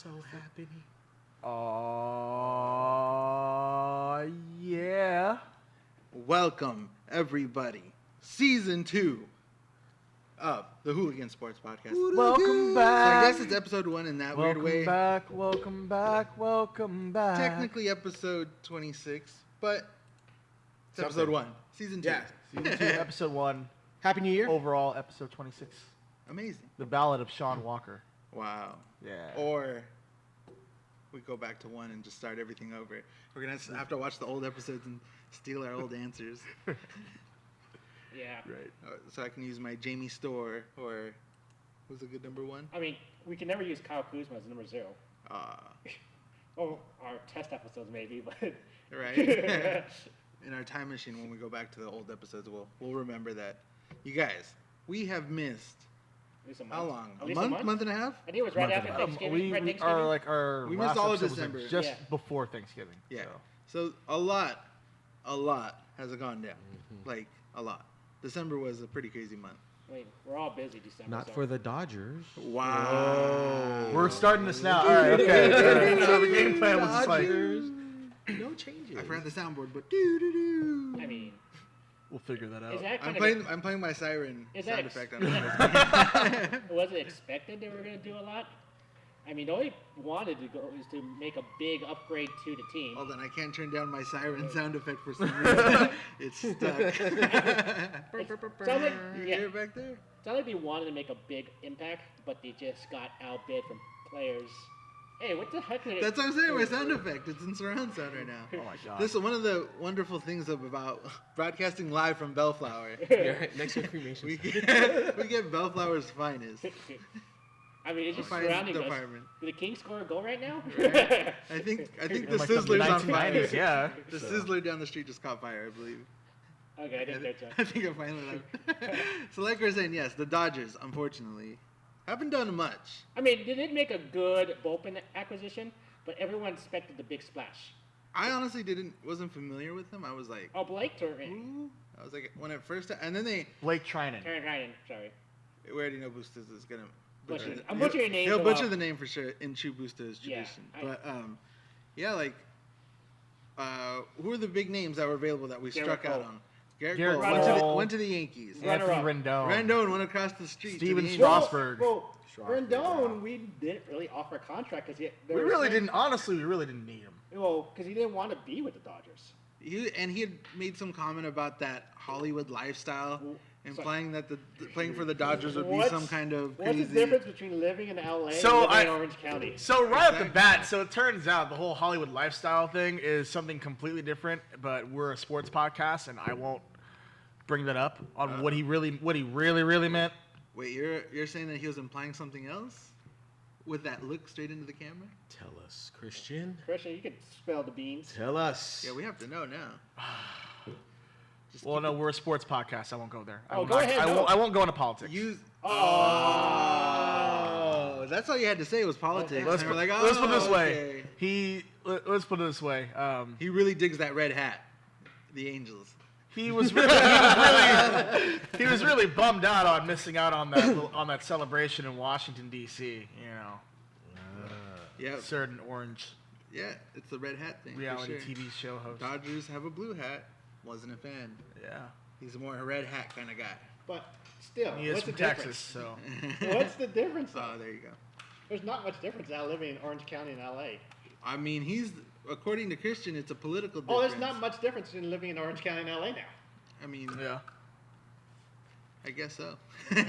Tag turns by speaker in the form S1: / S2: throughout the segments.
S1: so happy.
S2: Yeah.
S3: Welcome, everybody. Season 2 of the Hooligan Sports Podcast.
S2: Welcome
S3: So
S2: back.
S3: I guess it's episode 1 in that weird way.
S2: Welcome back.
S3: Technically episode 26, but it's episode 1. Season 2.
S1: Yeah.
S2: Season 2, episode 1.
S1: Happy New Year.
S2: Overall, episode 26.
S3: Amazing.
S2: The Ballad of Sean Walker.
S3: Wow.
S2: Yeah.
S3: Or we go back to 1 and just start everything over. We're going to have to watch the old episodes and steal our old answers.
S4: Yeah.
S2: Right.
S3: So I can use my Jamie Store or who's a good number 1?
S4: I mean, we can never use Kyle Kuzma as number 0. Oh, our test episodes maybe, but
S3: Right. In our time machine, when we go back to the old episodes, we'll remember that. You guys, we have missed
S4: at least a month.
S3: how long?
S4: At
S3: A
S4: least
S3: month and a half?
S4: I think it was right after Thanksgiving.
S2: We
S4: Thanksgiving.
S2: our
S3: We
S2: last
S3: missed all of
S2: episode was,
S3: December.
S2: like, just
S4: Yeah.
S2: before Thanksgiving.
S3: Yeah. So a lot has gone down. Like a lot. December was a pretty crazy month.
S4: I mean, we're all busy December.
S1: Not
S4: so.
S1: for the Dodgers.
S3: Wow.
S2: We're starting this now. All right, okay. So the game plan was just like,
S1: No changes.
S3: I forgot the soundboard, but doo-doo-doo.
S4: I mean,
S2: we'll figure that
S4: is
S2: out.
S4: that kind
S3: I'm playing my siren
S4: Is
S3: sound
S4: that
S3: effect on
S4: is
S3: it.
S4: was it expected that we were going to do a lot? I mean, all we wanted to go is to make a big upgrade to the team.
S3: Hold on, I can't turn down my siren sound effect for some reason. It's stuck.
S4: Sounds like,
S3: You
S4: yeah,
S3: hear it back there?
S4: sounds like they wanted to make a big impact, but they just got outbid from players. Hey, what the heck?
S3: That's what I'm saying. My sound effect. It's in surround sound right now.
S2: Oh my god.
S3: This is one of the wonderful things about broadcasting live from Bellflower.
S1: Yeah, next to a cremation.
S3: we get Bellflower's finest.
S4: I mean, it's just
S3: Fine
S4: surrounding us.
S3: department.
S4: Did the Kings score a goal right now?
S3: Right. I think
S2: In,
S3: the
S2: like,
S3: Sizzler's on fire.
S2: 1990s, yeah.
S3: The
S2: So.
S3: Sizzler down the street just caught fire, I believe.
S4: Okay, I didn't catch that.
S3: I think I finally left. So like we're saying, yes, the Dodgers, unfortunately, haven't done much.
S4: I mean, they did make a good bullpen acquisition, but everyone expected the big splash.
S3: I honestly wasn't familiar with them. I was like,
S4: Oh, Blake Turner.
S3: ooh. I was like, when it first, and then
S2: Blake Trinan.
S4: Turner Ryan, sorry.
S3: we already know Bustos is gonna butcher it.
S4: I'm butchering your name.
S3: He'll
S4: so
S3: butcher
S4: well.
S3: the name for sure in true Bustos
S4: Yeah,
S3: tradition. Yeah, like, who are the big names that were available that we
S4: Garrett
S3: struck out
S4: Cole.
S3: on? Garrett
S2: Garrett
S3: Cole
S2: Cole.
S3: went to the Yankees.
S4: Runner
S2: Anthony
S4: up.
S2: Rendon.
S3: Rendon went across the street. to
S2: Steven
S3: the Yankees.
S2: Strasburg.
S4: Well,
S1: Strasburg,
S4: Rendon, we didn't really offer a contract because
S2: We really didn't need him.
S4: Well, because he didn't want to be with the Dodgers.
S3: He had made some comment about that Hollywood lifestyle, implying that the playing for the Dodgers would be some kind of
S4: What's
S3: crazy.
S4: the difference between living in LA
S2: So
S4: and living in Orange County?
S2: So right off the
S3: Exactly.
S2: bat, so it turns out the whole Hollywood lifestyle thing is something completely different, but we're a sports podcast, and I won't bring that up on what he really meant.
S3: Wait, you're saying that he was implying something else with that look straight into the camera?
S1: Tell us, Christian.
S4: Christian, you can spell the beans.
S1: Tell us.
S3: Yeah, we have to know now.
S2: Well, no, we're a sports podcast. I won't go there.
S4: Oh, go ahead, no.
S2: I won't go into politics.
S3: Oh, that's all you had to say was politics.
S2: Let's
S3: And we're like,
S2: put it this
S3: oh,
S2: way.
S3: okay.
S2: Let's put it this way.
S3: He really digs that red hat. The Angels.
S2: He was really bummed out on missing out on that celebration in Washington D.C. You know,
S3: Yeah,
S2: certain orange
S3: yeah, it's the red hat thing.
S2: reality
S3: for sure.
S2: TV show host.
S3: Dodgers have a blue hat. Wasn't a fan.
S2: Yeah,
S3: He's a more a red hat kind of guy.
S4: But still,
S2: he is
S4: what's
S2: from
S4: the
S2: Texas,
S4: difference?
S2: so
S4: What's the difference? Though?
S3: Oh, there you go.
S4: There's not much difference now living in Orange County and LA.
S3: I mean, according to Christian, it's a political
S4: Oh,
S3: difference.
S4: there's not much difference in living in Orange County and LA now.
S3: I mean,
S2: yeah,
S3: I guess so. I don't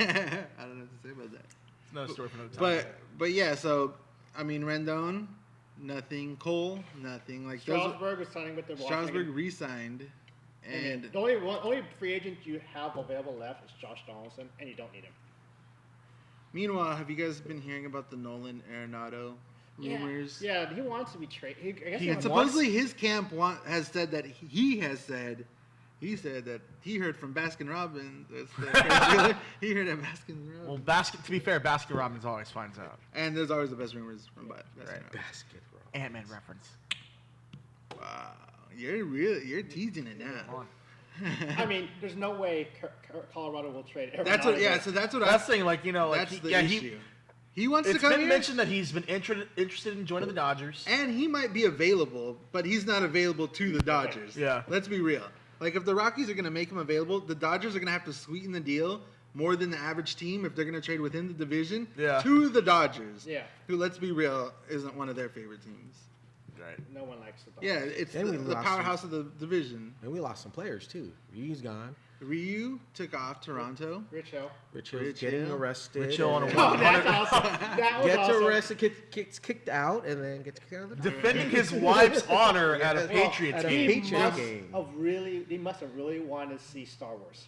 S3: know what to say about that.
S2: it's another story for another time.
S3: But yeah, so I mean, Rendon, nothing. Cole, nothing. Like
S4: Strasburg was signing with the Washington.
S3: Strasburg re-signed, and
S4: the only free agent you have available left is Josh Donaldson, and you don't need him.
S3: meanwhile, have you guys been hearing about the Nolan Arenado rumors?
S4: Yeah, he wants to be traded. I guess
S2: He
S3: And
S4: wants-
S3: supposedly his camp has said that he said that he heard from Baskin Robbins. He heard at Baskin Robbins.
S2: Well, to be fair, Baskin Robbins always finds out.
S3: And there's always the best rumors from Baskin Robbins.
S1: Basket roll.
S2: Ant-Man reference.
S3: Wow, you're teasing it
S2: Come
S3: now.
S2: on.
S4: I mean, there's no way Colorado will trade.
S3: That's what.
S4: Arenado.
S3: Yeah, so that's what
S2: That's the thing, like, you know, like
S3: That's the
S2: yeah,
S3: issue. He wants to
S2: It's
S3: come
S2: been
S3: here,
S2: mentioned that he's been interested in joining the Dodgers.
S3: and he might be available, but he's not available to the Dodgers.
S2: Yeah.
S3: Let's be real. Like, if the Rockies are going to make him available, the Dodgers are going to have to sweeten the deal more than the average team if they're going to trade within the division to the Dodgers.
S4: Yeah.
S3: Who, let's be real, isn't one of their favorite teams.
S2: Right.
S4: No one likes the
S3: Yeah,
S4: Dodgers.
S3: it's
S1: And we
S3: the
S1: lost
S3: powerhouse of the division.
S1: And we lost some players too. Ryu's gone.
S3: Ryu took off Toronto.
S4: Rich Hill.
S1: Rich Hill's
S3: Rich
S1: getting
S3: Hill.
S1: arrested.
S2: Rich Hill on a
S1: and
S2: walk.
S4: Oh, that's awesome. That was
S1: Gets
S4: awesome.
S1: arrested, gets kicked out, and then gets kicked out of the
S2: Defending his wife's honor at a Patriots
S1: at a
S2: game.
S1: Patriot game.
S4: He must have really wanted to see Star Wars.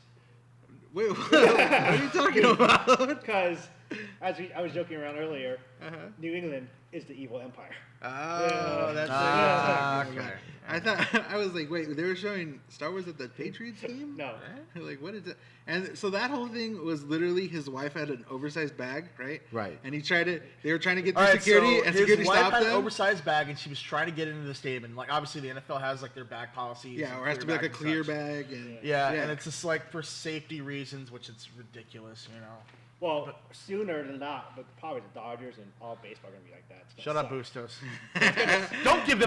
S3: Wait, what are you talking about?
S4: Because, I was joking around earlier,
S3: Uh-huh.
S4: New England is the evil empire.
S3: Oh, that's
S2: okay.
S3: I thought I was like, wait, they were showing Star Wars at the Patriots game?
S4: No.
S3: Like, what is it? And so that whole thing was literally his wife had an oversized bag, right?
S1: Right.
S3: And they were trying to get
S2: All
S3: through
S2: right,
S3: security,
S2: so
S3: and
S2: his
S3: security
S2: wife
S3: stopped
S2: had an
S3: them.
S2: oversized bag, and she was trying to get into the stadium. And, like, obviously, the NFL has like their bag policies.
S3: Yeah,
S2: and
S3: or it has to be like a
S2: clear
S3: clear
S2: bags and such.
S3: bag. And
S2: Yeah, and it's just like for safety reasons, which it's ridiculous, you know.
S4: Well, sooner than not, but probably the Dodgers and all baseball are going to be like that. It's
S2: Shut
S4: gonna
S2: up,
S4: suck.
S2: Bustos. Don't give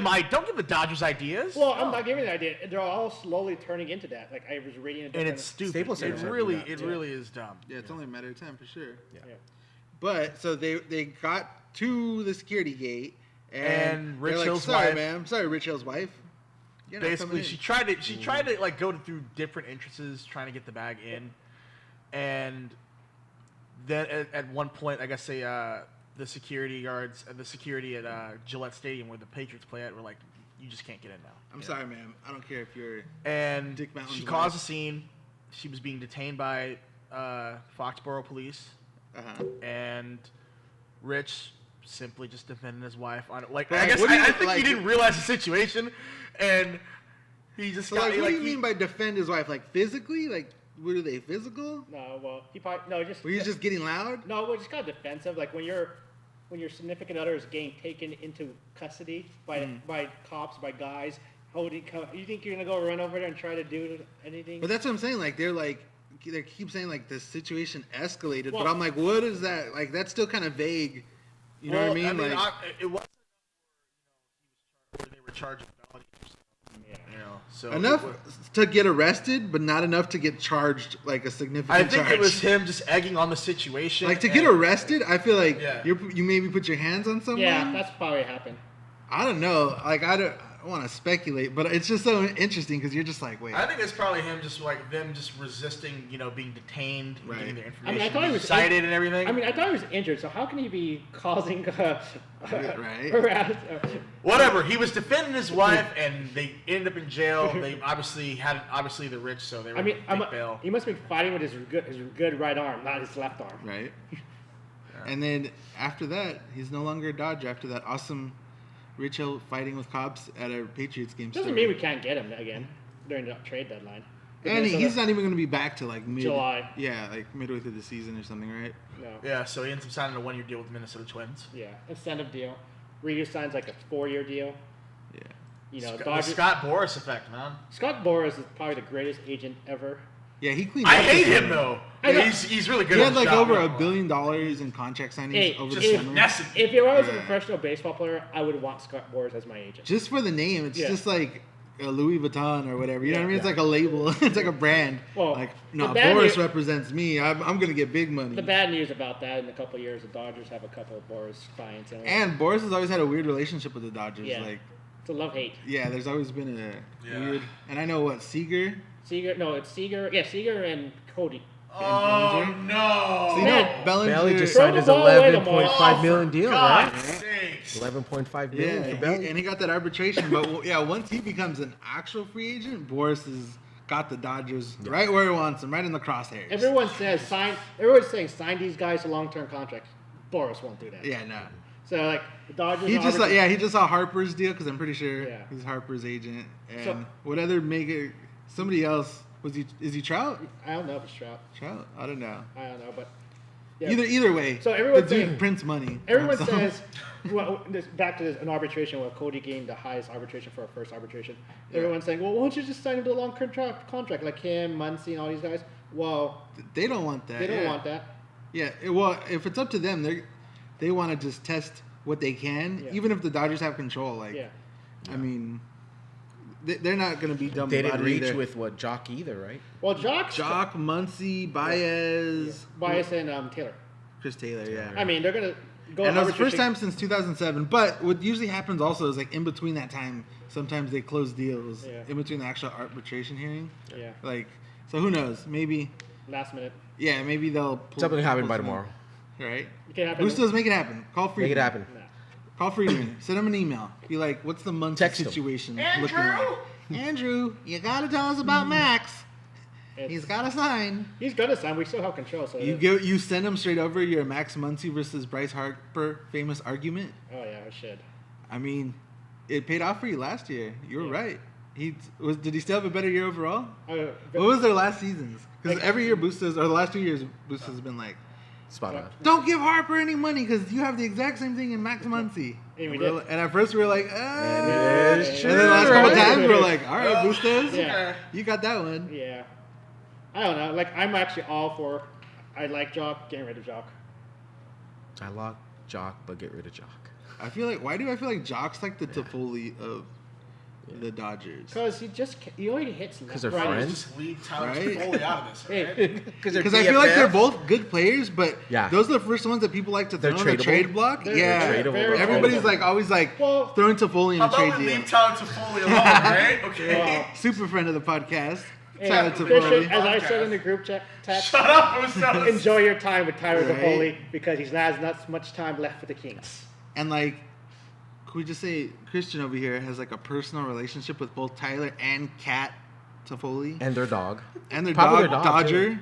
S2: the Dodgers ideas.
S4: Well, I'm not giving the idea. They're all slowly turning into that. Like, I was reading
S2: and it's stupid.
S1: Staples
S2: It
S1: Center said
S2: really,
S1: that.
S2: it really is dumb.
S3: yeah, it's only a matter of time for sure.
S1: Yeah.
S3: But so they got to the security gate,
S2: And Rich
S3: they're like,
S2: Hill's
S3: sorry,
S2: wife-
S3: ma'am, sorry, Rich Hill's wife. You're not
S2: Basically,
S3: coming in."
S2: she tried to like go through different entrances trying to get the bag in, and then at one point, I guess the security guards and the security at Gillette Stadium where the Patriots play at were like, you just can't get in now.
S3: I'm sorry, ma'am. I don't care if you're.
S2: And
S3: Dick Mountain's
S2: she caused
S3: wife.
S2: a scene. She was being detained by Foxborough police, and Rich simply just defended his wife on it. Like,
S3: But,
S2: I
S3: like,
S2: guess
S3: what do you-
S2: I think
S3: like-
S2: he didn't realize the situation, and he just
S3: So,
S2: got
S3: like, what
S2: like
S3: do you mean by defend his wife? Like, physically? Like, were they physical?
S4: No, well, he probably no, just
S3: Were you just getting loud?
S4: no, well, just got defensive. Like when your significant other is getting taken into custody by cops, by guys holding. You think you're gonna go run over there and try to do anything?
S3: But that's what I'm saying. Like, they keep saying like the situation escalated,
S4: Well-
S3: but I'm like, what is that? Like, that's still kind of vague. You know what I mean? Like,
S2: it was where they were charging felonies or something,
S4: yeah.
S2: you know. So
S3: enough
S2: it was-
S3: to get arrested, but not enough to get charged like a significant
S2: I think
S3: charge.
S2: it was him just egging on the situation.
S3: Like, to get
S2: and-
S3: arrested, I feel like
S2: Yeah.
S3: you maybe put your hands on someone.
S4: Yeah, that's probably happened.
S3: I don't know. Like, I don't want to speculate, but it's just so interesting because you're just like, wait.
S2: I think it's probably him just like them just resisting, you know, being detained, and
S3: Right.
S2: getting their
S4: I
S2: information,
S4: mean, I thought he was
S2: cited and everything.
S4: I mean, I thought he was injured, so how can he be causing
S3: Right.
S4: harass?
S2: Whatever. He was defending his wife, and they ended up in jail. They obviously the rich, so they were
S4: I mean,
S2: big bail.
S4: he must be fighting with his good right arm, not his left arm.
S3: Right. And then after that, he's no longer a Dodger after that awesome Rich Hill fighting with cops at a Patriots game.
S4: Doesn't mean we can't get him again during the trade deadline.
S3: And he's not even going to be back to like
S4: July.
S3: Yeah, like midway through the season or something, right?
S4: No.
S2: Yeah, so he ends up signing a 1-year deal with the Minnesota Twins.
S4: Yeah, incentive deal. Ryu signs like a 4-year deal.
S3: Yeah.
S4: You know,
S2: The
S4: Dodgers.
S2: Scott Boras effect, man.
S4: Scott Boras is probably the greatest agent ever.
S3: Yeah, he cleaned
S2: I
S3: up
S2: hate
S3: this
S2: him
S3: year.
S2: though.
S4: I know.
S2: He's really good.
S3: He
S2: at
S3: had
S2: his
S3: like
S2: job.
S3: over $1 billion in contract signings
S4: Hey,
S3: over the
S2: Just
S3: summer.
S2: messing.
S4: If I was a
S3: Yeah.
S4: professional baseball player, I would want Scott Boras as my agent.
S3: Just for the name, it's
S4: Yeah.
S3: just like a Louis Vuitton or whatever. You know what I mean? It's
S2: Yeah.
S3: like a label. It's like a brand.
S4: Well,
S3: like,
S4: the
S3: no,
S4: bad
S3: Boris
S4: news-
S3: represents me. I'm going to get big money.
S4: The bad news about that, in a couple of years, the Dodgers have a couple of Boras clients.
S3: And Boris has always had a weird relationship with the Dodgers.
S4: Yeah.
S3: Like,
S4: it's a love-hate.
S3: yeah, there's always been a
S2: Yeah.
S3: weird. And I know what Seager.
S4: It's Seager. Yeah, Seager and Cody.
S2: Oh
S3: So
S2: no!
S3: you
S4: Man.
S3: know, Bellinger.
S1: Belly just
S4: Throw
S1: signed
S4: the
S1: his
S4: ball away, Lamar.
S1: $11.5 million deal,
S2: God
S1: right?
S2: sakes.
S1: $11.5 million
S3: Yeah,
S1: for Belly.
S3: and he got that arbitration. But yeah, once he becomes an actual free agent, Boris has got the Dodgers right where he wants them, right in the crosshairs.
S4: Everyone's saying sign these guys to long-term contracts. Boras won't do that.
S3: Yeah, no.
S4: So like the Dodgers.
S3: He
S4: are
S3: just
S4: arbitra-
S3: he just saw Harper's deal because I'm pretty sure
S4: Yeah.
S3: he's Harper's agent. And
S4: So-
S3: what other somebody else is he Trout?
S4: I don't know if it's Trout.
S3: Trout? I don't know.
S4: I don't know, but yeah.
S3: Either way.
S4: So everyone's
S3: the dude
S4: saying-
S3: prints money.
S4: Everyone
S3: So-
S4: says, well, back to an arbitration where Cody gained the highest arbitration for a first arbitration. Everyone's saying, well, why don't you just sign him to a long contract like him, Muncy, and all these guys? Well,
S3: they don't want that.
S4: they don't
S3: yeah.
S4: want that.
S3: Yeah, well, if it's up to them, they want to just test what they can, even if the Dodgers have control. Like, I mean, they're not going to be dumb.
S1: They didn't
S3: about it
S1: reach
S3: either.
S1: with what Jock either, right?
S4: Well,
S3: Jock, Muncy, Baez,
S4: Bias and Taylor.
S3: Chris Taylor. Yeah.
S4: I mean, they're gonna go.
S3: And that was the first
S4: arbitration.
S3: time since 2007. But what usually happens also is like in between that time, sometimes they close deals in between the actual arbitration hearing.
S4: Yeah.
S3: Like, so who knows? Maybe.
S4: Last minute.
S3: Yeah, maybe they'll.
S1: Something will happen by
S3: something.
S1: tomorrow.
S3: Right.
S4: It can happen.
S3: Bustos, make it happen. Call Friedman.
S1: Make it happen.
S4: No.
S3: Call Friedman. Send him an email. Be like, what's the Muncy
S1: Text him.
S3: situation looking like? Andrew, you gotta tell us about Max. He's got to sign.
S4: He's gonna sign. We still have control. So
S3: You send him straight over your Max Muncy versus Bryce Harper famous argument.
S4: Oh yeah, I should.
S3: I mean, it paid off for you last year. You were right. Did he still have a better year overall? What was their last seasons? Because every year Bustos, or the last 2 years, Bustos has been like,
S1: Spot on.
S3: don't give Harper any money because you have the exact same thing in Max Muncy.
S4: And we
S3: And
S4: did.
S3: at first we were like,
S1: And
S3: and
S1: it's
S3: then the last
S1: true,
S3: couple
S1: right?
S3: times we were like, all right, Bustos,
S4: Yeah.
S3: you got that one.
S4: Yeah. I don't know. Like I'm actually all for. I like Jock. Getting rid of Jock.
S1: I lock Jock, but get rid of Jock.
S3: I feel like Jock's like the Toffoli of the Dodgers.
S4: Because he only hits left.
S1: 'Cause they're
S4: right.
S1: friends?
S2: Just leave Tyler
S3: Right?
S2: Toffoli out of this.
S4: Hey,
S2: Right?
S1: Because
S3: Because I feel like they're both good players, but
S1: Yeah.
S3: those are the first ones that people like to throw
S1: They're
S3: on the
S1: tradable?
S3: trade block.
S4: They're
S3: Yeah,
S1: tradable,
S4: very
S1: bro.
S3: everybody's
S4: tradable.
S3: like always like
S4: Well,
S3: throwing Toffoli in
S2: How
S3: a trade
S2: about we
S3: deal.
S2: leave Tyler Toffoli alone, right? Okay.
S4: Well,
S3: Super friend of the podcast,
S4: hey,
S3: Tyler
S4: Christian,
S3: Toffoli.
S4: as I said in the group chat,
S2: Shut up, Bustos.
S4: enjoy your time with Tyler
S3: Right.
S4: Toffoli because he has not much time left for the Kings.
S3: And like, could we just say Christian over here has like a personal relationship with both Tyler and Kat Toffoli
S1: And their dog.
S3: and their
S1: Probably
S3: dog,
S1: their dog,
S3: Dodger.
S1: too.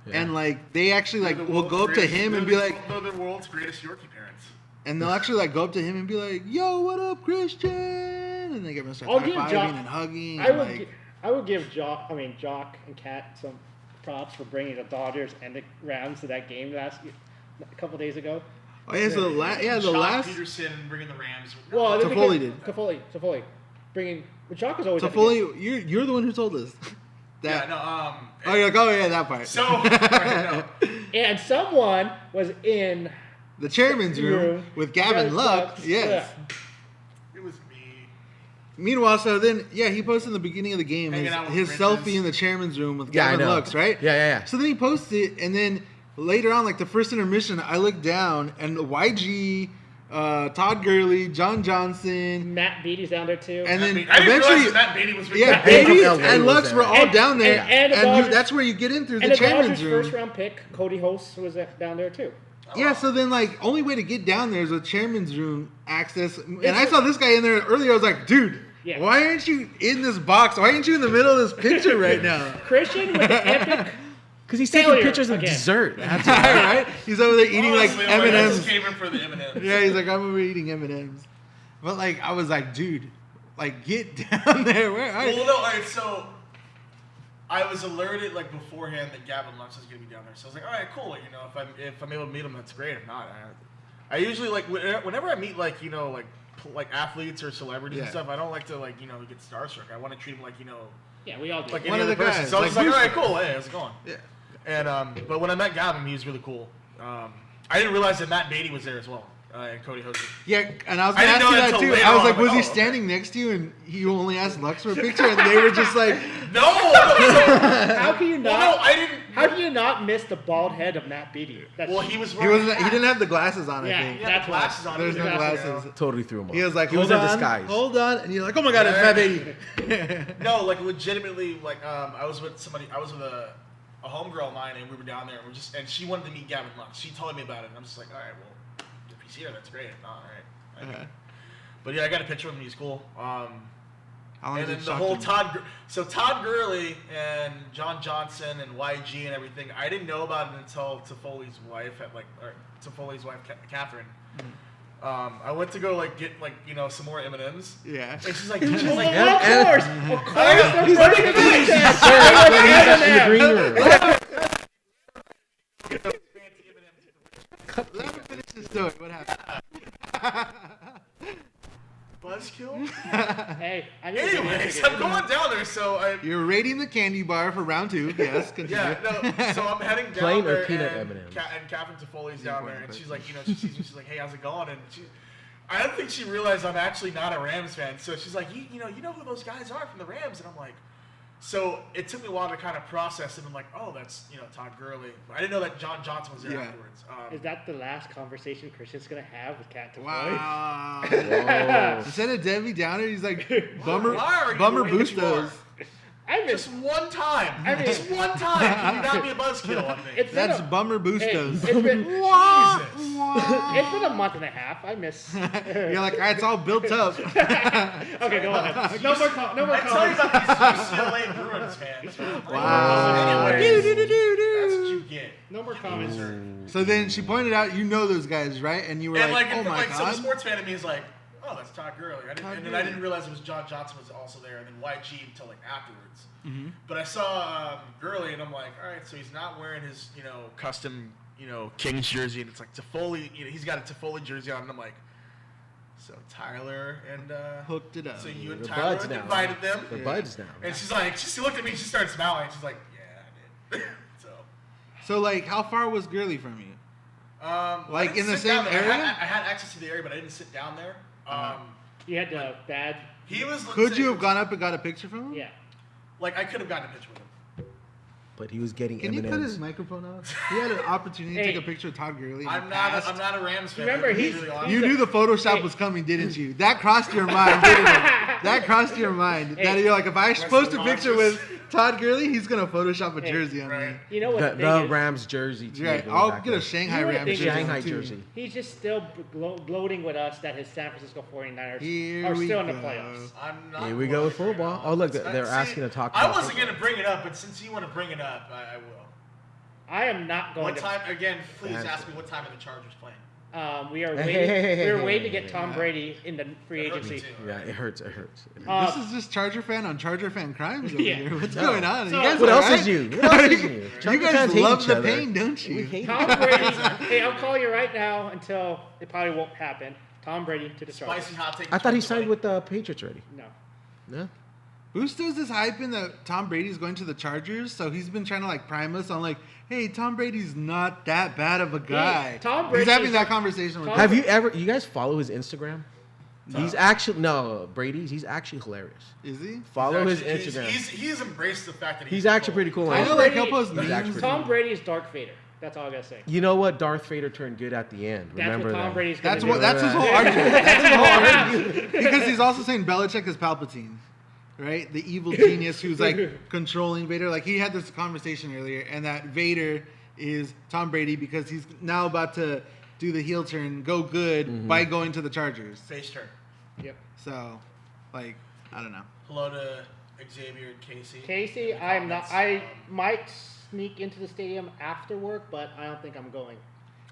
S1: Yeah.
S3: And like they actually like
S2: They're the
S3: will
S2: world's
S3: go up to
S2: greatest-
S3: him and
S2: they're
S3: be
S2: the-
S3: like,
S2: they're the world's greatest Yorkie parents.
S3: and they'll actually like go up to him and be like, "Yo, what up, Christian?" And they get him start
S4: I'll
S3: high
S4: give
S3: fiving
S4: Jock-
S3: and hugging.
S4: I
S3: And
S4: would,
S3: like,
S4: I would give Jock and Kat some props for bringing the Dodgers and the Rams to that game a couple days ago.
S3: oh yeah, so the
S2: Jock
S3: last
S2: Peterson bringing the Rams.
S4: Well,
S3: Toffoli did.
S4: Toffoli, bringing. But Jock was always at the game.
S3: Toffoli, you're the one who told us
S2: Yeah,
S3: that.
S2: no,
S3: Oh, you're like, oh yeah, that part.
S2: So, no.
S4: And someone was in.
S3: The chairman's room
S4: Room.
S3: with Gavin Lux. Yes.
S2: It was me.
S3: Meanwhile, so then, yeah, he posted in the beginning of the game
S2: Hanging out with
S3: his
S2: Princes.
S3: selfie in the chairman's room with
S1: Yeah, I
S3: Gavin
S1: know.
S3: Lux, right?
S1: Yeah.
S3: So then he posted it, and then later on, like the first intermission, I looked down, and YG, Todd Gurley, John Johnson,
S4: Matt Beatty's down there too.
S3: and then
S2: I didn't realize
S3: eventually,
S2: that Beatty was with
S3: yeah,
S2: that.
S1: Beatty
S3: Beatty
S1: from LA
S3: and
S1: was
S3: Lux
S1: there.
S3: were all
S4: And-
S3: down there,
S4: and the Dodgers-
S3: that's where you get in through
S4: and
S3: the
S4: the Dodgers'
S3: chairman's room.
S4: first round pick, Cody Host, was down there too.
S3: Yeah, so then like only way to get down there is with chairman's room access. And I saw this guy in there earlier. I was like, dude,
S4: Yeah.
S3: why aren't you in this box? Why aren't you in the middle of this picture right now?
S4: Christian with the epic.
S1: Because he's taking
S4: Failure
S1: pictures of
S4: again.
S1: dessert. That's
S3: All right, he's over there eating like
S2: Honestly, I'm I
S3: M&Ms.
S2: just came in for the M&Ms.
S3: Yeah, he's like, I'm over eating M&Ms. But like, I was like, dude, like get down there. Where are you?
S2: Well, no, alright, so I was alerted like beforehand that Gavin Lux was gonna be down there. So I was like, all right, cool. Like, you know, if I'm able to meet him, that's great. If not, I usually like whenever I meet like like athletes or celebrities and
S3: Yeah.
S2: stuff, I don't like to like get starstruck. I want to treat them like
S4: Yeah, we all do.
S2: like
S3: One
S2: any
S3: of
S2: other
S3: the
S2: person.
S3: guys,
S2: So I was
S3: like
S2: just like, all
S3: Bruce.
S2: right, cool. Hey, how's it going?
S3: Yeah.
S2: And but when I met Gavin, he was really cool. I didn't realize that Matt Beatty was there as well, and Cody Hogan.
S3: Yeah, and I was
S2: I
S3: gonna
S2: didn't
S3: ask
S2: know
S3: you
S2: that
S3: that
S2: till
S3: too.
S2: later
S3: I was
S2: on.
S3: like,
S2: I'm
S3: was
S2: like,
S3: he
S2: oh,
S3: standing next to you and you only asked Lux for a picture? And they were just like,
S2: No,
S4: How can you
S2: well,
S4: not?
S2: no, I didn't.
S4: How can you not miss the bald head of Matt Beatty? That's,
S2: Well, he was
S3: he
S2: wearing
S3: wasn't. He didn't have the glasses on.
S4: Yeah,
S3: I think
S2: He had
S4: That's
S2: the
S4: why.
S2: glasses on.
S3: there's
S2: He
S3: no
S2: was wearing
S3: glasses.
S1: totally threw him off.
S3: He was like,
S1: he was
S3: hold
S1: in
S3: on,
S1: disguise.
S3: hold on, and you're like, oh my god, it's Fat Beatty.
S2: No, like legitimately, like I was with somebody. I was with a homegirl of mine, and we were down there. And and she wanted to meet Gavin Lux. She told me about it, and I'm just like, all right, well, if he's here, that's great. If not, all right.
S3: Uh-huh.
S2: But yeah, I got a picture with him. He's cool.
S3: How long
S2: And
S3: did
S2: then
S3: it
S2: the
S3: shock
S2: whole
S3: him?
S2: Todd Gurley and John Johnson and YG and everything. I didn't know about it until Toffoli's wife Catherine. I went to go like get some more M&Ms.
S3: Yeah.
S2: And she's like,
S4: Well,
S2: she's like,
S4: of course,
S1: He's
S4: Let
S1: in the green room.
S3: Let me finish the story. What happened?
S2: Buzz Buzzkill?
S4: Hey, I need to get
S2: Anyways,
S4: into
S2: I'm going down there, so I.
S3: You're rating the candy bar for round 2. Yes, continue.
S2: Yeah, no. So I'm heading down
S1: Plain or
S2: there,
S1: peanut
S2: and,
S1: M&Ms?
S2: and Catherine Toffoli's down there, and
S3: important
S2: she's like, she sees me, she's like, hey, how's it going? And I don't think she realized I'm actually not a Rams fan. So she's like, you know who those guys are from the Rams? And I'm like, so it took me a while to kind of process it. I'm like, oh, that's Todd Gurley. I didn't know that John Johnson was there afterwards.
S4: Is that the last conversation Christian's gonna have with Cat
S3: Wow.
S1: Whoa.
S3: Instead of Debbie Downer, he's like, bummer
S2: Why are you
S3: bummer
S2: the way that you
S3: boostos.
S4: I miss.
S2: Just one time. Just one time. Can you not be a buzzkill on me?
S4: It's
S3: That's
S4: been a,
S3: bummer
S4: hey,
S3: boostos.
S4: it's been, it's been a month and a half. I miss.
S3: You're like, all right, it's all built up.
S4: Okay, go ahead. No more
S2: I tell you
S4: comments.
S2: about these UCLA Bruins fans.
S3: Wow.
S2: Anyways, that's what
S3: Doo-doo-doo-doo.
S2: you get.
S4: No more comments.
S3: So then she pointed out, those guys, right? And you were
S2: And
S3: like, oh my
S2: so the
S3: god.
S2: sports fan in me is like, oh, that's Todd Gurley. And then I didn't realize it was John Johnson was also there, and then YG until like afterwards.
S3: Mm-hmm.
S2: But I saw Gurley, and I'm like, all right, so he's not wearing his custom Kings jersey, and it's like Toffoli. He's got a Toffoli jersey on, and I'm like, so Tyler and
S3: Hooked it up.
S2: so you and
S1: The
S2: Tyler
S1: buds now.
S2: invited them.
S1: The buds now.
S2: And she's like, she looked at me, she started smiling. She's like, yeah, I did.
S3: So like, how far was Gurley from you?
S2: I
S3: Like,
S2: didn't
S3: in the
S2: sit down
S3: same
S2: there.
S3: area?
S2: I had access to the area, but I didn't sit down there.
S4: You had the bad.
S2: He was.
S3: Could you have gone up and got a picture from him?
S4: Yeah.
S2: Like I could have gotten a picture with him.
S1: But he was getting
S3: Can you put his
S1: M&Ms.
S3: microphone off? He had an opportunity to
S4: Hey.
S3: take a picture of Todd Gurley. in
S2: I'm
S3: the
S2: not.
S3: past.
S2: I'm not a Rams fan.
S4: Remember,
S2: to be
S4: he's-
S2: really honest.
S3: You knew the Photoshop was coming, didn't you? That crossed your mind, didn't it? That crossed your mind. That you're like, if I post a picture with Todd Gurley, he's gonna Photoshop a
S4: Hey.
S3: jersey on me.
S2: Right.
S4: You know what
S1: The,
S4: the
S1: the
S4: thing is?
S1: Rams jersey. too,
S3: Right,
S1: going
S3: I'll
S1: back
S3: get a
S1: then.
S3: Shanghai
S4: You know what
S3: Rams
S4: the thing is?
S1: Shanghai
S3: too.
S1: jersey.
S4: He's just still gloating with us that his San Francisco 49ers
S3: Here
S4: are
S3: we
S4: still in the
S3: go.
S4: playoffs.
S2: I'm not.
S1: Here we go with
S2: worried
S1: football.
S2: right now.
S1: Oh, look,
S2: See,
S1: they're asking to talk
S2: I
S1: about
S2: wasn't
S1: football.
S2: gonna bring it up, but since you want to bring it up, I will.
S4: I am not going
S2: What
S4: to.
S2: time? Again, please
S1: Fancy.
S2: ask me what time are the Chargers playing.
S4: We are
S1: Hey,
S4: waiting.
S1: hey, hey, hey,
S4: We're
S1: hey,
S4: waiting to
S1: hey,
S4: get
S1: hey,
S4: Tom
S3: hey.
S4: Brady in the free
S2: That hurt me
S4: agency.
S2: too.
S1: Yeah, it hurts. It hurts.
S3: This is just Charger fan on Charger fan crimes over
S4: Yeah.
S3: here. What's
S1: No.
S3: going on?
S4: So-
S3: you guys
S1: What else
S3: alright?
S1: is you? What else is you?
S3: You
S1: Charger
S3: guys
S1: fans hate
S3: love
S1: each
S3: the
S1: other.
S3: pain, don't you?
S1: We hate
S4: Tom Brady. Hey, I'll call you right now until it probably won't happen. Tom Brady to the Chargers.
S2: Spicy hot take.
S1: I thought he signed
S2: 2020.
S1: with the Patriots already.
S4: No.
S1: No.
S3: Bustos is hyping that Tom Brady's going to the Chargers, so he's been trying to like prime us on like, hey, Tom Brady's not that bad of a guy.
S4: Tom
S3: He's
S4: Brady
S3: having
S4: is-
S3: that conversation with
S4: Tom-
S1: Have you ever? You guys follow his Instagram?
S2: No.
S1: He's actually Brady's. He's actually hilarious.
S3: Is he?
S1: Follow
S2: He's
S1: his
S2: actually-
S1: Instagram.
S2: He's embraced the fact that
S1: He's actually pretty cool.
S3: I
S1: on
S3: know
S1: Instagram.
S3: like
S4: Brady-
S3: help us
S1: He's actually
S3: memes.
S4: Tom Brady is Darth Vader. That's all I gotta say.
S1: You know what? Darth Vader turned good at the end.
S4: That's
S1: Remember
S4: what Tom
S1: that?
S4: Brady's gonna
S3: That's
S4: do.
S3: what. That's his whole argument. That's his whole argument. Because he's also saying Belichick is Palpatine, right? The evil genius who's like controlling Vader. Like he had this conversation earlier, and that Vader is Tom Brady because he's now about to do the heel turn, go good by going to the Chargers.
S2: face turn.
S4: Yep.
S3: So, like, I don't know.
S2: Hello to Xavier and Casey.
S4: Casey,
S2: In the
S4: I'm not.
S2: comments.
S4: I might sneak into the stadium after work, but I don't think I'm going.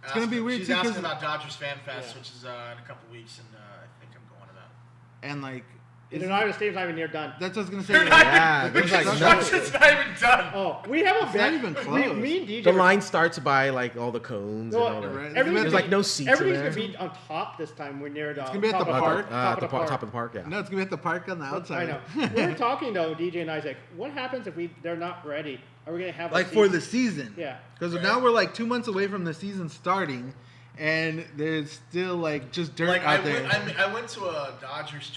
S3: It's gonna be weird,
S2: She's
S3: too, 'cause-
S2: asking about Dodgers Fan Fest,
S4: Yeah.
S2: which is in a couple weeks, and I think I'm going to that.
S3: And like,
S4: They're not. The stadium's not even near done.
S3: that's what I was gonna say.
S2: They're
S3: like,
S2: not
S1: Yeah,
S2: even,
S1: there's
S2: which
S1: like
S2: is
S1: nothing.
S2: it's not even done.
S4: Oh, we have a
S3: It's
S4: bet.
S3: not even
S4: Me
S3: close.
S4: and DJ.
S1: The
S4: were-
S1: line starts by like all the cones
S4: No,
S1: and all that.
S3: Right.
S4: everything's
S1: There's
S4: gonna
S1: like no seats in
S4: Everything's
S1: there.
S4: gonna be on top this time. We're near the.
S3: It's gonna be at
S4: top
S3: the
S4: of
S3: park?
S1: At the top of the park, yeah.
S3: No, it's gonna be at the park on the
S4: I
S3: outside.
S4: know. We were talking though, DJ and Isaac. What happens if they're not ready? Are we gonna have
S3: Like
S4: a
S3: for
S4: season?
S3: the season.
S4: Yeah.
S3: Because
S2: Right.
S3: now we're like 2 months away from the season starting, and there's still like just dirt
S2: Like
S3: out there.
S2: I went to a Dodgers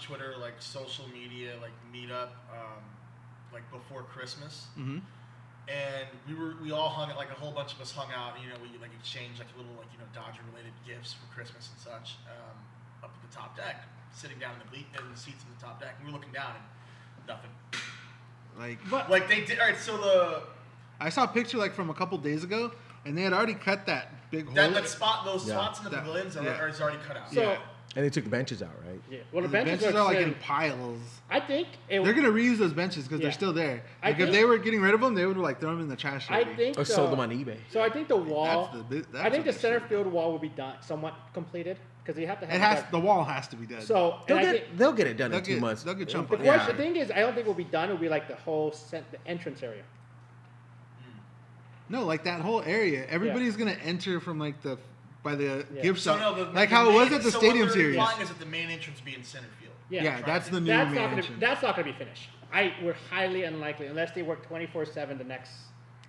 S2: Twitter like social media like meetup like before Christmas,
S3: Mhm.
S2: and we all hung like a whole bunch of us hung out. You know, we like exchanged like little like Dodger related gifts for Christmas and such up at the top deck, sitting down in the seats in the top deck. And we were looking down and nothing.
S3: Like
S4: But
S2: Like they did. All right, so
S3: I saw a picture like from a couple days ago, and they had already cut that big hole.
S2: that spot, those
S1: Yeah.
S2: spots in the
S3: That-
S2: pavilions
S3: yeah.
S2: is already cut out.
S4: so
S3: Yeah.
S1: And they took the benches out, right?
S4: yeah. Well, the
S3: The
S4: benches,
S3: benches are like in
S4: sitting-
S3: piles.
S4: I think it.
S3: They're gonna reuse those benches because
S4: Yeah.
S3: they're still there.
S4: I
S3: Like if
S4: think-
S3: they were getting rid of them, they would like throw them in the trash.
S4: I
S3: already.
S4: think.
S1: Or sold them on eBay.
S4: So I think the wall.
S3: That's
S4: I think the
S3: what they
S4: center
S3: should-
S4: field wall will be done, somewhat completed, because you have to have.
S3: It has
S4: that-
S3: the wall has to be done.
S4: So and I think
S1: They'll get it done
S3: They'll
S1: in 2
S3: get-
S1: months.
S3: they'll get
S4: the
S3: chump
S4: question,
S3: Yeah.
S4: the thing is, I don't think it will be done. It will be like the whole the entrance area.
S3: No, like that whole area. Everybody's gonna enter from like the by the
S4: Yeah.
S3: gift
S2: So
S3: shop,
S2: no, the
S3: like how it was
S2: main-
S3: at the
S2: so
S3: Stadium
S2: what they're
S3: Series.
S2: implying is that the main entrance be in center field.
S3: Yeah, that's the new
S4: that's
S3: main
S4: not gonna,
S3: entrance.
S4: that's not going to be finished. We're highly unlikely unless they work 24/7 the next.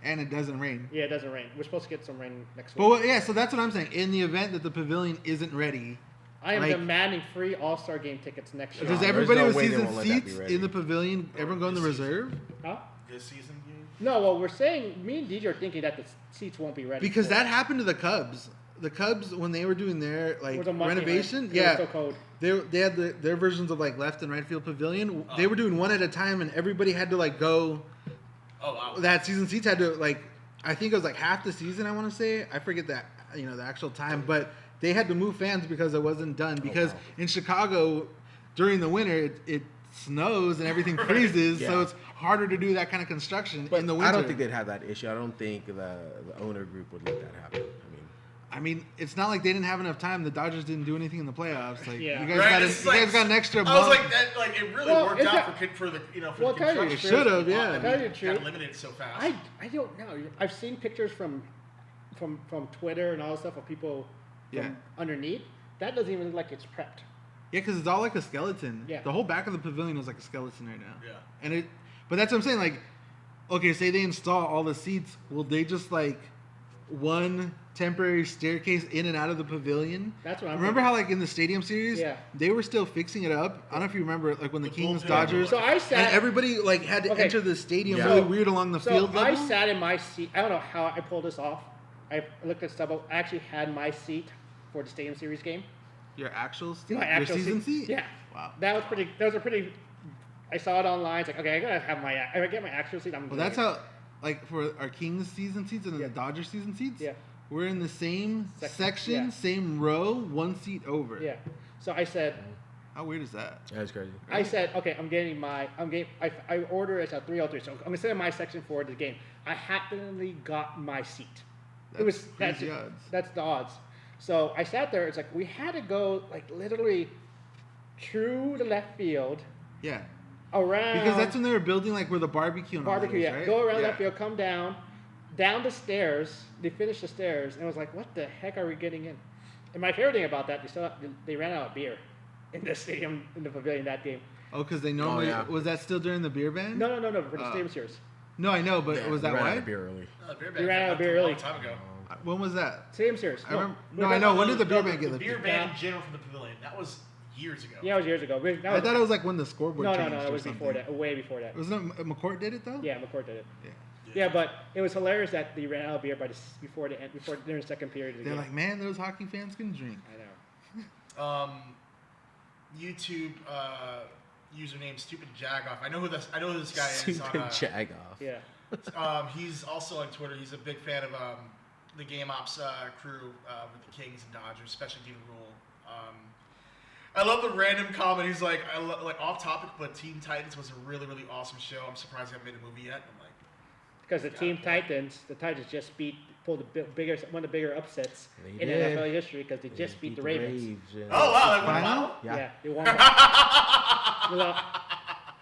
S3: And it doesn't rain.
S4: Yeah, it doesn't rain. We're supposed to get some rain next
S3: But
S4: week.
S3: what, yeah, so that's what I'm saying. In the event that the pavilion isn't ready,
S4: I am
S3: like-
S4: demanding free All-Star game tickets next year.
S3: does
S1: there's
S3: everybody
S1: no
S3: with
S1: way they
S3: season
S1: won't let that be
S3: seats
S1: ready.
S3: in the pavilion, everyone go in the
S2: This season.
S3: reserve?
S4: Huh?
S2: This season game.
S4: No, well, we're saying me and DJ are thinking that the seats won't be ready
S3: Because
S4: for
S3: that
S4: it.
S3: happened to the Cubs. The Cubs, when they were doing their
S4: It
S3: like
S4: was a monkey,
S3: renovation,
S4: right? It
S3: yeah,
S4: was so cold.
S3: they had their versions of like left and right field pavilion. They were doing one at a time, and everybody had to like go.
S2: Oh wow.
S3: That season seats had to like, I think it was like half the season. I want to say, I forget that the actual time, but they had to move fans because it wasn't done. Because
S1: wow.
S3: in Chicago, during the winter, it snows and everything freezes, so
S1: Yeah.
S3: it's harder to do that kind of construction
S1: But
S3: in the winter.
S1: I don't think they'd have that issue. I don't think the owner group would let that happen.
S3: I mean, it's not like they didn't have enough time. The Dodgers didn't do anything in the playoffs. Like
S4: Yeah.
S3: you guys
S2: Right,
S3: got,
S2: it's
S3: you guys got an extra month.
S2: I was like, that, like it really
S4: Well,
S2: worked
S4: it's
S2: out
S4: not-
S2: for the for
S4: Well,
S2: the
S4: tell you the
S2: construction.
S3: It should have,
S2: I
S3: yeah.
S2: mean,
S4: Tell you the truth.
S2: got eliminated so fast.
S4: I don't know. I've seen pictures from Twitter and all that stuff of people from
S3: Yeah.
S4: underneath. That doesn't even look like it's prepped.
S3: Yeah, because it's all like a skeleton.
S4: Yeah.
S3: The whole back of the pavilion is like a skeleton right now.
S2: Yeah.
S3: And but that's what I'm saying. Like, okay, say they install all the seats. Will they just like one temporary staircase in and out of the pavilion?
S4: That's what I'm
S3: Remember
S4: thinking.
S3: how like in the Stadium Series,
S4: Yeah.
S3: they were still fixing it up. I don't know if you remember, like when the
S2: The
S3: Kings,
S2: bullpen.
S3: Dodgers,
S4: So I sat.
S3: and everybody like had to
S4: Okay.
S3: enter the stadium
S1: Yeah.
S3: really
S4: So-
S3: weird along the
S4: so
S3: field
S4: I
S3: level.
S4: sat in my seat. I don't know how I pulled this off. I looked at stuff. I actually had my seat for the Stadium Series game.
S3: Your actual seat,
S4: My actual
S3: your season seat.
S4: Yeah.
S3: Wow.
S4: That was pretty. That was a pretty. I saw it online. It's like, okay, I gotta have my. If I get my actual seat, I'm.
S3: Well,
S4: doing
S3: that's
S4: it.
S3: how, like, for our Kings season seats and then
S4: Yeah.
S3: the Dodgers season seats,
S4: Yeah.
S3: we're in the same section,
S4: yeah.
S3: same row, one seat over.
S4: Yeah. So I said.
S3: How weird is that?
S1: That's crazy.
S4: I said, okay, I order it at 303, so I'm gonna sit in my section for the game. I happily got my seat.
S3: That's crazy odds.
S4: That's the odds. So I sat there. It's like we had to go like literally through the left field,
S3: Yeah.
S4: around
S3: Because that's when they were building, like, where the barbecue and all
S4: barbecue.
S3: those,
S4: Yeah,
S3: right?
S4: go around
S3: yeah.
S4: left field, come down the stairs. They finished the stairs, and I was like, what the heck are we getting in? And my favorite thing about that, they ran out of beer in the stadium in the pavilion that game.
S3: Oh, because they normally
S1: yeah.
S3: was that still during the beer ban?
S4: No, for the Stadium Series.
S3: No, I know, but
S1: Yeah,
S3: was
S1: we
S3: that
S1: ran out
S3: why?
S1: of beer early.
S2: Beer
S4: We ran out of beer
S2: a long
S4: early.
S2: time ago.
S3: When was that?
S4: Stadium Series.
S3: I remember.
S4: we're
S3: No, I
S4: talking
S3: know.
S4: about-
S3: When did the beer
S2: No,
S3: ban get
S2: the beer
S3: lifted?
S2: ban in general from the pavilion. That was years ago.
S4: Yeah, it was years ago. That
S3: I
S4: was,
S3: thought it was like when the scoreboard
S4: no,
S3: changed.
S4: it
S3: or
S4: was before
S3: something.
S4: that. Way before that.
S3: Wasn't it McCourt did it though?
S4: Yeah, McCourt did it.
S3: Yeah.
S4: Yeah, but it was hilarious that they ran out of beer before during the second period of the
S3: They're
S4: game.
S3: like, man, those hockey fans can drink.
S4: I know.
S2: YouTube username Stupid Jagoff. I know who this guy is.
S1: Stupid jag off.
S4: Yeah.
S2: He's also on Twitter. He's a big fan of the Game Ops crew with the Kings and Dodgers, especially Dean Rule. I love the random comment. He's like, like off topic, but Teen Titans was a really, really awesome show. I'm surprised they haven't made a movie yet. I'm like,
S4: Because the Titans just pulled one of the bigger upsets
S1: They
S4: in
S1: did.
S4: NFL history because they just beat the Ravens.
S1: yeah.
S2: oh wow, like
S3: Final?
S2: wow.
S1: Yeah.
S4: They won. Well,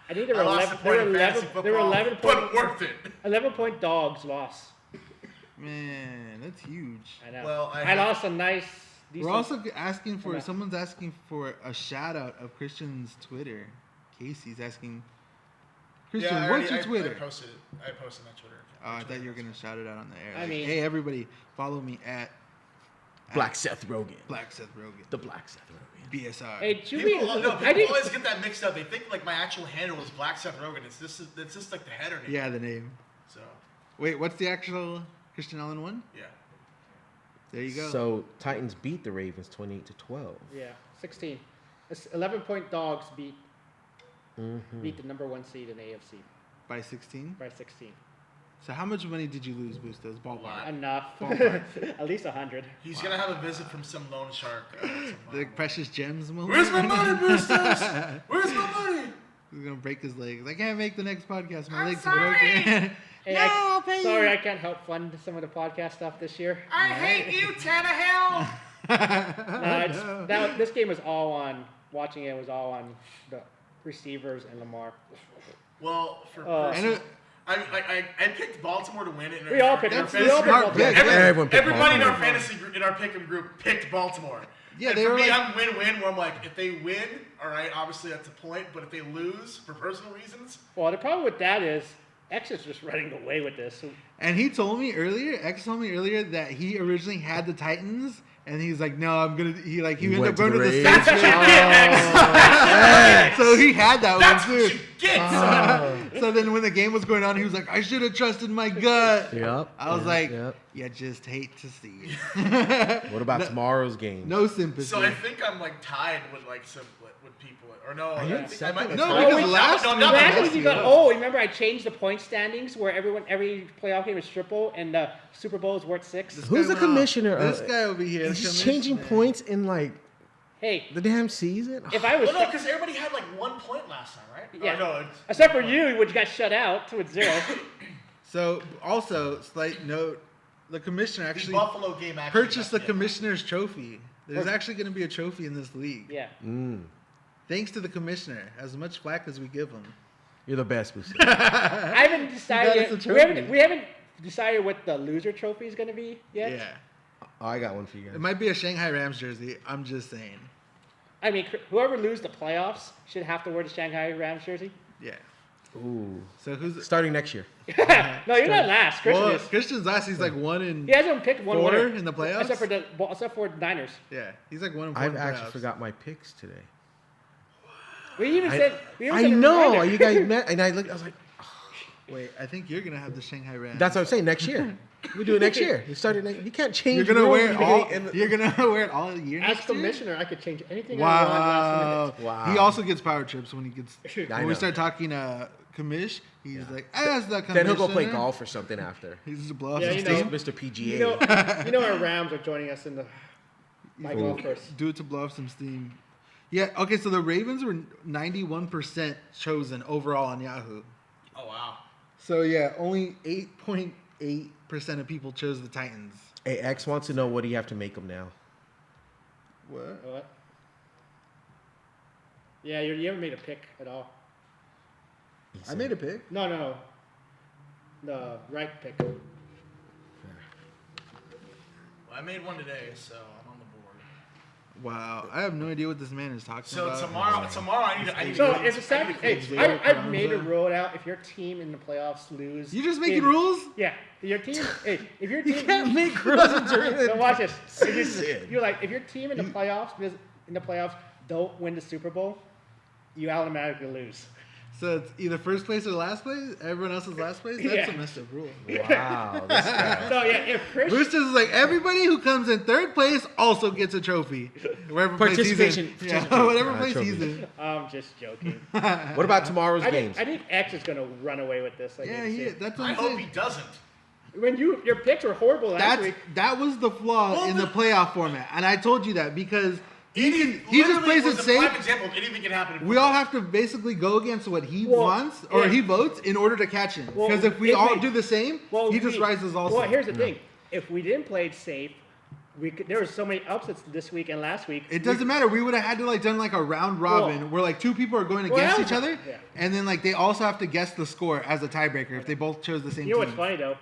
S4: I think they were
S2: I lost
S4: 11.
S2: the
S4: They
S2: point
S4: were
S2: in fantasy
S4: 11. They were
S2: football,
S4: 11 point.
S2: but worth it.
S4: 11-point dogs loss.
S3: Man, that's huge.
S4: I know.
S2: Well,
S4: I lost a nice.
S3: We're
S4: decent-
S3: also asking for
S4: Okay.
S3: someone's asking for a shout out of Christian's Twitter. Casey's asking Christian,
S2: Yeah,
S3: what's your Twitter?
S2: I posted my Twitter.
S3: Oh, I thought you were gonna shout it out on the air.
S4: I
S3: Like,
S4: mean-
S3: hey everybody, follow me at
S1: Black Seth Rogen.
S3: Black Seth Rogen,
S1: The Black Seth Rogen.
S3: BSR.
S4: Hey, should
S2: People,
S4: we?
S2: no,
S4: I
S2: people
S4: think.
S2: always get that mixed up. They think like my actual handle is Black Seth Rogen. It's just like the header name.
S3: Yeah, the name.
S2: So
S3: Wait, what's the actual Christian Allen one?
S2: yeah.
S3: There you go.
S1: So Titans beat the Ravens 28-12.
S4: Yeah, 16. It's 11-point dogs beat the number one seed in AFC
S3: by 16.
S4: by 16.
S3: So how much money did you lose, Bustos? Ballpark.
S4: Enough.
S3: Ballpark.
S4: At least 100.
S2: He's gonna have a visit from some loan shark. At some
S3: The
S2: point.
S3: precious gems moment.
S2: Where's my money, Boosters? Where's my money?
S3: He's gonna break his legs. I can't make the next podcast. My
S2: I'm
S3: legs
S2: sorry.
S3: are broken.
S4: Hey,
S3: No, I'll pay
S4: sorry,
S3: you.
S4: I can't help fund some of the podcast stuff this year.
S2: I hate you, Tannehill.
S4: This game was all on. Watching it was all on the receivers and Lamar.
S2: Well, for
S4: Uh,
S3: And
S2: personal,
S3: it,
S2: I picked Baltimore to win it.
S4: We all picked.
S3: That's
S4: We all picked
S3: smart
S4: Baltimore.
S3: pick.
S1: Everyone picked
S2: Everybody in our
S1: Baltimore.
S2: fantasy group, in our pick'em group picked Baltimore.
S3: Yeah,
S2: and
S3: they
S2: for
S3: were
S2: me,
S3: like-
S2: I'm win-win. Where I'm like, if they win, all right, obviously that's a point. But if they lose for personal reasons,
S4: Well, the problem with that is X is just running away with this.
S3: And he told me earlier, X told me earlier that he originally had the Titans, and he's like, no, I'm gonna. He ended
S1: went
S3: up going
S1: to
S3: to
S1: the
S3: the
S1: Ravens.
S3: Saints.
S2: that's what you get. X.
S3: So he had that
S2: That's
S3: one
S2: what
S3: too.
S2: you get, son.
S3: So then when the game was going on, he was like, I should have trusted my gut.
S1: Yep.
S3: I was
S1: yep,
S3: like,
S1: yep.
S3: you just hate to see it.
S1: What about tomorrow's game?
S3: No sympathy.
S2: So I think I'm like tied with like some with people, or no?
S1: Are
S2: I
S1: you
S2: think I
S1: second
S2: might
S1: or
S2: be
S3: No,
S2: tied.
S3: because
S4: we-
S3: last
S2: no,
S3: week-
S2: not
S4: Last
S2: the
S4: week you got. Oh, remember I changed the point standings where every playoff game is triple and the Super Bowl is worth 6.
S3: This
S1: Who's
S3: guy
S1: the
S3: went off.
S1: commissioner?
S3: This guy over here.
S1: He's
S3: the
S1: just changing
S3: commissioner.
S1: points in like
S4: Hey,
S1: the damn season.
S4: if I was
S2: Well, no, because everybody had like 1 point last time, right?
S4: Yeah.
S2: Or no, it's-
S4: except for you, which got shut out with 0.
S3: So also, slight note, the commissioner
S2: the
S3: actually
S2: Buffalo game actually
S3: purchased the
S2: got-
S3: commissioner's trophy. There's actually going to be a trophy in this league.
S4: Yeah.
S3: Thanks to the commissioner. As much flack as we give him.
S1: You're the best, Booster.
S4: I haven't decided.
S3: got us a
S4: Yet.
S3: trophy.
S4: We haven't decided what the loser trophy is going to be yet.
S3: Yeah.
S1: Oh, I got one for you
S3: It
S1: guys.
S3: might be a Shanghai Rams jersey. I'm just saying.
S4: I mean, whoever loses the playoffs should have to wear the Shanghai Rams jersey.
S3: Yeah.
S1: Ooh.
S3: So who's
S1: Starting next year.
S4: No, you're not last. Christian
S3: well,
S4: is.
S3: Christian's last. He's like 1 in.
S4: He hasn't picked one
S3: 4
S4: winner
S3: in the playoffs?
S4: except for the Niners.
S3: Yeah, he's like 1 in 4.
S1: I've
S3: in the
S1: actually
S3: playoffs.
S1: forgot my picks today.
S4: We even said. We even
S1: I
S4: said a
S1: know.
S4: reminder.
S1: You guys met, and I looked. I was like,
S3: Wait, I think you're gonna have the Shanghai Rams.
S1: that's what I'm saying. Next year, we do it next year. You started. You can't change.
S3: You're gonna
S1: rules
S3: wear
S1: in
S3: it
S1: the
S3: all.
S1: beginning- in the-
S3: You're gonna wear it all year.
S4: As
S3: next year?
S4: commissioner, I could change anything I want last minute.
S3: Wow.
S1: Wow.
S3: He also gets power trips when he gets.
S1: I
S3: When we
S1: know.
S3: start talking commish, he's like, as the commissioner.
S1: Then he'll go play golf or something after.
S3: He's just blow off
S4: Yeah,
S3: some
S4: you know.
S3: steam.
S1: Mr. PGA.
S4: You know our Rams are joining us in the my
S1: Ooh.
S4: golf course.
S3: Do it to blow off some steam. Yeah. Okay. So the Ravens were 91% chosen overall on Yahoo.
S2: Oh wow.
S3: So yeah, only 8.8% of people chose the Titans.
S1: Hey, X wants to know what do you have to make them now?
S3: What?
S4: What? Yeah, you haven't made a pick at all.
S3: I made a pick.
S4: No. The right pick.
S2: Well, I made one today, so I'm on the board.
S3: Wow, I have no idea what this man is talking
S2: So
S3: about.
S2: tomorrow I need
S4: So
S2: to.
S4: it's a second. Hey, I've made a rule out. If your team in the playoffs lose,
S3: You just making rules?
S4: Yeah, your team. Hey, if your
S1: You
S4: team
S1: can't make rules during
S4: No, watch this.
S1: season.
S4: You're like, if your team in the playoffs don't win the Super Bowl, you automatically lose.
S3: So it's either first place or last place? Everyone else is last place? That's
S4: Yeah.
S3: a messed up rule.
S1: Wow, this guy.
S4: So yeah, if Chris,
S3: Boosters is like, everybody who comes in third place also gets a trophy. Wherever place he's in.
S1: Participation.
S3: Yeah, whatever place
S1: trophy.
S3: he's in.
S4: I'm just joking.
S1: What about tomorrow's
S4: I
S1: games?
S4: think X is gonna run away with this.
S3: Yeah,
S4: he,
S3: that's what
S2: I
S3: I'm
S2: hope he
S3: saying.
S2: doesn't.
S4: when your picks were horrible last week.
S3: That was the flaw
S2: Well,
S3: in the playoff format. And I told you that because he just
S2: Literally
S3: plays
S2: was
S3: it
S2: a
S3: safe.
S2: prime example of anything can happen. in
S3: We all
S2: football.
S3: have to basically go against what he
S4: Well,
S3: wants or
S4: yeah.
S3: he votes in order to catch him.
S4: Well,
S3: Because if we
S4: if
S3: all
S4: we-
S3: do the same, he just rises also.
S4: Well, here's the thing: if we didn't play it safe, there were so many upsets this week and last week.
S3: It doesn't matter. We would have had to done like a round robin
S4: Well-
S3: where like 2 people are going
S4: Well,
S3: against
S4: that
S3: each
S4: was-
S3: other,
S4: yeah.
S3: and then like they also have to guess the score as a tiebreaker if they both chose the same
S4: You know
S3: team.
S4: what's funny though?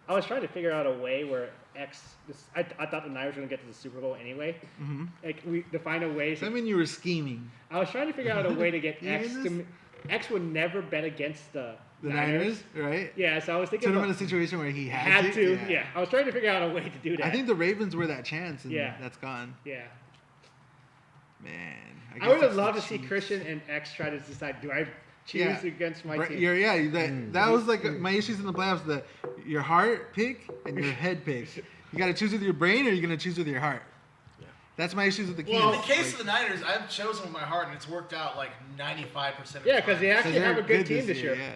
S4: I was trying to figure out a way where I thought the Niners were gonna get to the Super Bowl anyway. Mm-hmm. Like to find a way.
S3: Does that mean you were scheming?
S4: I was trying to figure out a way to get
S3: You
S4: X
S3: hear
S4: to. X would never bet against the
S3: The Niners, right?
S4: Yeah, so I was thinking
S3: Put him in a
S4: about,
S3: situation where he had,
S4: had to. Yeah, I was trying to figure out a way to do that.
S3: I think the Ravens were that chance, and
S4: Yeah.
S3: that's gone.
S4: Yeah.
S3: Man,
S4: I
S3: guess
S4: would have
S3: that's
S4: loved
S3: the
S4: to see
S3: Chiefs.
S4: Christian and X try to decide, do I choose
S3: Yeah.
S4: against my
S3: Right,
S4: team?
S3: that was like my issues in the playoffs. Your heart pick and your head pick. You got to choose with your brain, or you're gonna choose with your heart. That's my issues with the Kings.
S2: Well, in the case of the Niners, I've chosen with my heart, and it's worked out like 95% of the
S4: Yeah,
S2: time.
S4: because they actually
S3: they're
S4: have a good team this year.
S3: Yeah.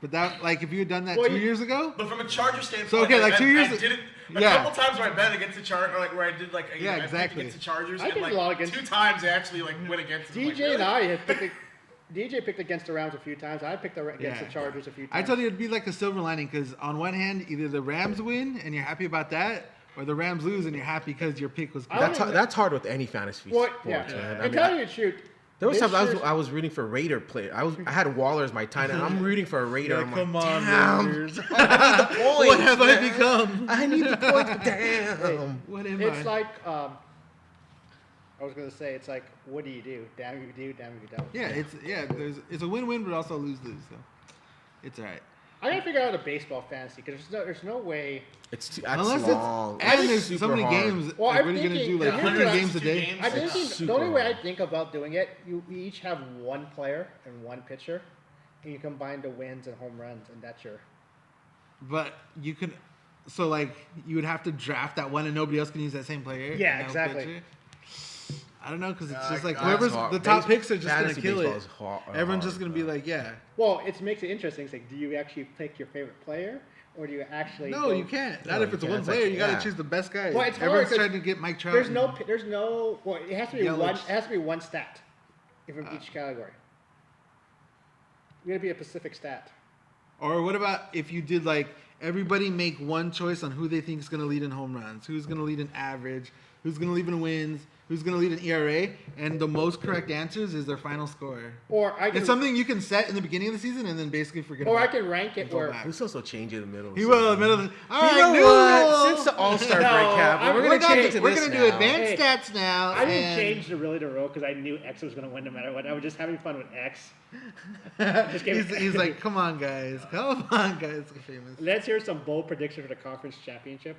S3: But that, like, if you had done that
S4: Well,
S3: 2 years ago,
S2: But from a Charger standpoint,
S3: So, okay, like, 2 years-
S2: I did it a
S3: yeah.
S2: couple times where I bet against the Chargers, or like where I did like
S3: Yeah,
S2: I picked
S3: exactly.
S2: against the Chargers,
S4: I
S2: and
S4: did a
S2: like
S4: lot against-
S2: 2 times they actually like went against them.
S4: DJ and I had picked. DJ picked against the Rams a few times. I picked against
S3: Yeah.
S4: the Chargers a few times.
S3: I told you it'd be like a silver lining because on one hand, either the Rams win and you're happy about that, or the Rams lose and you're happy because your pick was.
S4: I
S3: correct.
S4: don't
S1: That's hard with any fantasy
S4: Well,
S1: sports,
S4: yeah.
S1: man. I
S4: And
S1: mean,
S4: tell you the truth,
S1: There was
S4: This
S1: times
S4: year's-
S1: I was rooting for Raider player. I had Waller as my tight end. I'm rooting for a Raider.
S3: Yeah,
S1: I'm
S3: come
S1: like,
S3: on,
S1: damn.
S3: Raiders.
S1: I need the points.
S3: What have I
S1: man.
S3: become?
S1: I need the points, but damn.
S3: What am
S4: It's
S3: I?
S4: like I was gonna say, it's like, what do you do? Damn if you do, damn if you don't.
S3: It's a win-win, but also lose-lose. So it's all right.
S4: I gotta figure out a baseball fantasy because there's no way.
S1: That's
S3: Unless
S1: long.
S3: it's and there's
S1: super
S3: so many
S1: hard.
S3: games.
S4: Well,
S3: like,
S4: I'm
S3: what are you gonna
S4: thinking-
S3: do? Like
S4: here's
S3: 100
S4: what
S3: games a day?
S2: games.
S4: I think the
S1: super
S4: only way I
S1: hard.
S4: think about doing it, we each have one player and one pitcher, and you combine the wins and home runs, and that's your.
S3: But you can, so like you would have to draft that one, and nobody else can use that same player.
S4: Yeah,
S3: and no
S4: exactly.
S3: pitcher? I don't know because it's just like
S2: That's
S3: whoever's
S1: hard.
S3: the top
S1: Base-
S3: picks are just gonna
S1: fantasy
S3: kill
S1: baseball
S3: it.
S1: is hard-
S3: Everyone's
S1: hard,
S3: just gonna be
S1: bro.
S3: like, yeah.
S4: Well, it makes it interesting. It's like, do you actually pick your favorite player, or do you actually?
S3: No,
S4: go-
S3: you can't.
S1: No,
S3: Not if
S1: you
S3: it's
S1: can't.
S3: one
S1: It's
S3: player.
S1: like-
S3: You gotta
S1: yeah.
S3: choose the best guy.
S4: Well, it's hard
S3: Everyone's
S4: 'cause
S3: trying to get Mike Trout.
S4: There's no. Well, it has to be one.
S3: Yelich.
S4: It has to be one stat, from each category. You gotta be a specific stat.
S3: Or what about if you did like everybody make one choice on who they think is going to lead in home runs, who's going to lead in average, who's going to lead in wins, who's going to lead in ERA, and the most correct answers is their final score.
S4: Or I can.
S3: It's something you can set in the beginning of the season and then basically forget
S4: Or I
S3: about.
S4: can rank it
S3: Go
S4: where.
S3: back.
S1: Who's also change in the middle? of
S3: He
S1: the
S3: will in the
S1: season.
S3: middle of the. All
S1: You
S3: right,
S1: know
S3: new
S1: what?
S3: rule.
S1: Since the All-Star
S4: No,
S1: break happened, we're
S4: we're
S1: gonna change it to
S3: We're
S1: this
S3: gonna
S1: now.
S3: do advanced
S4: Hey,
S3: stats now.
S4: I didn't
S3: and-
S4: change the really the rule because I knew X was going to win no matter what. I was just having fun with X. Just kidding.
S3: he's like, come on, guys, come on, guys, so famous.
S4: Let's hear some bold predictions for the conference championship.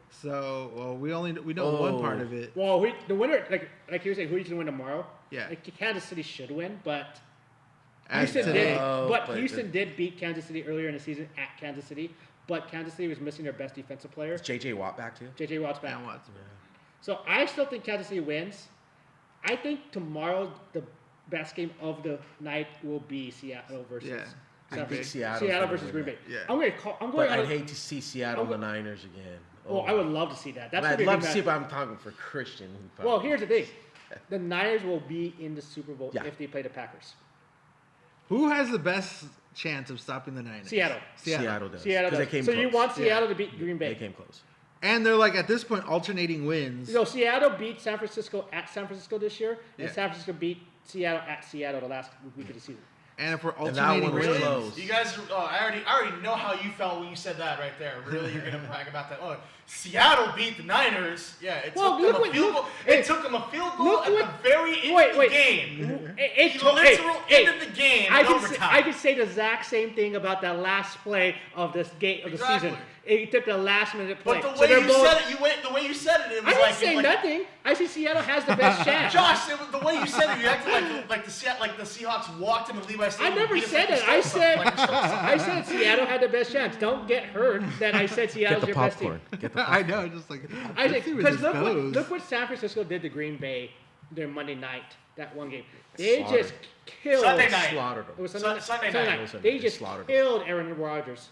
S3: So, well, we know one part
S1: Oh.
S3: of it.
S4: Well, the winner, like you were saying, who's going to win tomorrow?
S3: Yeah.
S4: Like, Kansas City should win, but
S3: As
S4: Houston
S3: today.
S4: did.
S1: Oh,
S4: But
S1: but
S4: Houston did beat Kansas City earlier in the season at Kansas City. But Kansas City was missing their best defensive player,
S1: Is JJ Watt back too?
S4: J.J. Watt's back.
S3: Dan Watson.
S4: So I still think Kansas City wins. I think tomorrow the best game of the night will be Seattle versus
S3: Yeah.
S4: San
S1: I think
S4: Francisco.
S1: Seattle's
S4: Seattle
S1: gonna
S4: versus
S1: win
S4: Green Bay.
S3: that. Yeah.
S4: I'm going
S1: But
S4: out
S1: I'd
S4: of,
S1: hate to see Seattle the Niners again.
S4: well, I would love to see that. That's gonna
S1: I'd
S4: be a
S1: love
S4: big
S1: to see,
S4: match.
S1: but I'm talking for Christian. who
S4: Well,
S1: probably-
S4: here's the thing. The Niners will be in the Super Bowl
S1: Yeah.
S4: if they play the Packers.
S3: Who has the best chance of stopping the Niners?
S4: Seattle.
S3: Seattle.
S1: does.
S4: Seattle
S1: 'Cause
S4: does.
S1: they came
S4: So
S1: close.
S4: you want
S3: Yeah.
S4: Seattle to beat Green
S1: They
S4: Bay.
S1: came close.
S3: And they're like at this point alternating wins.
S4: So Seattle beat San Francisco at San Francisco this year, and
S3: Yeah.
S4: San Francisco beat Seattle at Seattle the last week of the season.
S3: And if we're
S1: And that
S3: alternating
S1: one was
S3: wins,
S1: close.
S2: You guys, I already know how you felt when you said that right there. Really, you're gonna brag about that. Oh, Seattle beat the Niners. Yeah, it
S4: Well,
S2: took
S4: look
S2: them
S4: what-
S2: a field
S4: look-
S2: goal.
S4: hey,
S2: It took them a field goal
S4: look
S2: at
S4: what-
S2: the very end
S4: wait,
S2: of
S4: wait.
S2: the game.
S4: It
S2: The
S4: took-
S2: literal
S4: hey,
S2: end of the game
S4: I
S2: in
S4: can
S2: overtime.
S4: I can say the exact same thing about that last play of this game of the
S2: Exactly.
S4: season. It took the last minute play.
S2: But the
S4: So
S2: way
S4: they're
S2: you
S4: both-
S2: said it, the way you said it, it
S4: I
S2: was
S4: didn't
S2: like,
S4: say
S2: like
S4: nothing. I see Seattle has the best chance.
S2: Josh, the way you said it, you acted like the Seahawks walked into Levi
S4: I
S2: Stadium.
S4: never
S2: and beat us
S4: said
S2: like
S4: it.
S2: we
S4: I
S2: stole
S4: said
S2: something, like we stole something.
S4: I said Seattle had the best chance. Don't get hurt that I said
S1: Get
S4: Seattle's
S1: the
S4: your best team.
S1: popcorn. Get the
S3: I
S1: popcorn.
S3: know, just like
S4: I
S3: let's see
S4: think
S3: where
S4: because
S3: this goes.
S4: look what San Francisco did to Green Bay their Monday night, that one game. They
S1: Slaughtered.
S4: just killed
S2: Sunday night.
S1: Slaughtered
S4: It was
S1: them.
S4: Sunday,
S2: Sunday
S4: night.
S2: night.
S1: Sunday
S4: They
S1: night.
S4: just
S1: Slaughtered.
S4: killed Aaron Rodgers.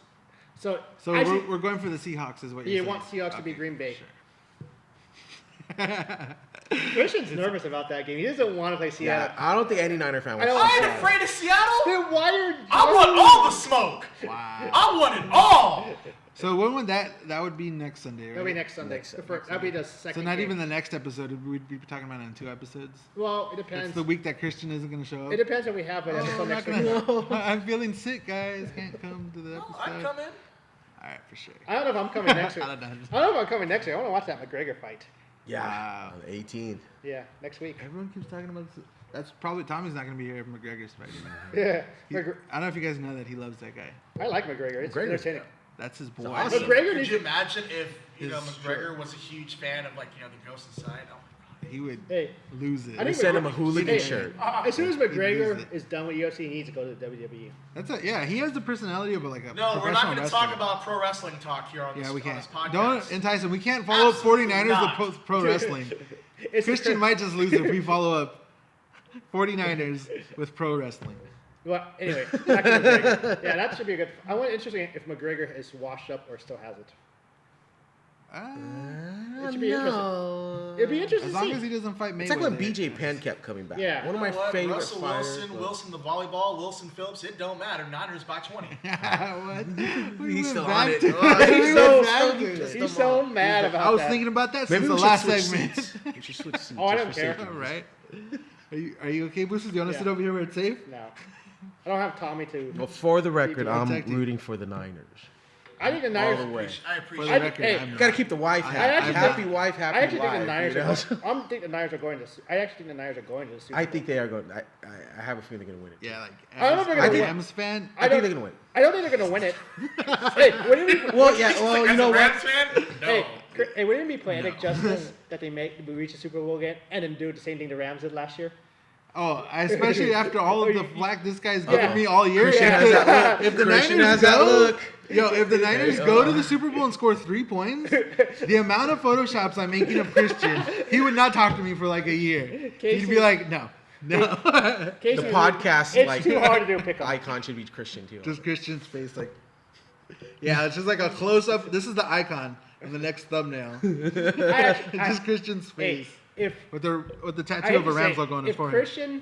S4: So
S3: So
S4: I
S3: we're,
S4: see-
S3: we're going for the Seahawks, is what you're
S4: you
S3: saying.
S4: want Seahawks to beat
S3: Okay,
S4: Green Bay.
S3: sure.
S4: Christian's nervous about that game. He doesn't want to play
S1: Yeah,
S4: Seattle.
S1: I don't think any Niner fan
S4: I know.
S1: wants
S2: I
S1: to
S2: ain't afraid of Seattle.
S4: Then why are
S2: I want all the smoke.
S3: Wow.
S2: I want it all.
S3: So when would that would be next Sunday, right?
S4: That'll be next Sunday.
S1: Next-
S4: That'll be the second.
S3: So not
S4: game.
S3: even the next episode. We'd be talking about it in 2 episodes.
S4: Well, it
S3: It's
S4: depends.
S3: the week that Christian isn't going to show up.
S4: It depends if we have an
S3: Oh,
S4: episode
S3: I'm,
S4: next
S3: not
S4: week.
S3: gonna, I'm feeling sick, guys. Can't come to the episode.
S2: I'd come in.
S3: All right, for sure.
S4: I don't know if I'm coming next week.
S3: I
S4: I
S3: don't know.
S4: don't know if I'm coming next week. I want to watch that McGregor fight.
S1: Yeah.
S3: Wow.
S1: On the 18th.
S4: Yeah, next week.
S3: Everyone keeps talking about this. That's probably Tommy's not going to be here if McGregor's fighting.
S4: Yeah,
S3: He- I don't know if you guys know that he loves that guy.
S4: I like McGregor. It's
S1: McGregor's
S4: entertaining.
S3: That's his boy.
S1: awesome.
S4: McGregor
S2: Could
S4: needs
S2: you
S4: to.
S2: imagine if
S3: His
S2: McGregor was a huge fan of the Ghost Inside? Oh my
S3: He would
S4: Hey,
S3: lose it.
S4: I
S1: They
S4: think
S1: sent him a
S4: McGregor-
S1: hooligan
S4: Hey,
S1: shirt.
S4: As soon as
S3: lose
S4: McGregor
S3: it.
S4: is done with UFC, he needs to go to the WWE.
S3: That's it. Yeah, he has the personality of like a
S2: No, we're
S3: professional
S2: not going to
S3: wrestler.
S2: talk about pro wrestling talk here on this,
S3: Yeah, we
S2: on
S3: can't.
S2: this podcast.
S3: Don't entice him. We can't follow up
S2: Absolutely
S3: 49ers
S2: not.
S3: with pro wrestling.
S4: It's
S3: Christian might just lose if we follow up 49ers with pro wrestling.
S4: Well, anyway, back to McGregor. Yeah, that should be a good. I want interesting if McGregor is washed up or still has it. It should be interesting. It'd be interesting
S3: As
S4: to
S3: long
S4: see.
S3: as he doesn't fight Mayweather.
S1: It's like when BJ Penn kept coming back.
S4: Yeah.
S1: One of my
S2: You know what?
S1: favorite
S2: Russell
S1: fighters.
S2: Wilson,
S1: but-
S2: Wilson the volleyball, Wilson Phillips. It don't matter. Niners by 20.
S3: What? We
S1: He's
S3: went
S1: still
S3: back
S1: on it.
S3: to-
S1: Oh,
S3: we
S1: he's
S3: went
S1: so
S3: back
S1: stoked.
S3: to it.
S1: Just
S4: He's so mad about
S3: I was
S4: that.
S3: thinking about that
S1: Maybe
S3: since
S1: we
S3: the
S1: should
S3: last
S1: switch
S3: segment.
S1: seats. We should switch seats.
S4: Oh, I
S1: just
S4: don't
S1: for
S4: care.
S1: safety
S3: All
S1: reasons.
S3: right. Are you okay, Boosters? Do you want to sit over here where it's safe?
S4: No. I don't have Tommy to.
S1: Well, for the record,
S3: Keep
S1: I'm
S3: protecting.
S1: rooting for the Niners.
S4: I think the
S1: All
S4: Niners.
S1: the way.
S2: I
S3: For
S2: appreciate
S3: the
S4: I-
S2: it.
S3: record,
S4: hey,
S3: I'm not.
S1: Gotta keep the wife
S3: I
S1: happy.
S4: actually
S1: Happy
S4: think-
S1: wife, happy
S4: I actually
S1: wife.
S4: think the Niners
S1: you
S4: are.
S1: know?
S4: I think the Niners are going to. I actually think the Niners are going to the Super Bowl.
S1: I think they are going. I have a feeling they're gonna win it.
S3: Yeah, like
S4: I don't know if they're gonna
S3: as a
S4: win.
S3: Rams fan.
S1: I think they're gonna win.
S4: I don't think they're going to win it. Hey, wouldn't it be,
S1: Well, yeah. Well, you
S2: As
S1: know
S2: a
S1: what?
S2: Rams fan, no.
S4: hey, wouldn't it be poetic justice that they reach the Super Bowl again and then do the same thing the Rams did last year?
S3: Oh, especially after all of the flack this guy's
S4: Yeah.
S3: given me all year.
S1: Christian
S3: If
S1: has
S3: the-
S1: that look.
S3: If the
S1: Christian
S3: Niners
S1: has that
S3: go,
S1: look.
S3: if the Niners
S1: you
S3: go
S1: go.
S3: to the Super Bowl and score 3 points, the amount of photoshops I'm making of Christian, he would not talk to me for like a year. He'd
S4: Casey-
S3: be like, no.
S4: Casey,
S1: The podcast
S4: It's
S1: like
S4: too hard to do a pickup.
S1: icon should be Christian too.
S3: Just Christian's face, like, yeah, it's just like a close up. This is the icon of the next thumbnail. Just Christian's face with the tattoo of a Rams logo on his
S4: if
S3: forehead.
S4: Christian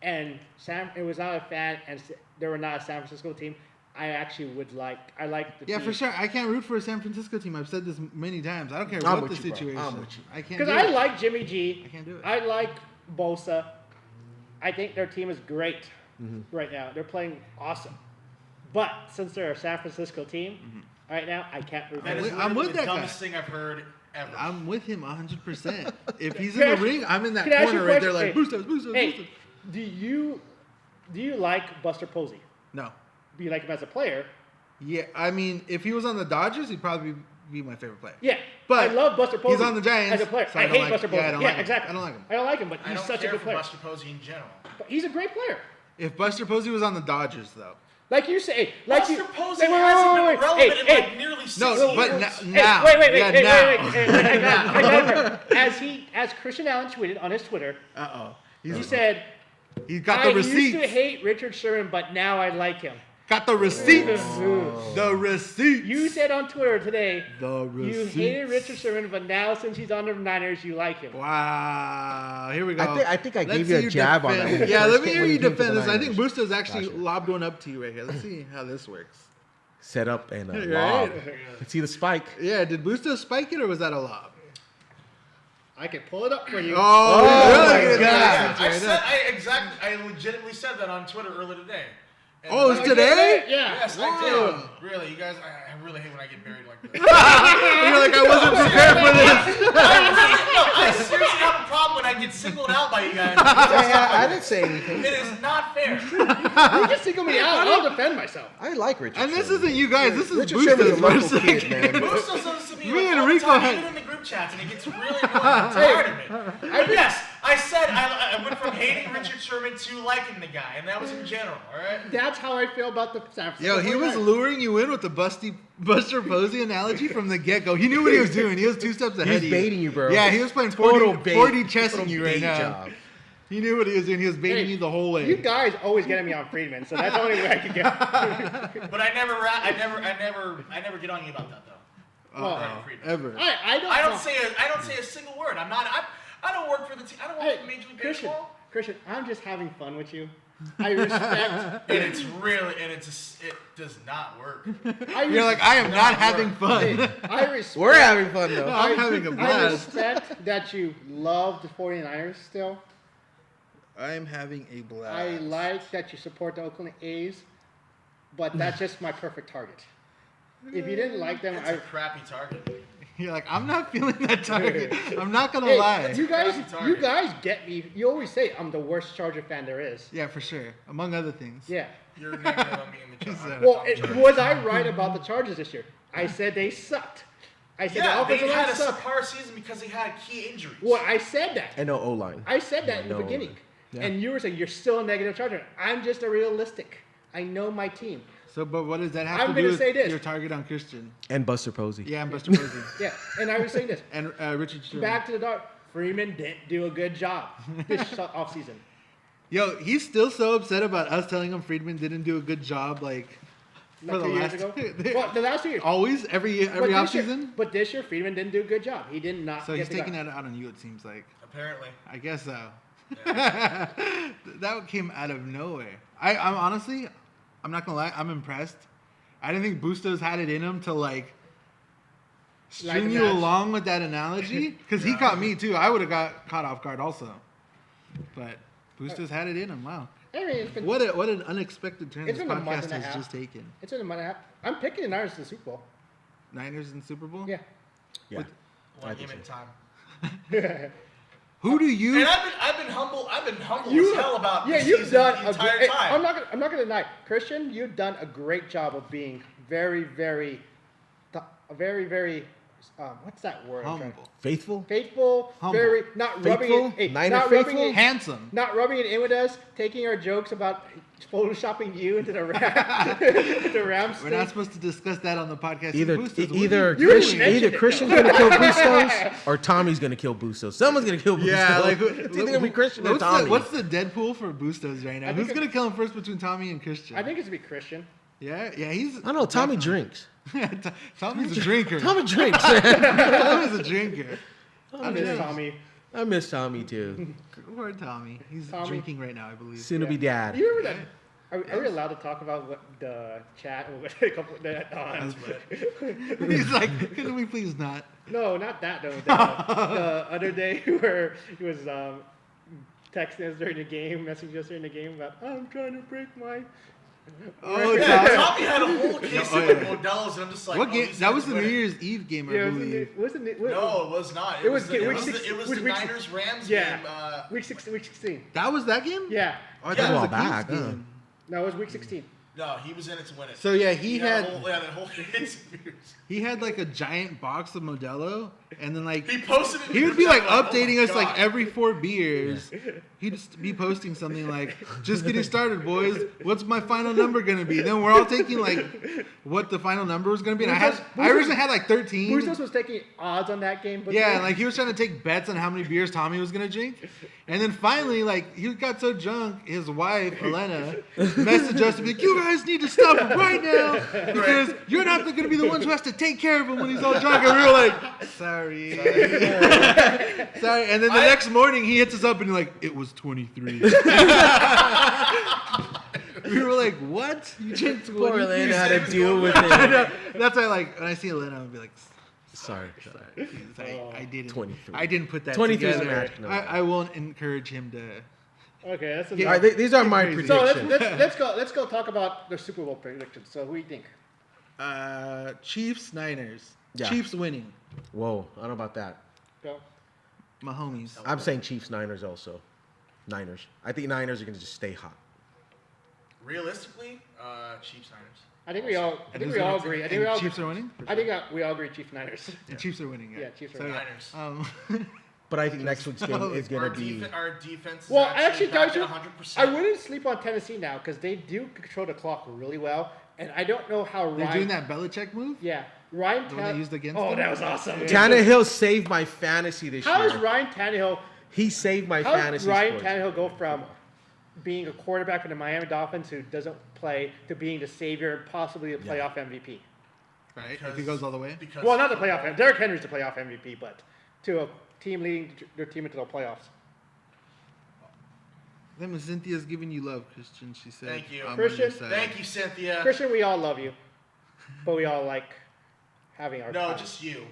S4: and Sam, it was not a fan, and they were not a San Francisco team, I actually would like. I like the
S3: Yeah,
S4: team.
S3: for sure. I can't root for a San Francisco team. I've said this many times. I don't care
S1: I'm
S3: what the
S1: with you, bro.
S3: situation.
S1: I'm with you.
S3: I can't.
S4: Because
S3: do
S4: I
S3: it.
S4: like Jimmy G.
S3: I can't do it.
S4: I like Bosa. I think their team is great
S3: Mm-hmm.
S4: right now. They're playing awesome. But since they're a San Francisco team,
S3: Mm-hmm.
S4: right now, I can't root for
S2: That
S4: them.
S2: is
S3: I'm
S2: literally
S3: with
S2: the
S3: that guy.
S2: dumbest thing I've heard ever.
S3: I'm with him 100%. If he's
S4: Can
S3: in
S4: I
S3: the
S4: ask-
S3: ring, I'm in that
S4: can I ask you
S3: corner
S4: a
S3: right there,
S4: question?
S3: like boosters, boosters,
S4: Hey,
S3: boosters.
S4: do you like Buster Posey?
S3: No.
S4: Do you like him as a player?
S3: Yeah, I mean, if he was on the Dodgers, he'd probably be my favorite player.
S4: Yeah,
S3: But
S4: I love Buster Posey.
S3: he's on the Giants,
S4: as a player.
S3: so I
S4: I
S3: don't
S4: hate
S3: like-
S4: Buster
S3: yeah,
S4: Posey.
S3: I
S4: Yeah,
S3: don't like him.
S4: exactly.
S3: I don't like him.
S4: I don't like him, but
S2: I
S4: he's
S2: don't
S4: such a
S2: care
S4: good
S2: for
S4: player.
S2: Buster Posey in general.
S4: But he's a great player.
S3: If Buster Posey was on the Dodgers, though.
S4: Like you say, like
S2: Buster
S4: you.
S2: Posey
S4: Hey, wait,
S2: hasn't
S4: wait,
S2: been
S4: wait,
S2: relevant
S4: hey,
S2: in
S4: hey,
S2: like nearly 6
S3: No,
S2: years.
S3: but
S4: Hey,
S3: now.
S4: wait, wait,
S3: yeah,
S4: hey,
S3: now.
S4: I got it. As Christian Allen tweeted on his Twitter,
S3: Uh-oh.
S4: he said,
S3: He's got
S4: "I
S3: the
S4: used to
S3: receipts.
S4: hate Richard Sherman, but now I like him."
S3: Got the receipts. The receipts.
S4: You said on Twitter today,
S3: The
S4: you
S3: receipts.
S4: hated Richard Sherman, but now since he's on the Niners, you like him.
S3: Wow. Here we go.
S1: I think I
S3: Let's
S1: gave you
S3: see
S1: a jab on
S3: defend-
S1: that when you
S3: Yeah,
S1: first
S3: let me
S1: came-
S3: hear
S1: when
S3: you
S1: you came to the
S3: defend this. I think
S1: Niners.
S3: Booster's actually
S1: Gotcha.
S3: lobbed one up to you right here. Let's see how this works.
S1: Set up and a
S3: Right.
S1: lob. Let's see the spike.
S3: Yeah, did Booster spike it or was that a lob?
S4: I can pull it up for you.
S3: Oh,
S1: my
S3: really?
S1: God.
S2: I legitimately said that on Twitter earlier today. And
S3: Oh, it's today?
S4: Yeah.
S2: Yes, I
S3: Whoa.
S2: did. Really, you guys, I really hate when I get buried like this.
S3: You're like, I wasn't prepared for this.
S2: I seriously have a problem when I get singled out by you guys.
S1: I didn't say anything.
S2: It is not fair.
S4: You just single me out. I'll defend myself.
S1: I like Richard.
S3: And this
S1: Sherman.
S3: isn't you guys. This is
S1: Richard Sherman's
S3: Booster's
S1: a local
S3: first
S1: kid, man.
S2: Bruce still says this to me,
S3: Me
S2: like,
S3: and
S2: all the
S3: Rico
S2: time,
S3: had-
S2: even in the group chats, and it gets really annoying. I'm tired of it. But yes, I said I went from hating Richard Sherman to liking the guy, and that was in general, all right?
S4: That's how I feel about the San Francisco.
S3: Yo, he was
S4: 49ers.
S3: luring you in with the Buster Posey analogy from the get-go. He knew what he was doing. He was 2 steps ahead
S1: He was
S3: of you.
S1: baiting you, bro.
S3: Yeah, he was playing
S1: Total
S3: 40,
S1: bait.
S3: 40 chessing
S1: Total
S3: you right
S1: bait
S3: now.
S1: job.
S3: He knew what he was doing. He was baiting you the whole way.
S4: You guys always get at me on Friedman, so that's the only way I can get.
S2: But I never get on you about that though.
S3: Uh-oh.
S2: Friedman.
S3: Ever.
S2: I don't say a single word. I don't work for the team. I don't work for Major League
S4: Christian,
S2: Baseball.
S4: Christian, I'm just having fun with you. I respect.
S2: And it's really, it does not work.
S3: You're like, I am not having fun.
S4: I respect.
S1: We're having fun though.
S3: I'm having a
S4: I
S3: blast.
S4: respect that you love the 49ers still.
S3: I'm having a blast.
S4: I like that you support the Oakland A's, but that's just my perfect target. If you didn't like them,
S2: It's a crappy target.
S3: You're like, I'm not feeling that target. I'm not gonna
S4: Hey,
S3: lie.
S4: you guys,
S2: Crappy
S4: you
S2: target.
S4: guys get me. You always say I'm the worst Charger fan there is.
S3: Yeah, for sure. Among other things.
S4: Yeah.
S2: You're negative on me in the chat.
S4: Well, was I right about the Chargers this year? I said they sucked. I said the
S2: Yeah, they
S4: offensive
S2: had
S4: line
S2: a
S4: sucked.
S2: subpar season because they had key injuries.
S4: Well, I said that.
S1: And no O line.
S4: I said that in the
S1: No.
S4: beginning.
S1: Yeah.
S4: And you were saying you're still a negative Charger. I'm just a realistic. I know my team.
S3: So, but what does that have
S4: I'm
S3: to
S4: gonna
S3: do with
S4: say this.
S3: your target on Christian?
S1: And Buster Posey.
S3: Yeah, and Buster Posey.
S4: Yeah. And I was saying this.
S3: And Richard Sherman.
S4: Back to the dark. Freeman didn't do a good job this offseason.
S3: Yo, he's still so upset about us telling him Friedman didn't do a good job, like, For the
S4: 2 years
S3: last-
S4: ago. Well, the last 2 years.
S3: Always, every
S4: But this
S3: offseason.
S4: year- But this year, Friedman didn't do a good job. He did not.
S3: So he's
S4: get the
S3: taking
S4: guy.
S3: that out on you. It seems like.
S2: Apparently.
S3: I guess so.
S2: Yeah.
S3: That came out of nowhere. I'm honestly, I'm not gonna lie, I'm impressed. I didn't think Bustos had it in him to like string
S4: the
S3: you
S4: match.
S3: along with that analogy because he
S2: Yeah.
S3: caught me too. I would have got caught off guard also, but Bustos had it in him. Wow,
S4: I mean, it's been
S3: what an unexpected turn
S4: It's
S3: this
S4: been a month
S3: podcast
S4: and a
S3: has
S4: half.
S3: just taken.
S4: it's in a month and a half. I'm picking the Niners to the Super Bowl.
S3: Niners in Super Bowl.
S4: Yeah.
S1: Yeah.
S3: With-
S2: One
S1: I think
S2: game at a
S1: so.
S2: time.
S3: Who do you?
S2: And I've been humble
S4: You-
S2: as hell about
S4: Yeah,
S2: this
S4: you've
S2: season
S4: done
S2: the
S4: a
S2: entire
S4: great.
S2: time.
S4: I'm not gonna deny, Christian. You've done a great job of being very, very, what's that word? I'm trying-
S3: Humble,
S1: Faithful?
S4: Faithful,
S3: Humble.
S4: very not rubbing
S1: Faithful?
S4: it. Hey,
S1: Niner
S4: not
S1: faithful?
S4: rubbing it.
S3: handsome.
S4: Not rubbing it in with us, taking our jokes about photoshopping you into the the Rams.
S3: We're
S4: thing.
S3: not supposed to discuss that on the podcast.
S1: Either
S3: Bustos, what
S1: either
S3: are you
S4: You
S3: doing?
S4: mentioned it,
S1: Christian's
S4: though.
S1: gonna kill Bustos or Tommy's gonna kill Bustos. Someone's gonna kill Bustos.
S3: Yeah, like
S1: it's either gonna be Christian or
S3: what's
S1: Tommy.
S3: what's the Deadpool for Bustos right now?
S4: I think
S3: Who's gonna kill him first between Tommy and Christian?
S4: I think it's gonna be Christian.
S3: Yeah, he's.
S1: I don't know. Tommy
S3: definitely-
S1: drinks.
S3: Tommy's a drinker.
S1: Tommy drinks.
S3: Tommy's a drinker.
S4: I miss
S3: know.
S4: Tommy.
S1: I miss Tommy too.
S3: Poor Tommy. He's
S4: Tommy.
S3: drinking right now, I believe.
S1: Soon to be dad.
S4: You remember that? Are we allowed to talk about what the chat or what a couple that
S3: He's like, can we please not?
S4: No, not that. No, the other day where he was texting us during the game, messaging us during the game about I'm trying to break my.
S3: Oh,
S2: Yeah,
S3: Tommy.
S2: Tommy had a whole case
S3: Oh,
S2: of
S3: yeah.
S2: Modelo's, and I'm just like,
S3: What
S2: oh,
S3: game?
S2: these
S3: That
S2: guys
S3: was the New
S2: winning.
S3: Year's Eve game, I
S4: Yeah,
S3: believe.
S4: wasn't it?
S2: No, it was not.
S4: It was
S2: the,
S4: week
S2: the,
S4: six-
S2: it was
S4: was
S2: the
S4: week-
S2: Niners Rams
S4: Yeah.
S2: game.
S4: Week 16.
S3: That was that game?
S4: Yeah.
S3: Oh, I
S2: Yeah.
S3: thought it was
S1: Well,
S3: a
S1: back,
S3: Chiefs
S1: huh?
S3: game.
S4: No, it was week 16.
S2: No, he was in it to win it.
S3: So yeah, he
S2: had
S3: had
S2: that whole case of beers.
S3: he had like a giant box of Modelo, and then like
S2: He posted it.
S3: he would be like
S2: oh
S3: updating
S2: my
S3: us like
S2: God.
S3: every 4 beers. He'd just be posting something like, "Just getting started, boys. What's my final number gonna be?" Then we're all taking like what the final number was gonna be. And I originally had like 13.
S4: Bustos was taking odds on that game. But
S3: Yeah, and like he was trying to take bets on how many beers Tommy was gonna drink, and then finally, like he got so drunk, his wife Elena messaged us to be like, "You guys need to stop him right now because you're not gonna be the ones who has to take care of him when he's all drunk." And we were like, "Sorry, sorry." And then the next morning, he hits us up and he's like, "It was 23." We were like, "What? You drank 23?"
S1: Poor Elena had to
S2: Saves
S1: deal
S2: going
S1: with
S3: I
S1: it.
S3: know. That's why, like, when I see Elena, I'll be like,
S1: Sorry.
S3: Please, I didn't.
S1: 23.
S3: I didn't put that
S1: 23 is
S3: together.
S1: a match, no.
S3: I won't encourage him to.
S4: Okay, that's
S3: Yeah.
S1: All right, these are my
S3: Crazy.
S4: So
S1: predictions.
S4: let's go talk about the Super Bowl predictions. So who do you think?
S3: Chiefs, Niners.
S1: Yeah.
S3: Chiefs winning.
S1: Whoa, I don't know about that.
S4: Go.
S3: My homies.
S1: I'm saying Chiefs, Niners also. Niners. I think Niners are going to just stay hot.
S2: Realistically, Chiefs Niners.
S4: I think we all
S3: And
S4: agree. I think we all
S3: Chiefs are winning.
S4: we all agree Chiefs Niners.
S3: And Chiefs are winning.
S4: Yeah, Chiefs are
S3: So,
S2: Niners.
S1: But I think next week's game is going
S2: Our,
S1: to be...
S2: our defense is
S4: Well, I actually
S2: back
S4: tell
S2: at
S4: you,
S2: 100%.
S4: I wouldn't sleep on Tennessee now because they do control the clock really well, and I don't know how
S3: They're
S4: Ryan.
S3: doing that Belichick move.
S4: Yeah, Ryan.
S3: The one they used against
S4: Oh,
S3: them?
S4: that was awesome.
S1: Tannehill saved my fantasy this
S4: How
S1: year.
S4: does Ryan Tannehill?
S1: He saved my
S4: How
S1: fantasy
S4: does Ryan
S1: scores.
S4: Tannehill go from being a quarterback for the Miami Dolphins who doesn't play to being the savior and possibly a playoff MVP?
S3: Right. If he goes all the way.
S2: Because
S4: Well, not the playoff. Derrick Henry's the playoff MVP, but to a team leading their team into the playoffs.
S3: Then Cynthia's giving you love, Christian. She said.
S2: Thank you.
S3: "I'm on
S4: Christian,
S3: your side."
S2: Thank you, Cynthia.
S4: Christian, we all love you, but we all like having our
S2: No,
S4: time.
S2: just you.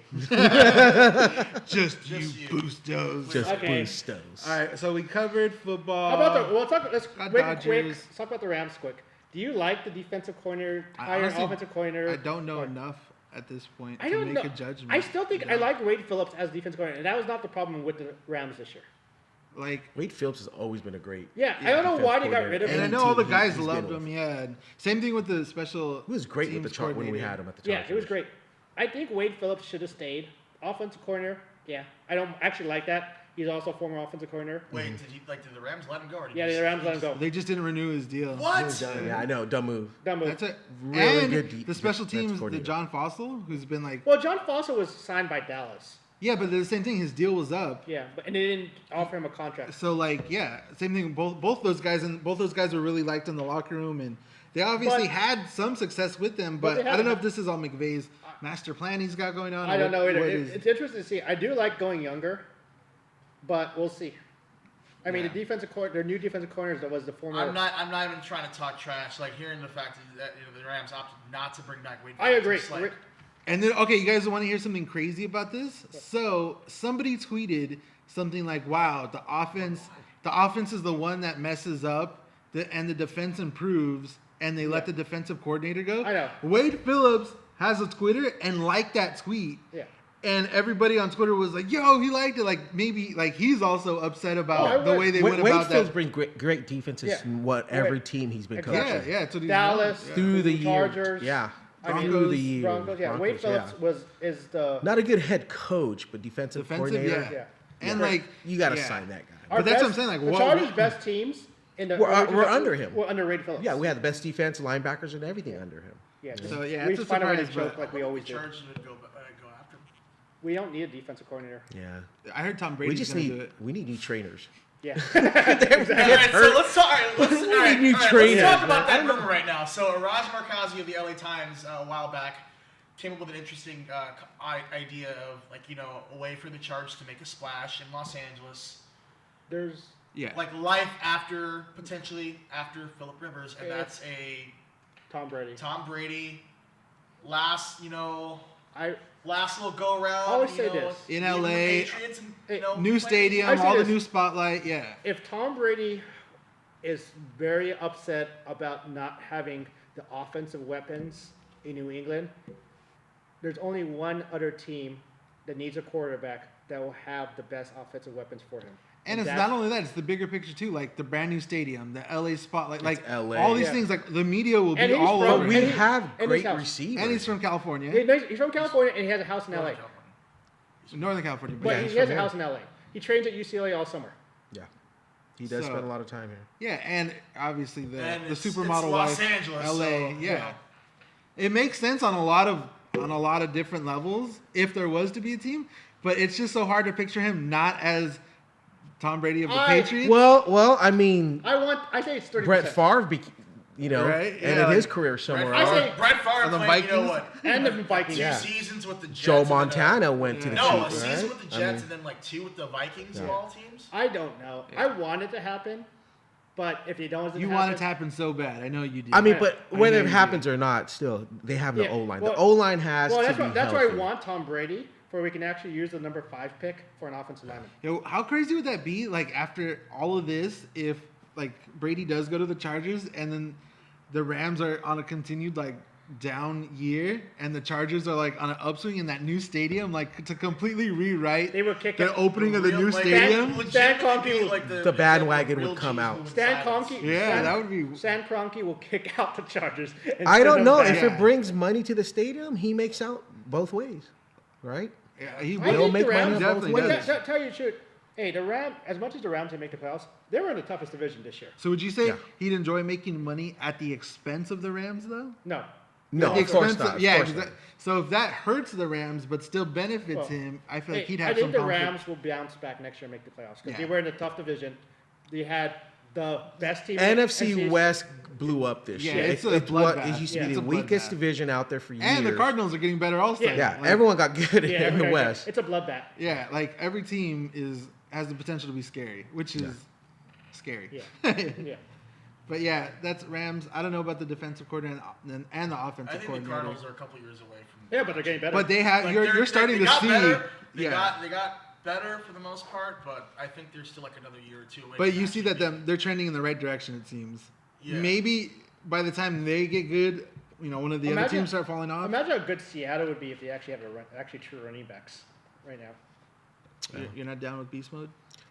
S3: Just
S2: Just
S3: you,
S2: you.
S3: Bustos.
S1: Just
S4: Okay.
S1: Bustos.
S3: All right. So we covered football.
S4: How about the? Well, let's
S3: got
S4: quick.
S3: Dodgers.
S4: Let's talk about the Rams quick. Do you like the defensive corner,
S3: I
S4: higher
S3: honestly-
S4: offensive corner?
S3: I don't know
S4: or-
S3: enough at this point
S4: I
S3: to
S4: don't
S3: make
S4: know.
S3: a judgment.
S4: I still think
S3: Yeah.
S4: I like Wade Phillips as defensive corner, and that was not the problem with the Rams this year.
S3: Like.
S1: Wade Phillips has always been a great...
S4: Yeah, I don't know
S1: defense
S4: why they got
S1: coordinator.
S4: rid of
S3: And
S4: him.
S3: I
S1: Any
S3: know all the
S1: team
S3: guys
S1: he's
S3: loved
S1: been
S3: him.
S1: with.
S3: Yeah. Same thing with the special.
S1: He was great with the
S3: teams
S1: chart when we
S3: coordinator.
S1: had him at the
S4: Yeah,
S1: Chargers.
S4: it was great. I think Wade Phillips should have stayed. Offensive corner, yeah. I don't actually like that. He's also a former offensive corner.
S2: Wait, did the Rams let him go? Or did
S4: Yeah,
S2: he
S4: the Rams let him go.
S3: They just didn't renew his deal.
S2: What?
S1: Yeah, I know. Dumb move.
S4: Dumb move.
S3: That's it.
S1: Really
S3: and
S1: good
S3: the special
S1: defense
S3: teams, the
S1: coordinator.
S3: John Fossil, who's been like,
S4: Well, John Foster was signed by Dallas.
S3: yeah, but the same thing. His deal was up.
S4: Yeah, and they didn't offer him a contract.
S3: So like, yeah, same thing. Both those guys were really liked in the locker room, and They obviously
S4: But-
S3: had some success with them,
S4: But
S3: but
S4: they
S3: I don't know
S4: haven't-
S3: if this is all McVay's master plan he's got going on.
S4: I
S3: or
S4: don't know either.
S3: what is-
S4: It's interesting to see. I do like going younger, but we'll see. I mean,
S3: Yeah.
S4: their new defensive corners that was the former.
S2: I'm not even trying to talk trash. Like hearing the fact that the Rams opted not to bring back Wade.
S4: I agree.
S2: Phillips, like,
S3: And then, okay, you guys want to hear something crazy about this? So somebody tweeted something like, "Wow, the offense is the one that messes up, and the defense improves, and they let the defensive coordinator go."
S4: I know.
S3: Wade Phillips has a Twitter and liked that tweet.
S4: Yeah.
S3: And everybody on Twitter was like, "Yo, he liked it." Like maybe like he's also upset about the way they went
S1: Wade
S3: about
S1: Phillips
S3: that.
S1: brings great defenses
S4: Yeah.
S1: in every team he's been
S4: Exactly.
S1: coaching.
S3: Yeah, that's what he's
S4: Dallas,
S3: doing.
S1: Through the
S4: Chargers.
S1: year. Yeah.
S4: I mean,
S1: Through the year.
S4: Broncos. Yeah, Wade
S1: Broncos,
S4: Phillips is the.
S1: Not a good head coach, but defensive coordinator.
S3: yeah.
S4: Yeah.
S3: And
S1: Yeah.
S3: like
S1: You got to
S3: yeah.
S1: sign that guy.
S3: But that's what I'm saying, like,
S4: the
S3: what-
S4: Chargers' best teams in the
S1: We're
S4: original-
S1: under him.
S4: Were under Wade Phillips.
S1: Yeah, we had the best defense, linebackers, and everything under him.
S4: Yeah.
S3: So, yeah,
S4: we
S3: it's a
S4: find a way to
S3: surprise,
S4: joke
S3: but-
S4: like we always
S2: the
S4: do.
S2: Chargers would go after him.
S4: We don't need a defensive coordinator.
S1: Yeah.
S3: I heard Tom
S1: We
S3: Brady's
S1: just
S3: gonna do
S1: need
S3: it.
S1: new trainers.
S4: Yeah.
S2: All right, so let's talk. Let's
S1: new trainers,
S2: talk about
S1: man.
S2: that rumor right now. So, Raj Markazi of the LA Times a while back came up with an interesting idea of a way for the Chargers to make a splash in Los Angeles,
S4: There's
S3: Yeah.
S2: like life potentially after Phillip Rivers, and that's a
S4: Tom Brady.
S2: Tom Brady last
S4: I
S2: little go around.
S4: I always say this.
S3: In
S2: leaving the
S3: LA,
S2: Patriots and,
S3: New
S2: play-
S3: stadium,
S4: I say
S3: all the
S4: this.
S3: new spotlight. Yeah.
S4: if Tom Brady is very upset about not having the offensive weapons in New England, there's only one other team that needs a quarterback that will have the best offensive weapons for him.
S3: And it's
S4: that's-
S3: not only that; it's the bigger picture too. Like the brand new stadium, the LA spotlight, like
S1: LA.
S3: all these
S4: Yeah.
S3: things. Like the media will
S4: And
S3: be
S4: he's
S3: all
S4: from-
S3: over.
S1: But
S3: it.
S1: we
S4: and he-
S1: have
S4: and
S1: great
S4: his house.
S1: receivers.
S3: And he's from California,
S4: He's from California and he has a house in LA.
S3: Northern California.
S4: But
S1: Yeah,
S4: he
S1: he's
S4: has
S1: from
S4: a
S1: here.
S4: house in LA. He trains at UCLA all summer.
S1: Yeah. He does
S3: So-
S1: spend a lot of time here.
S3: Yeah, and obviously
S2: And
S3: the
S2: it's
S3: supermodel
S2: Los
S3: life,
S2: Angeles,
S3: LA.
S2: so,
S3: Yeah, it makes sense on a lot of different levels if there was to be a team. But it's just so hard to picture him not as Tom Brady of the Patriots.
S1: Well, I mean,
S4: I say it's 30%.
S1: Brett Favre,
S3: Right?
S1: ended
S3: Yeah,
S1: his
S3: like-
S1: career somewhere
S4: I
S1: else.
S4: say-
S2: Brett Favre
S3: And the
S2: played,
S3: Vikings?
S2: what?
S4: And the Vikings.
S2: Two
S1: Yeah.
S2: seasons with the Jets.
S1: Joe
S2: and then,
S1: Montana went to the
S2: No, a
S1: Chiefs,
S2: season
S1: right?
S2: with the Jets and then like two with the Vikings of all teams.
S4: I don't know. I want it to happen, but if it doesn't
S3: You
S4: happen,
S3: want it to happen so bad. I know you do.
S1: I mean,
S4: Yeah.
S1: but
S3: I
S1: whether
S3: know
S1: it
S3: you
S1: happens or not, still they have no
S4: Yeah,
S1: O-line.
S4: well-
S1: The O-line has
S4: Well,
S1: to
S4: that's
S1: be
S4: why, that's why I
S1: healthy.
S4: want Tom Brady, for we can actually use the number 5 pick for an offensive lineman.
S3: Yo, how crazy would that be? Like after all of this, if like Brady does go to the Chargers and then the Rams are on a continued like down year and the Chargers are like on an upswing in that new stadium, like to completely rewrite
S4: They would kick
S3: the
S4: it.
S3: opening of the new
S2: Like,
S3: stadium.
S4: Stan Kroenke-
S2: like
S1: The bandwagon
S2: real
S1: would come
S2: cheese
S1: out.
S2: moving
S4: Stan
S2: silence.
S4: Kroenke,
S3: Yeah, that would be.
S4: Stan Kroenke will kick out the Chargers. and
S1: I
S4: send
S1: don't
S4: them
S1: know
S4: back.
S1: if
S3: Yeah.
S1: it brings money to the stadium. He makes out both ways, right?
S3: Yeah, he
S4: I
S3: will.
S1: They'll
S4: think
S1: make
S4: the
S1: money
S4: Rams
S1: both
S3: definitely
S1: ways.
S3: does.
S4: Tell you the truth. Hey, the Rams, as much as the Rams didn't make the playoffs, they were in the toughest division this year.
S3: So would you say
S1: Yeah.
S3: he'd enjoy making money at the expense of the Rams though?
S4: No.
S1: No,
S3: At the
S1: of course
S3: expense
S1: not. Of
S3: yeah,
S1: course
S3: 'cause
S1: not.
S3: that- so if that hurts the Rams but still benefits
S4: Well,
S3: him, I feel like
S4: Hey,
S3: he'd
S4: I
S3: have
S4: think
S3: some
S4: the
S3: conflict.
S4: Rams will bounce back next year and make the playoffs because they
S3: Yeah.
S4: were in a tough division. They had the best team.
S1: NFC West blew up this
S3: Yeah,
S1: year.
S3: it's a
S1: what
S3: bloodbath.
S1: it used to
S4: Yeah,
S1: be
S3: it's
S1: the
S3: a
S1: weakest
S3: bloodbath.
S1: division out there for years.
S3: And the Cardinals are getting better also.
S4: Yeah.
S1: Yeah,
S3: Like,
S1: everyone got good
S4: Yeah,
S1: in the West.
S4: It's a bloodbath.
S3: Yeah, like every team has the potential to be scary, which is scary.
S4: Yeah. Yeah.
S3: But yeah, that's Rams. I don't know about the defensive coordinator and the offensive
S2: I think the
S3: coordinator.
S2: Cardinals are a couple years away from.
S4: Yeah, but they're getting better.
S3: But they have
S2: Like,
S3: you're starting
S2: they
S3: to
S2: got
S3: see.
S2: better. They
S3: Yeah.
S2: got better for the most part, but I think there's still like another year or two away.
S3: But
S2: from
S3: you see that
S2: actually
S3: they're trending in the right direction. It seems.
S2: Yeah.
S3: Maybe by the time they get good, one of the other
S4: Imagine-
S3: teams start falling off.
S4: Imagine how good Seattle would be if they actually have actually true running backs right now.
S3: You're not down with beast mode.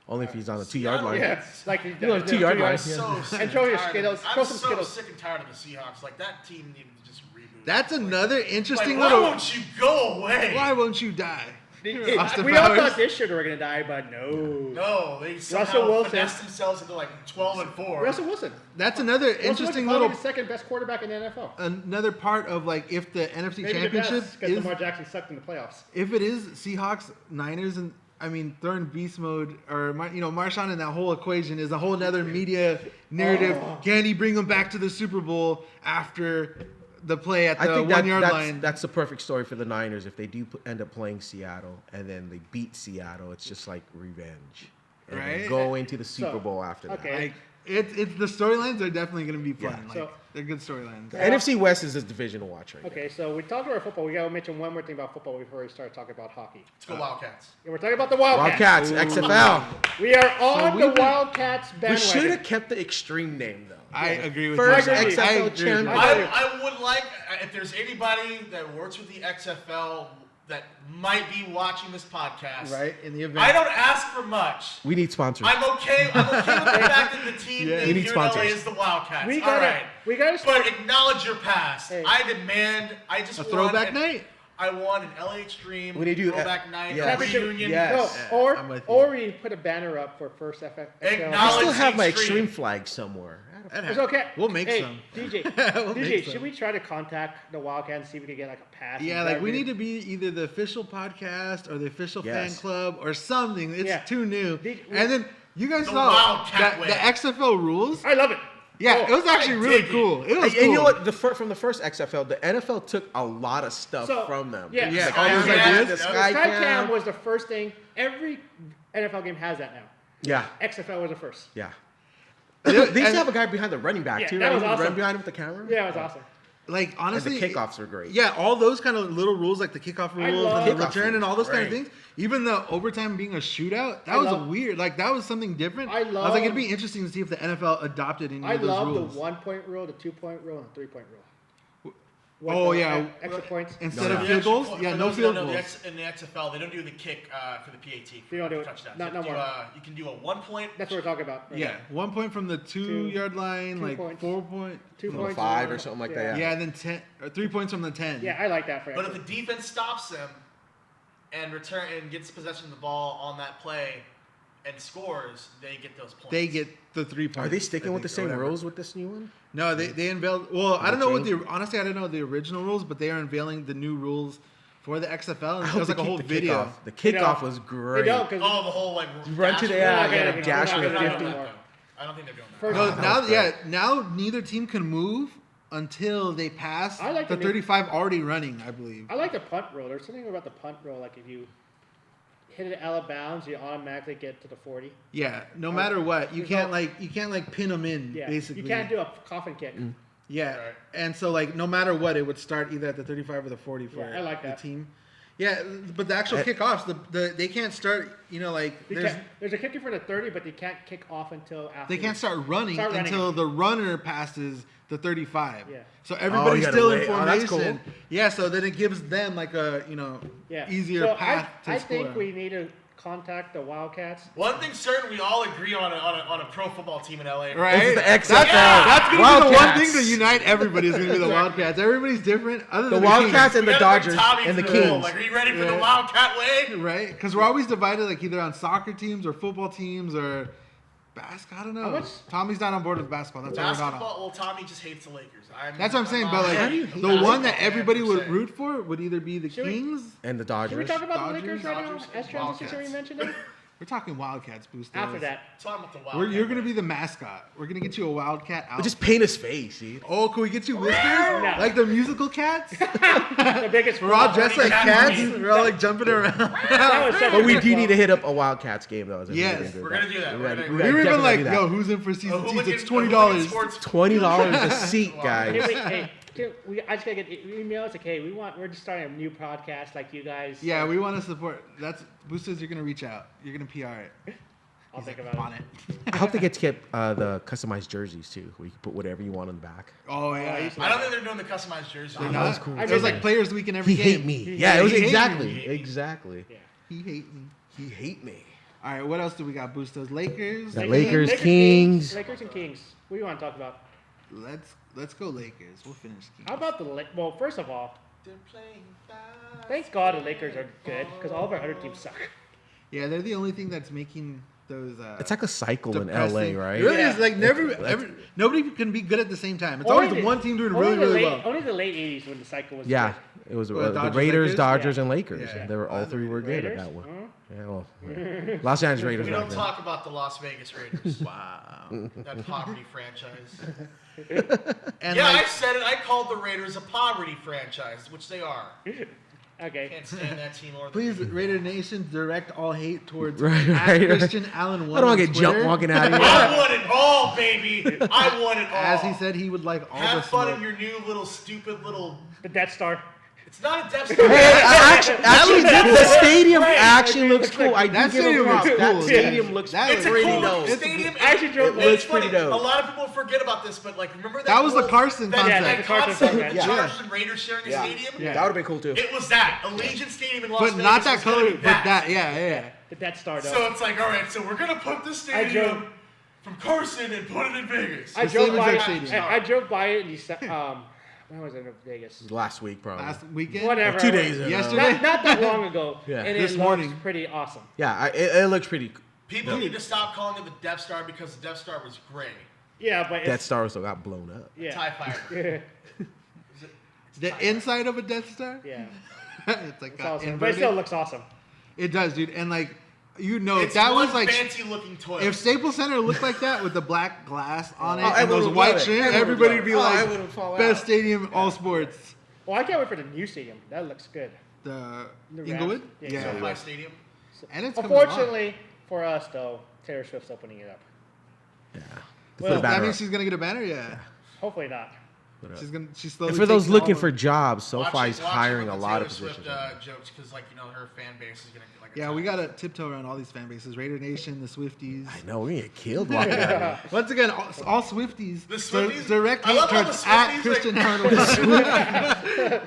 S1: Only if he's on the 2-yard line.
S4: Yeah, like
S1: You know, 2-yard line.
S2: I'm so sick
S4: And throw your
S2: tired of-
S4: Skittles.
S2: I'm
S4: Throw some
S2: so
S4: Skittles.
S2: sick and tired of the Seahawks. Like that team needed to just reboot.
S3: That's
S2: Like,
S3: another interesting
S2: Like, why
S3: little.
S2: won't you go away?
S3: Why won't you die? Austin
S4: We all
S3: Powers.
S4: thought this year they were going to die, but no.
S2: No, they somehow
S4: Russell Wilson.
S2: finessed themselves into like 12-4.
S4: Russell Wilson.
S3: That's another
S4: Russell
S3: interesting
S4: Wilson's probably
S3: little.
S4: the second best quarterback in the NFL.
S3: Another part of like if the NFC
S4: Maybe the
S3: Championship
S4: best because
S3: is
S4: Lamar Jackson sucked in the playoffs.
S3: if it is Seahawks, Niners, and I mean, throwing beast mode or Marshawn in that whole equation is a whole nother media narrative. Can he bring him back to the Super Bowl after the play at
S1: I
S3: the
S1: think
S3: 1 yard line?
S1: that's the perfect story for the Niners. If they do end up playing Seattle and then they beat Seattle, it's just like revenge. And
S3: Right?
S1: go into the Super Bowl after that.
S4: okay.
S3: Like it's the storylines are definitely going to be fun.
S1: Yeah.
S3: Like
S4: So-
S3: they're good storylines.
S1: The NFC West is a division to watch right
S4: Okay, so we talked about football. We got to mention one more thing about football before we start talking about hockey.
S2: Let's go Wildcats.
S4: And we're talking about the
S1: now.
S4: Wildcats.
S1: Wildcats, XFL.
S4: We are on
S3: we've
S4: the
S3: been-
S4: Wildcats
S1: We
S4: bandwagon.
S1: should have kept the extreme name though.
S3: I agree with
S1: First
S3: you.
S4: I agree.
S1: XFL
S3: I agree with you.
S1: champion.
S2: I would like, if there's anybody that works with the XFL that might be watching this podcast.
S3: Right? In the event.
S2: I don't ask for much.
S1: We need sponsors.
S2: I'm okay with the fact that the team
S3: Yeah.
S2: name
S1: We need
S2: here in LA
S1: sponsors.
S2: is the Wildcats.
S4: We
S2: All
S4: gotta,
S2: right.
S4: we gotta start.
S2: But acknowledge your past.
S4: Hey.
S2: I demand. I just
S3: A
S2: want
S3: throwback night?
S2: I want an LA Extreme
S1: We need to do-
S2: throwback night,
S1: yes.
S2: a reunion.
S1: Yes.
S4: No,
S3: I'm with you.
S4: or we put a banner up for first FF.
S1: I
S2: Acknowledge-
S1: still have my
S2: Extreme.
S1: extreme flag somewhere.
S4: It's okay.
S3: We'll make
S4: hey,
S3: some.
S4: DJ,
S3: We'll
S4: DJ,
S3: make
S4: should
S3: some.
S4: we try to contact the Wildcats and see if we can get like a pass?
S3: Yeah,
S4: and
S3: like
S4: grab
S3: we
S4: you?
S3: need to be either the official podcast or the official fan
S1: Yes.
S3: club or something. It's
S4: Yeah.
S3: too new.
S4: Did-
S3: And then you guys
S2: The
S3: saw
S2: Wildcat
S3: that
S2: way.
S3: the XFL rules.
S4: I love it.
S3: Yeah,
S4: Oh,
S3: it was actually
S2: I
S3: really
S2: dig it.
S3: cool. It was
S1: And
S3: cool.
S1: you know what? From the first XFL, the NFL took a lot of stuff
S4: So,
S1: from them.
S4: yeah.
S3: Yeah,
S1: Like,
S3: all those
S2: Sky
S3: ideas.
S2: Cam,
S1: the
S2: the
S1: Sky
S4: Sky Cam
S1: Cam.
S4: was the first thing. Every NFL game has that now.
S1: Yeah,
S4: XFL was the first.
S1: yeah. They used
S3: and-
S1: to have a guy behind the running back
S4: Yeah,
S1: too.
S4: that
S1: Right?
S4: was
S1: He would
S4: awesome.
S1: run behind him with the camera.
S4: Yeah, it was awesome.
S3: Like honestly,
S1: the kickoffs were great.
S3: Yeah, all those kind of little rules, like the kickoff
S4: I
S3: rules
S4: love-
S3: and the
S1: Kickoff
S3: return and all those kind of
S1: rules,
S3: things. Even the overtime being a shootout, that
S4: I
S3: was
S4: love-
S3: weird. Like that was something different.
S4: I
S3: was like, it'd
S4: love-
S3: be interesting to see if the NFL adopted any
S4: I
S3: of those
S4: love
S3: rules.
S4: the 1-point rule, the 2-point rule, and the 3-point rule.
S3: Oh, yeah.
S4: extra points.
S3: Instead
S1: No,
S3: of
S1: no.
S3: field goals,
S2: For
S3: yeah,
S2: those
S3: no
S2: that
S3: field
S2: don't know,
S3: goals.
S2: in the XFL, they don't do the kick for the PAT.
S4: They don't do it.
S2: Touchdowns.
S4: Not
S2: you,
S4: no
S2: can do,
S4: more.
S2: you can do a 1 point.
S4: That's what we're talking about. right
S3: Yeah,
S4: now.
S3: 1 point from the 2-yard line,
S4: 2
S3: like
S4: points.
S3: 4 point.
S4: 2
S1: From
S4: points.
S1: 5 or something like that.
S3: Yeah, and then 10 or 3 points from the 10.
S4: Yeah, I like that for
S2: But if
S4: extra.
S2: the defense stops them and gets possession of the ball on that play and scores, they get those points.
S3: They get the 3 points.
S1: Are they sticking
S3: I
S1: with the
S3: think, or
S1: same
S3: whatever.
S1: rules with this new one?
S3: No, they unveiled. Well, I don't know what
S1: change?
S3: the honestly I don't know the original rules, but they are unveiling the new rules for the XFL. And
S1: I
S3: it
S1: hope
S3: was
S1: they
S3: like a
S1: keep
S3: whole
S1: the
S3: video.
S1: kickoff. The kickoff
S4: know,
S1: was
S4: They
S1: great.
S4: don't because
S2: Oh, the whole like
S1: Run to the
S2: dash-
S1: yeah,
S4: not
S1: yeah,
S4: gonna-
S1: dash
S4: we're
S1: with
S4: not
S1: the
S4: gonna do
S1: 50.
S4: that.
S2: I don't think they're doing that.
S4: First-
S3: No,
S1: that
S3: now
S1: was great.
S3: now neither team can move until they pass
S4: I like
S3: the
S4: the new-
S3: 35 already running, I believe.
S4: I like the punt rule. There's something about the punt rule, like if you hit it out of bounds, you automatically get to the 40.
S3: Yeah, no matter what, you
S4: There's
S3: can't like pin them in
S4: Yeah,
S3: basically.
S4: you can't do a coffin kick.
S3: Yeah,
S2: Right.
S3: and so like no matter what, it would start either at the 35 or the 40 for
S4: Yeah, I like that.
S3: the team. Yeah, but the actual kickoffs, they can't start. like
S4: There's a kicker for the 30, but they can't kick off until after.
S3: they can't start running
S4: Start running.
S3: until the runner passes the 35.
S4: Yeah.
S3: So everybody's
S1: gotta
S3: still in
S1: wait. Oh, that's
S3: formation.
S1: cool.
S3: Yeah, so then it gives them like a
S4: Yeah.
S3: easier
S4: so
S3: path to
S4: I
S3: score.
S4: think we need to contact the Wildcats.
S2: One thing certain, we all agree on a pro football team in LA.
S3: Right?
S1: This is the
S3: That's,
S1: XFL.
S3: that's gonna be the one
S1: Wildcats.
S3: thing to unite everybody is gonna be the Wildcats. Everybody's different. Other
S1: The
S3: than
S1: Wildcats and
S2: We
S1: the
S2: gotta bring
S1: Dodgers
S2: Tommy
S1: and the
S2: to pool.
S1: Kings.
S2: Like, are you ready for the
S3: Yeah.
S2: Wildcat way?
S3: right? Because we're always divided, like either on soccer teams or football teams or basketball. I don't know.
S4: How much-
S3: Tommy's not on board with basketball. That's why we're not on.
S2: Basketball, well, Tommy just hates the Lakers.
S3: That's what I'm saying. But
S2: not-
S3: like
S1: do you
S3: the
S1: hate
S3: one
S2: basketball
S3: that everybody would
S2: 100%.
S3: root for would either be the
S4: Should we-
S3: Kings.
S1: And the
S4: Should
S1: Dodgers.
S4: we talk about
S3: Dodgers,
S4: the Lakers right now?
S2: Dodgers,
S4: As transition we
S2: Wildcats.
S4: mentioned it?
S3: We're talking Wildcats, Boosters.
S4: After that.
S2: Talking about the Wildcat.
S3: You're gonna
S2: way.
S3: be the mascot. We're gonna get you a Wildcat out.
S1: But just paint his face, dude.
S3: Oh, can we get you whiskers?
S4: No.
S3: Like the musical cats?
S4: The biggest
S3: We're all
S4: flaw.
S3: dressed like
S2: Cat
S3: cats.
S2: queen.
S3: We're all like jumping around.
S4: That was such
S1: But
S4: a
S1: we
S4: good
S1: do
S4: flaw.
S1: need to hit up a Wildcats game, though.
S3: Yes.
S2: We're gonna do that.
S1: We
S2: We're
S1: gotta-
S2: gonna-
S1: we
S3: We
S1: gotta
S3: were even
S1: definitely
S3: like,
S1: do that.
S3: yo, who's in for season
S2: A
S3: seats?
S2: Hooligan-
S3: It's
S2: a
S3: $20.
S2: Hooligan Sports-
S1: $20 a seat,
S4: Hey,
S1: guys.
S4: wait, hey, I just gotta get emails. Like, hey, we're just starting a new podcast, like you guys.
S3: Yeah, we want to support. That's Boosters. You're gonna reach out. You're gonna PR it.
S4: I'll think about
S3: On
S4: it.
S3: it.
S1: I hope they get to get the customized jerseys, too, where you can put whatever you want on the back.
S3: Oh
S4: I
S3: yeah.
S4: used to
S2: I don't think they're doing the customized jersey.
S3: They're
S1: that was
S3: not?
S1: cool.
S4: I
S3: It was
S4: did.
S3: like Players Week in every
S1: He
S3: game.
S1: hate me. Yeah, it was
S3: He hate
S1: exactly.
S3: me.
S1: Exactly.
S4: Yeah.
S3: He hate me.
S1: He hate me.
S3: All right, what else do we got? Boosters, Lakers.
S1: The Lakers, Kings.
S4: Lakers and Kings. What do you want to talk about?
S3: Let's go Lakers. We'll finish Kings.
S4: How about well, first of all,
S2: They're playing fast.
S4: thank God the Lakers are good because all of our other teams suck.
S3: Yeah, they're the only thing that's making those.
S1: It's like a cycle in
S3: depressing-
S1: LA, right?
S3: It really
S4: Yeah.
S3: is. Like nobody can be good at the same time. It's
S4: Only
S3: always
S4: the-
S3: one team doing
S4: only
S3: really,
S4: the
S3: really
S4: late,
S3: well.
S4: Only the late '80s when the cycle was
S1: Yeah,
S4: good.
S1: it was
S3: Well,
S1: the
S3: Dodgers,
S1: Raiders,
S3: Lakers?
S1: Dodgers,
S4: Yeah.
S1: and Lakers.
S3: Yeah.
S1: They were all three were good at
S4: Raiders?
S1: that one. Yeah, well, Los Angeles Raiders.
S2: We
S1: back
S2: don't
S1: then.
S2: talk about the Las Vegas Raiders. Wow. That poverty franchise.
S3: And
S2: Yeah,
S3: like,
S2: I said it. I called the Raiders a poverty franchise, which they are.
S4: Okay.
S2: Can't stand that team or the
S3: please,
S2: team.
S3: Raider Nation, direct all hate towards
S1: Right,
S3: at
S1: right.
S3: Christian Allen.
S1: I don't want to get jumped walking out of here.
S2: I want it all, baby. I want it all.
S3: As he said, he would like all
S2: have
S3: the
S2: fun
S3: smoke.
S2: in your new little stupid little.
S4: The Death Star.
S2: It's not a Death Star.
S1: Actually, the stadium
S4: Right.
S1: actually
S4: It
S1: looks
S4: looks
S1: cool.
S4: like-
S1: I do
S3: That
S1: give
S3: stadium
S1: a prop.
S3: looks
S1: That
S3: cool.
S1: stadium
S3: Yeah.
S1: looks
S3: That
S2: It's a
S1: pretty
S2: cool
S1: dope.
S2: stadium.
S4: I actually drove-
S2: It's
S1: looks
S2: funny.
S1: pretty dope.
S2: A lot of people forget about this, but like, remember that?
S3: That was the
S2: whole-
S3: Carson
S2: that,
S3: concept.
S2: That
S4: Yeah, the Carson
S2: concept
S4: concept.
S2: of
S1: Yeah.
S2: Chargers and Raiders sharing a stadium.
S3: Yeah.
S1: That would have been cool too.
S2: It was that Allegiant Stadium in Las
S3: But
S2: Vegas.
S3: not that
S2: was gonna
S3: color.
S2: be
S3: But that, yeah.
S4: The Death Star, though.
S2: So it's like, all right, so we're gonna put the stadium from Carson and put it in Vegas.
S4: I
S3: The
S4: drove
S3: same
S4: by
S3: exact
S4: it.
S3: stadium.
S4: I drove by it in when was it in Vegas?
S1: Last week, probably.
S3: Last weekend.
S4: Whatever.
S1: 2 days ago.
S3: Yesterday?
S4: Not that long ago.
S1: Yeah.
S4: And
S3: This
S4: it
S3: morning.
S4: looks pretty awesome.
S1: Yeah, it looks pretty.
S2: People need to stop calling it the Death Star because the Death Star was gray.
S4: Yeah, but
S1: Death
S4: it's,
S1: Star still got blown up.
S4: yeah.
S2: TIE fighter.
S3: The inside of a Death Star.
S4: Yeah.
S3: It's like
S4: It's
S3: got
S4: awesome. But it
S3: inverted.
S4: still looks awesome.
S3: It does, dude. And like, you know,
S2: It's
S3: that
S2: one
S3: was like
S2: fancy looking toy.
S3: if Staples Center looked like that with the black glass on it
S1: Oh,
S3: and
S1: everyone
S3: those
S1: would
S3: white
S1: love it.
S3: shirts,
S1: Everyone would
S3: everybody
S1: love
S3: would be
S1: it. Oh,
S3: like,
S1: everyone would fall
S3: best
S1: out.
S3: stadium, all sports.
S4: Well, I can't wait for the new stadium. That looks good.
S3: The
S4: The
S3: Inglewood,
S4: Rams?
S3: yeah.
S4: Yeah.
S2: SoFi Stadium.
S3: And it's coming along.
S4: Unfortunately for us, though, Taylor Swift's opening it up.
S1: Yeah.
S4: Well,
S1: Put a
S3: That
S1: banner
S3: means
S1: up.
S3: she's gonna get a banner, yeah.
S4: Hopefully not.
S3: She's slowly.
S1: And for those
S3: taking
S1: looking
S3: all
S1: for
S3: of-
S1: jobs,
S2: Watch
S1: SoFi's
S2: it- watch
S1: hiring
S2: it
S1: a
S2: with
S1: lot of
S2: Taylor Swift,
S1: positions.
S2: jokes because like her fan base is gonna get like.
S3: Yeah, we gotta tiptoe around all these fan bases: Raider Nation, the Swifties.
S1: I know, we get killed walking out of here.
S3: Once again, all Swifties.
S2: The Swifties-
S3: Direct
S2: I
S3: hate
S2: love how
S3: towards
S2: the
S3: at
S2: Swifties,
S3: Christian
S2: like-
S3: Arnold.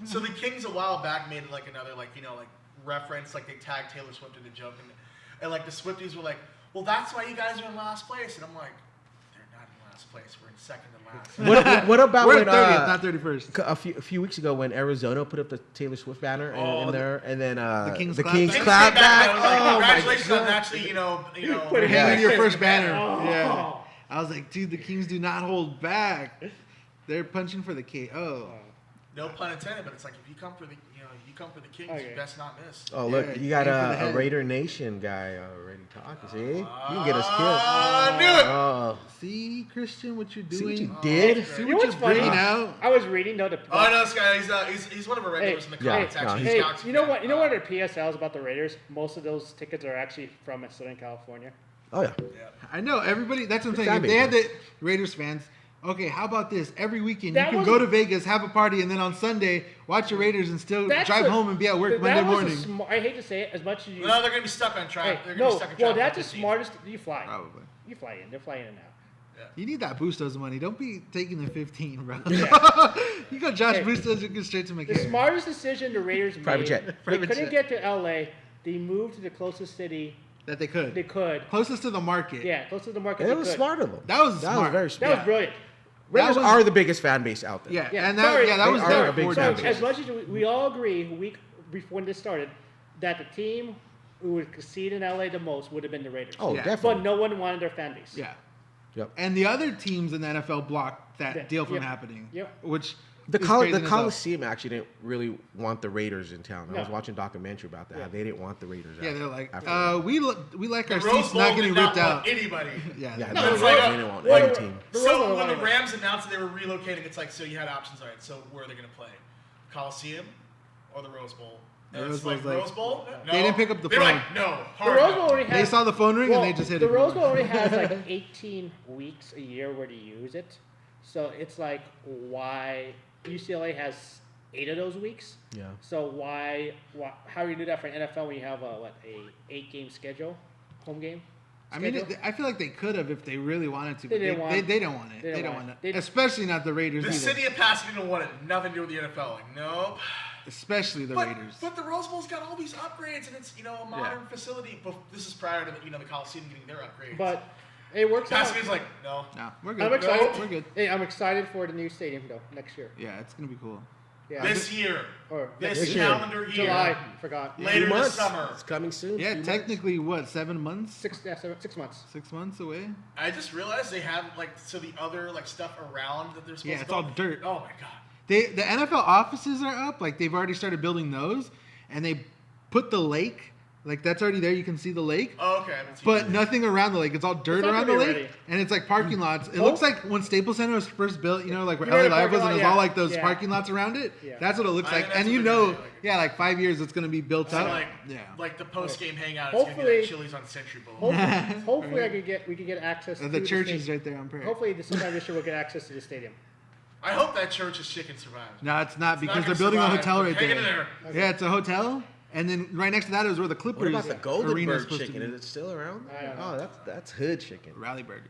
S2: So the Kings a while back made like another like reference, like they tagged Taylor Swift in the joke, and like the Swifties were like, well, that's why you guys are in last place, and I'm like, they're not in last place, we're in second to last.
S1: What about
S3: We're
S1: when
S3: 30th, not 31st.
S1: a few weeks ago when Arizona put up the Taylor Swift banner in there, and then
S3: Kings
S1: the
S3: clap
S1: Kings
S3: back.
S1: clap
S2: Kings came back
S1: back.
S2: and I was like,
S1: Oh my
S2: congratulations on
S1: God.
S2: actually,
S4: Put it
S3: Hang
S4: Yeah.
S3: your first banner.
S4: Oh.
S3: Yeah. I was like, dude, the Kings do not hold back. They're punching for the KO.
S2: No pun intended, but it's like if you come for the Kings,
S4: Okay.
S2: you best not miss.
S1: Oh look,
S3: Yeah,
S1: you got
S3: aim for the
S1: a
S3: head.
S1: Raider Nation guy already talking. See, you can get us killed.
S2: I knew it.
S1: Oh,
S3: See, Christian, what you're
S1: see
S3: doing?
S1: what you did?
S3: See
S4: You know
S3: what
S4: what's
S3: you're
S4: funny?
S3: bringing out?
S4: I was reading though.
S2: Oh no, this guy, he's one of our regulars in the
S1: Yeah,
S2: comments.
S1: no,
S2: Actually,
S1: he's-
S2: He's
S4: Hey,
S2: Galaxy
S4: you know
S2: fan.
S4: what? You know what are PSLs about the Raiders? Most of those tickets are actually from Southern California.
S1: Oh yeah.
S3: I know everybody. That's what I'm
S1: Good
S3: saying. If
S1: fan
S3: they had
S1: base,
S3: the Raiders fans, okay, how about this? Every weekend
S4: That
S3: you can
S4: was-
S3: go to Vegas, have a party, and then on Sunday watch your Raiders and still
S4: That's
S3: drive
S4: a-
S3: home and be at work
S4: that
S3: Monday
S4: was
S3: morning.
S4: I hate to say it, as much as you.
S2: No, they're gonna be stuck on track.
S4: Hey,
S2: They're gonna be
S4: no,
S2: stuck on
S4: well,
S2: track.
S4: that's the smartest. You fly.
S3: Probably.
S4: You fly in. They're flying in now.
S3: You need that Bustos money. Don't be taking the 15, bro.
S4: Yeah.
S3: You got Josh
S4: Hey,
S3: Bustos, you go straight to
S4: The
S3: McCary.
S4: smartest decision the Raiders made.
S1: Private jet.
S4: They
S3: Private
S4: couldn't
S3: jet.
S4: get to LA. They moved to the closest city
S3: That they could.
S4: they could.
S3: Closest to the market.
S4: Yeah, closest to the market.
S1: It
S4: they
S1: was
S4: could.
S1: smart of them.
S3: That was
S1: That was
S3: smart.
S1: very
S4: That
S1: smart.
S4: was brilliant.
S1: Raiders
S3: was-
S1: are the biggest fan base out there.
S3: Yeah,
S4: Yeah,
S3: and that,
S4: sorry,
S3: yeah, that
S1: they
S3: was
S1: are
S3: their
S1: a big
S3: forward
S1: fan
S4: So,
S1: base.
S4: as much as we all agree, before when this started, that the team who would concede in LA the most would have been the Raiders.
S1: Oh,
S3: Yeah.
S1: definitely.
S4: But no one wanted their fan base.
S3: Yeah.
S1: Yep.
S3: And the other teams in the NFL blocked that
S4: Yeah,
S3: deal from
S4: yeah,
S3: happening.
S4: yeah.
S3: Which
S1: The
S3: is crazy in itself.
S1: Coliseum actually didn't really want the Raiders in town. I
S4: No.
S1: was watching a documentary about that.
S4: Yeah.
S1: They didn't want the Raiders out.
S3: Yeah, they're like,
S1: after
S3: we like
S2: The
S3: our
S2: Rose
S3: seats
S2: Bowl
S3: not
S2: did
S3: getting
S2: not
S3: ripped
S2: want
S3: out.
S2: anybody.
S3: Yeah,
S1: Yeah,
S2: No,
S1: they
S2: it's like,
S1: didn't want
S4: well,
S1: any team.
S4: The
S2: So
S4: Rose
S2: when the
S4: Bowl-
S2: Rams announced that they were relocating, it's like, so you had options, all right. So where are they going to play? Coliseum or the Rose Bowl? And
S3: Rose
S2: it's like,
S3: Bowl's like-
S2: Rose Bowl? No.
S3: They didn't pick up the
S2: They're
S3: phone.
S2: like, no.
S4: The
S2: Hard
S4: Rose
S2: no.
S4: Bowl already
S3: They
S4: has.
S3: saw the phone ring
S4: well,
S3: and they just hit
S4: the
S3: it.
S4: Rose Bowl already has like 18 weeks a year where to use it. So it's like, why UCLA has 8 of those weeks?
S1: Yeah.
S4: So why how do you do that for an NFL when you have a 8-game schedule, home game?
S3: I mean,
S4: schedule?
S3: I feel like they could have if they really wanted to. But
S4: They didn't want it.
S3: they don't want it.
S4: They
S3: They
S4: didn't
S3: don't
S4: want
S3: want
S4: it.
S3: it.
S4: They-
S3: Especially not the Raiders
S2: The
S3: either.
S2: city of Pasadena wanted nothing to do with the NFL. Like, nope.
S3: Especially the Raiders.
S2: But the Rose Bowl's got all these upgrades, and it's a modern facility. But this is prior to the Coliseum getting their upgrades.
S4: But it works out.
S2: Pasadena's like, no.
S3: No, we're good.
S4: I'm excited.
S3: We're good.
S4: Hey, I'm excited for the new stadium though next year.
S3: Yeah, it's gonna be cool.
S4: Yeah.
S2: This year,
S4: or
S2: this
S1: Next year.
S2: calendar year,
S4: July. Forgot.
S2: Later
S1: 2
S2: this
S1: months.
S2: summer.
S1: It's coming soon.
S3: Yeah,
S1: 2 months.
S3: technically, what, 7 months?
S4: 6 months.
S3: 6 months away?
S2: I just realized they have the other stuff around that they're supposed
S3: Yeah,
S2: to
S3: it's all
S2: build.
S3: dirt.
S2: Oh my god.
S3: The NFL offices are up. Like, they've already started building those. And they put the lake, Like that's already there. You can see the lake.
S2: Oh, okay. I haven't seen
S3: But
S2: it.
S3: nothing around the lake. It's all dirt
S4: It's not
S3: around the
S4: gonna be
S3: lake,
S4: ready.
S3: and it's like parking lots. It looks like when Staples Center was first built. You know, like where
S4: You know
S3: LA
S4: the
S3: Live was,
S4: parking
S3: and it was
S4: lot?
S3: all like those
S4: Yeah.
S3: parking lots around it.
S4: Yeah.
S3: That's what it looks
S2: I
S3: like.
S2: think that's
S3: And you
S2: what they're
S3: know,
S2: gonna do, like-
S3: yeah, like 5 years, it's gonna be built
S2: So
S3: up.
S2: like,
S3: Yeah.
S2: the post game hangout is gonna be
S4: Hopefully-
S2: like Chili's on Century Bowl.
S4: Hopefully, we could get access to
S3: The church
S4: stadium.
S3: is right there on Prairie.
S4: Hopefully, sometime this year we'll get access to the stadium.
S2: I hope that church's chicken survives.
S3: No, it's not because
S2: It's
S3: they're
S2: not
S3: building a
S2: gonna
S3: hotel
S2: survive,
S3: right
S2: but hang in
S3: there.
S2: there.
S3: Yeah, it's a hotel, and then right next to that is where the Clippers
S1: What about the Golden
S3: arena is
S1: Bird
S3: supposed
S1: chicken?
S3: to
S1: Is
S3: be.
S1: it still around?
S4: I don't know.
S1: Oh, that's hood chicken.
S3: Rally Burger.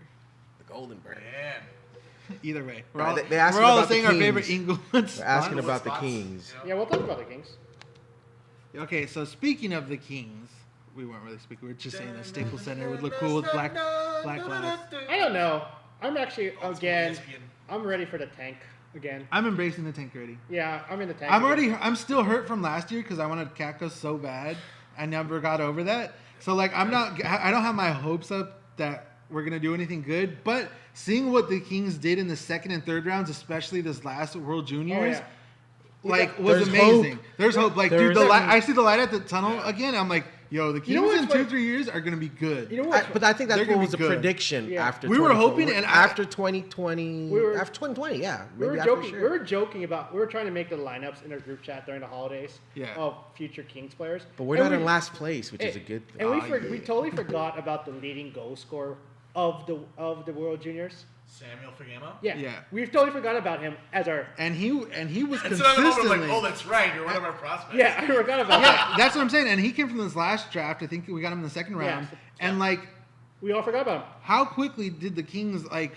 S1: The Golden Bird.
S2: Man.
S3: Either way, we're
S1: Right,
S3: all,
S1: they asked
S3: we're all
S1: about the
S3: saying our
S1: Kings.
S3: favorite England
S1: We're asking
S3: spots.
S1: about the
S2: Spots,
S1: Kings.
S2: you know?
S4: Yeah, we'll talk about the Kings.
S3: Okay, so speaking of the Kings, we weren't really speaking. We were just saying that Staples Center would look cool with black glass.
S4: I don't know. I'm actually again.
S2: ESPN.
S4: I'm ready for the tank again.
S3: I'm embracing the tank already.
S4: Yeah, I'm in the tank.
S3: I'm still hurt from last year because I wanted Kakos so bad. I never got over that. So like I don't have my hopes up that we're gonna do anything good. But seeing what the Kings did in the second and third rounds, especially this last World Juniors,
S4: yeah.
S3: like was
S1: There's
S3: amazing.
S1: hope.
S3: There's hope. Like
S1: There's-
S3: dude, I see the light at the tunnel again. I'm like, yo, the Kings
S4: know what's
S3: in
S4: funny?
S3: 2-3 years are gonna be good.
S4: You know what?
S1: But I think that's
S3: They're
S1: what
S3: gonna
S1: was
S3: be
S1: a
S3: good.
S1: prediction
S4: Yeah.
S1: after.
S3: We were
S1: 2020.
S3: hoping, and
S1: after 2020,
S4: We were-
S1: after 2020, yeah,
S4: we were
S1: maybe after
S4: joking.
S1: sure.
S4: We were joking about. We were trying to make the lineups in our group chat during the holidays.
S3: Yeah.
S4: Of future Kings players.
S1: But we're
S4: And
S1: not
S4: we-
S1: in last place, which is a good thing.
S4: And we
S3: yeah.
S4: we totally forgot about the leading goal scorer of the World Juniors.
S2: Samuel Fagemo.
S4: Yeah.
S3: Yeah.
S4: We totally forgot about him as our.
S3: And he was
S2: And so another moment,
S3: consistently.
S2: like, oh, that's right. You're one of our prospects.
S4: Yeah, I forgot about
S3: Yeah, that's what I'm saying. And he came from this last draft. I think we got him in the second
S4: Yeah.
S3: round. And like,
S4: We all forgot about him.
S3: how quickly did the Kings like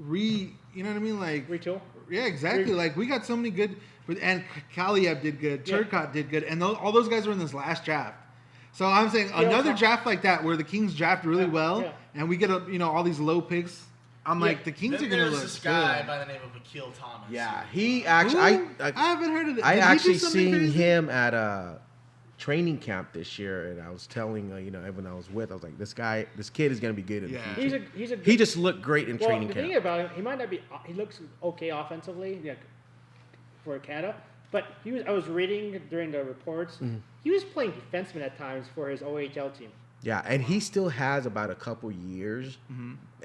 S3: you know what I mean? Like,
S4: Retool.
S3: yeah, exactly. Like we got so many good, and Kaliev did good,
S4: Yeah.
S3: Turcotte did good, and all those guys were in this last draft. So I'm saying
S4: Yeah,
S3: another
S4: okay.
S3: draft like that where the Kings draft really
S4: Yeah,
S3: well,
S4: yeah.
S3: and we get all these low picks. I'm
S4: Yeah.
S3: like the Kings
S2: Then
S3: are gonna
S2: there's
S3: look
S2: this guy
S3: good.
S2: by the name of Akil Thomas.
S1: Yeah, he actually.
S3: Who? I haven't heard of it.
S1: I
S3: Did he do
S1: actually
S3: something
S1: seen
S3: crazy?
S1: him at a training camp this year, and I was telling everyone I was with, I was like, this kid is gonna be good in
S3: Yeah.
S1: the future.
S4: He's a.
S1: He just looked great in
S4: well,
S1: training
S4: the
S1: camp.
S4: thing about him, he might not be. He looks okay offensively, for Canada. But I was reading during the reports.
S1: Mm-hmm.
S4: He was playing defenseman at times for his OHL team.
S1: Yeah, and he still has about a couple years,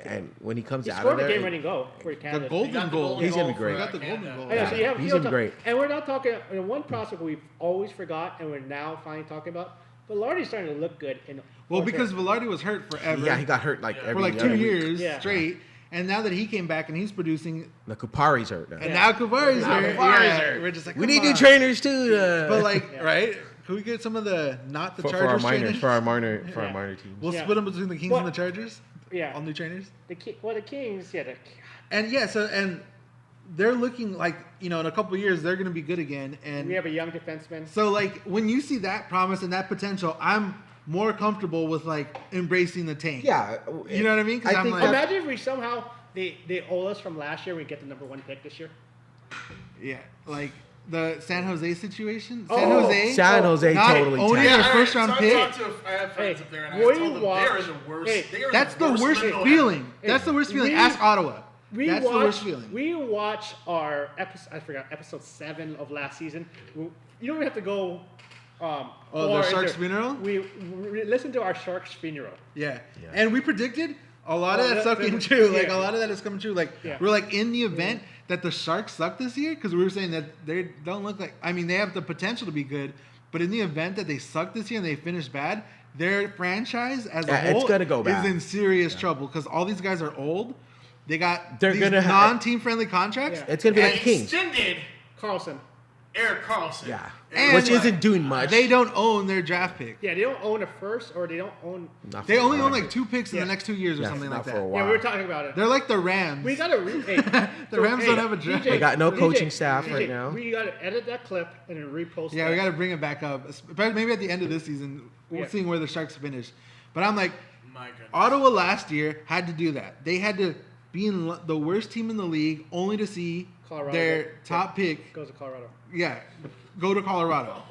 S1: and when he comes
S4: He
S1: out of
S4: scored a
S1: there,
S4: game-winning goal for Canada.
S3: The golden goal.
S1: He's gonna be great.
S3: He got the
S2: for
S3: golden
S2: Canada.
S3: goal.
S4: I know, so you have
S1: He's
S4: Akil
S1: gonna be great.
S4: And we're not talking. One prospect we've always forgot, and we're now finally talking about. But Lardy's starting to look good.
S3: Well, because Velarde was hurt forever.
S1: yeah, he got hurt like every
S3: for like
S1: other
S3: 2
S1: week.
S3: years
S4: Yeah.
S3: straight, and now that he came back and he's producing,
S1: The Kupari's hurt now.
S3: and now Kavari's
S1: Now
S3: hurt.
S1: Kupari's
S3: Yeah,
S1: hurt.
S3: we're just like,
S1: We
S3: come
S1: need new
S3: on.
S1: trainers too.
S3: But like,
S4: Yeah.
S3: right? Can we get some of the not the
S1: for our
S3: Chargers
S1: minor
S3: trainers?
S1: for our minor
S4: Yeah.
S1: teams.
S3: We'll
S4: Yeah.
S3: split them between the Kings
S4: Well,
S3: and the Chargers.
S4: yeah,
S3: All new trainers.
S4: the Kings, yeah,
S3: And yeah, and they're looking like in a couple of years they're going to be good again. And
S4: we have a young defenseman.
S3: so like when you see that promise and that potential, I'm more comfortable with like embracing the tank.
S1: Yeah,
S3: You know what I mean? 'Cause
S1: I
S3: I'm
S1: think
S3: like-
S4: Imagine if we somehow they owe us from last year. We get the number 1 pick this year.
S3: Yeah, like the San Jose situation.
S4: Oh,
S3: San Jose.
S1: San Jose
S3: not
S1: totally
S3: owning
S1: tanked.
S3: their first round
S2: so
S3: pick.
S2: I have friends
S4: Hey,
S2: up there, and I
S4: we
S2: told them
S4: watched-
S2: they are the worst.
S4: hey,
S2: they are
S3: That's the worst
S2: mental
S3: feeling.
S4: Hey,
S3: That's the worst feeling.
S4: we-
S3: Ask Ottawa.
S4: We
S3: That's
S4: watch,
S3: the worst feeling.
S4: We watch our episode. I forgot episode 7 of last season. You don't even have to go.
S3: Oh,
S4: far
S3: the Sharks'
S4: into-
S3: funeral?
S4: We listen to our Sharks funeral.
S3: Yeah.
S1: Yeah.
S3: And we predicted a lot of
S4: Oh,
S3: that's
S4: that-
S3: coming
S4: that-
S3: true. Like
S4: yeah.
S3: a lot of that is coming true. Like
S4: Yeah.
S3: we're like in the event that the Sharks suck this year because we were saying that they don't look like. I mean, they have the potential to be good, but in the event that they suck this year and they finish bad, their franchise as a
S1: Yeah, it's
S3: whole
S1: gonna go bad.
S3: is in serious trouble because all these guys are old. They got
S1: They're
S3: these
S1: gonna have-
S3: non-team friendly contracts.
S4: Yeah.
S1: It's gonna be
S2: And
S1: like the Kings.
S2: extended
S4: Carlson.
S2: Eric Carlson.
S1: Yeah,
S3: And
S1: which
S3: like,
S1: isn't doing much.
S3: They don't own their draft pick.
S4: Yeah, they don't own a first, or they don't own.
S1: Not for
S3: They
S1: a
S3: only
S1: while.
S3: own like 2 picks in
S4: Yeah.
S3: the next 2 years or
S1: Yeah,
S3: something
S1: not
S3: like
S1: for a
S3: that.
S1: while.
S4: Yeah, we were talking about it.
S3: They're like the Rams.
S4: We gotta.
S3: The Rams don't have a draft.
S1: They got no coaching staff right now.
S4: We gotta edit that clip and then repost.
S3: Yeah,
S4: that.
S3: we got to bring it back up. Maybe at the end of this season, we'll
S4: Yeah.
S3: see where the Sharks finish. But I'm like,
S2: My goodness.
S3: Ottawa last year had to do that. They had to be in the worst team in the league only to see
S4: Colorado
S3: their
S4: go-
S3: top pick,
S4: goes to Colorado.
S3: go to Colorado.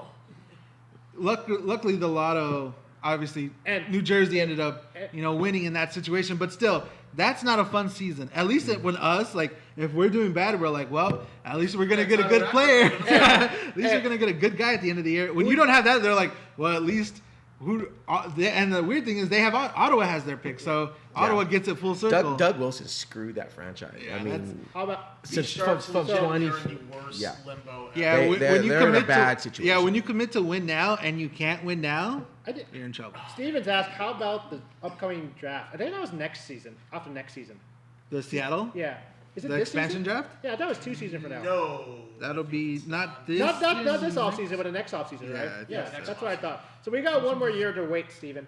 S3: Luckily, the lotto, obviously,
S4: And-
S3: New Jersey ended up,
S4: and-
S3: winning in that situation. But still, that's not a fun season. At least when us, like, if we're doing bad, we're like, well, at least we're gonna get a good player. At least we're gonna get a good guy at the end of the year. When you don't have that, they're like, well, at least And the weird thing is they have Ottawa has their pick, so Ottawa gets it full circle.
S1: Doug Wilson screwed that franchise.
S3: Yeah,
S1: I mean,
S4: How about
S1: since
S2: From
S1: from
S2: they're
S1: 20.
S2: in the worst
S1: Yeah.
S2: limbo.
S3: Yeah,
S1: They-
S3: when
S1: they're-
S3: you
S1: they're in a
S3: commit
S1: bad
S3: to,
S1: situation.
S3: Yeah, when you commit to win now and you can't win now,
S4: I did,
S3: you're in trouble.
S4: Stevens asked, how about the upcoming draft? I think that was next season, after next season.
S3: The Seattle,
S4: Yeah. Is it
S3: the
S4: this
S3: expansion
S4: season?
S3: draft,
S4: Yeah, that was 2 seasons from now.
S2: No.
S3: that'll be not this.
S4: Not this
S3: season,
S4: offseason, but the next offseason,
S3: Yeah, I
S4: right?
S3: think
S4: Yeah,
S3: so.
S4: that's what I thought. So we got one more year to wait, Steven.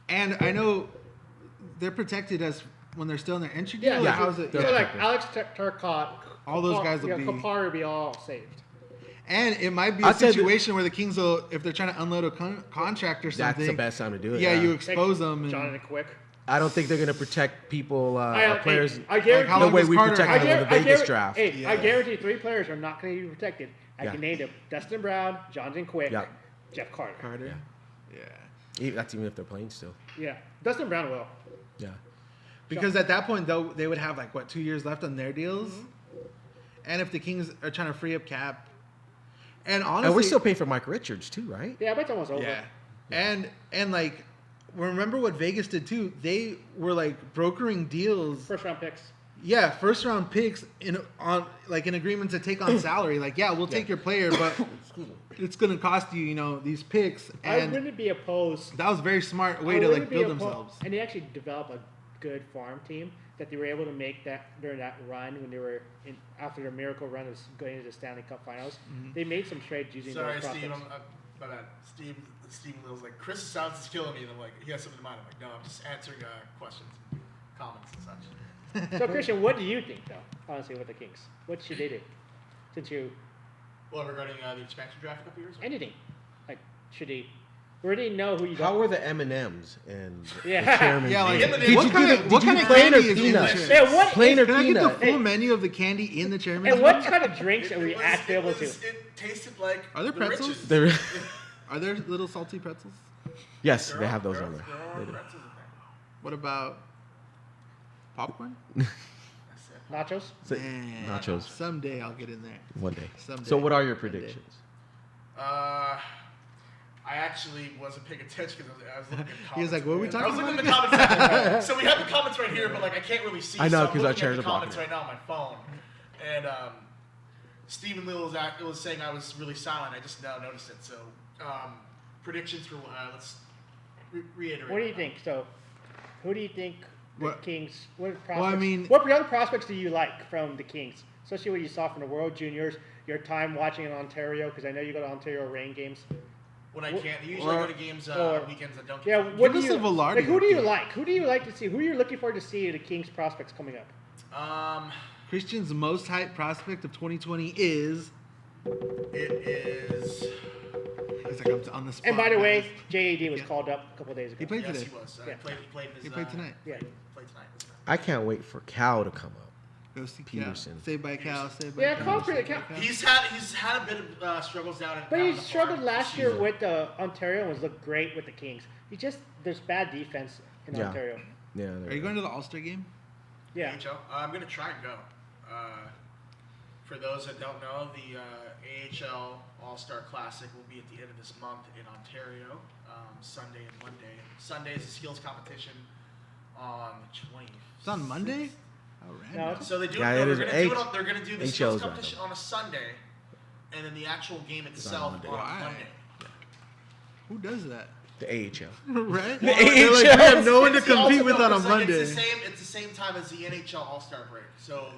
S3: And I know they're protected as when they're still in their entry deal.
S4: Yeah,
S3: like,
S4: yeah.
S3: how's it?
S4: So
S3: Yeah.
S4: like Alex Turcotte,
S3: All those guys will be-
S4: Kapar will be all saved.
S3: And it might be a
S1: I'll tell you-
S3: situation where the Kings will, if they're trying to unload a contract or something.
S1: That's the best time to do it.
S3: Yeah, you expose them. And,
S4: Jonathan Quick.
S1: I don't think they're going to protect people, players.
S4: I guarantee.
S3: how
S1: the
S3: long
S1: way
S3: does
S1: we
S3: Carter
S1: protected
S3: have?
S1: them in the Vegas draft.
S4: Hey, I
S3: Yeah.
S4: guarantee 3 players are not going to be protected. I
S1: Yeah.
S4: can name them: Dustin Brown, Jonathan Quick,
S1: Yeah.
S4: Jeff Carter.
S3: Carter. Yeah.
S1: That's even if they're playing still.
S4: Yeah, Dustin Brown will.
S1: Yeah.
S3: Because at that point, though, they would have 2 years left on their deals. And if the Kings are trying to free up cap, and honestly,
S1: And we're still paying for Mike Richards too, right?
S4: Yeah, but it's almost over.
S3: yeah, and remember what Vegas did too? They were brokering deals.
S4: First round picks.
S3: Yeah, first round picks in agreements to take on salary. We'll take your player, but it's gonna cost you, these picks.
S4: I
S3: And
S4: wouldn't be opposed.
S3: that was a very smart way
S4: I
S3: to
S4: wouldn't be
S3: build
S4: oppo-
S3: themselves.
S4: And they actually developed a good farm team that they were able to make that during that run when they were after their miracle run of going into the Stanley Cup Finals. They made some trades using
S2: Sorry,
S4: those
S2: Steve.
S4: prospects.
S2: My bad. Steve Little's like, Chris sounds is killing me. And I'm like, he has something in mind. I'm like, no, I'm just answering questions, and comments, and such.
S4: So Christian, what do you think though? Honestly, with the Kings, what should they do? Since you
S2: Well, regarding the expansion draft in a couple years?
S4: anything, should they? We already know who you got.
S1: How were the M&Ms and
S4: Yeah.
S1: the chairman?
S3: Yeah,
S2: Did
S1: did
S2: you
S3: what
S1: do
S3: kind
S1: the-
S3: of what
S1: did you
S3: kind of
S1: plain or
S3: candy is in the
S1: peanut?
S3: chairman?
S4: Yeah, what?
S1: Plain or
S3: Can I get the
S1: peanut?
S3: full menu of the candy in the chairman?
S4: And what kind of drinks are we able to?
S2: It tasted like.
S3: Are there
S2: the
S3: pretzels?
S2: riches.
S1: They're-
S3: Are there little salty pretzels?
S1: yes,
S2: There
S1: they
S2: are-
S1: have those
S2: there
S1: on
S2: are-
S1: there.
S2: there are
S1: They do.
S2: pretzels in there.
S3: What about popcorn?
S2: That's it.
S4: Nachos?
S1: So-
S3: Man,
S1: nachos.
S3: Someday I'll get in there.
S1: One day.
S3: Someday.
S1: So what are your
S3: Someday.
S1: predictions?
S2: I actually wasn't paying attention because I was looking at comments.
S3: He was like, what are we
S2: I
S3: talking
S2: was looking at
S3: about
S2: the comments section. So we have the comments right here, but I can't really see.
S1: I know,
S2: so I'm
S1: 'cause our
S2: looking
S1: chairs
S2: at
S1: are
S2: the comments
S1: blocking
S2: right now on my phone. And Stephen Little was saying I was really silent. I just now noticed it. So predictions for let's reiterate.
S4: What do you think? So, who do you think the
S3: What-
S4: Kings? What prospects?
S3: Well, I mean-
S4: what young prospects do you like from the Kings? Especially what you saw from the World Juniors, your time watching in Ontario, because I know you go to Ontario Rain games.
S2: When I can't, usually
S3: or-
S2: I go to games
S4: or-
S2: weekends that don't.
S4: Yeah,
S2: Get
S4: what
S3: Give
S4: do
S3: us
S4: you
S3: a Velarde
S4: like? Who do you
S3: update.
S4: like? Who do you like to see? Who are you looking forward to see the Kings prospects coming up?
S3: Christian's most hyped prospect of 2020 is.
S2: It is.
S3: He's like, I'm on the spot.
S4: And by the way,
S3: guys.
S4: JAD was
S3: Yeah.
S4: called up a couple days ago.
S3: He played
S2: Yes,
S3: today.
S2: he was.
S4: Yeah.
S2: He played his,
S3: He played tonight.
S4: Yeah.
S2: Played tonight.
S1: I can't wait for Cal to come up.
S3: Go see
S1: Peterson.
S3: Cal. Saved by Cal. Saved by
S4: Yeah,
S3: Cal.
S4: Cal-
S3: Saved by
S4: Cal-
S3: Cal.
S2: He's had a bit of struggles down in.
S4: But
S2: down
S4: he
S2: in the
S4: struggled
S2: farm
S4: last
S2: this
S4: year
S2: season.
S4: with Ontario and was looked great with the Kings. There's bad defense in
S1: Yeah.
S4: Ontario.
S1: Yeah.
S3: Are you going to the All-Star game?
S4: Yeah.
S2: AHL. I'm gonna try and go. For those that don't know, the AHL All-Star Classic will be at the end of this month in Ontario, Sunday and Monday. Sunday is a skills competition on the 20th.
S3: It's on Monday? How
S4: No,
S3: random.
S2: So they do.
S1: Yeah,
S2: no,
S1: it
S2: they're
S1: is
S2: gonna
S1: H-
S2: do it. They're gonna do the
S1: HL's
S2: skills
S1: right.
S2: competition on a Sunday, and then the actual game itself
S1: Monday.
S2: on
S3: Why?
S2: Monday.
S3: Who does that?
S1: The AHL.
S3: Right?
S1: The
S3: They're like, we
S1: AHL.
S3: have no one to
S2: It's the
S3: compete
S2: ultimate-
S3: with on a
S2: it's like-
S3: Monday.
S2: It's the same time as the NHL All-Star break. So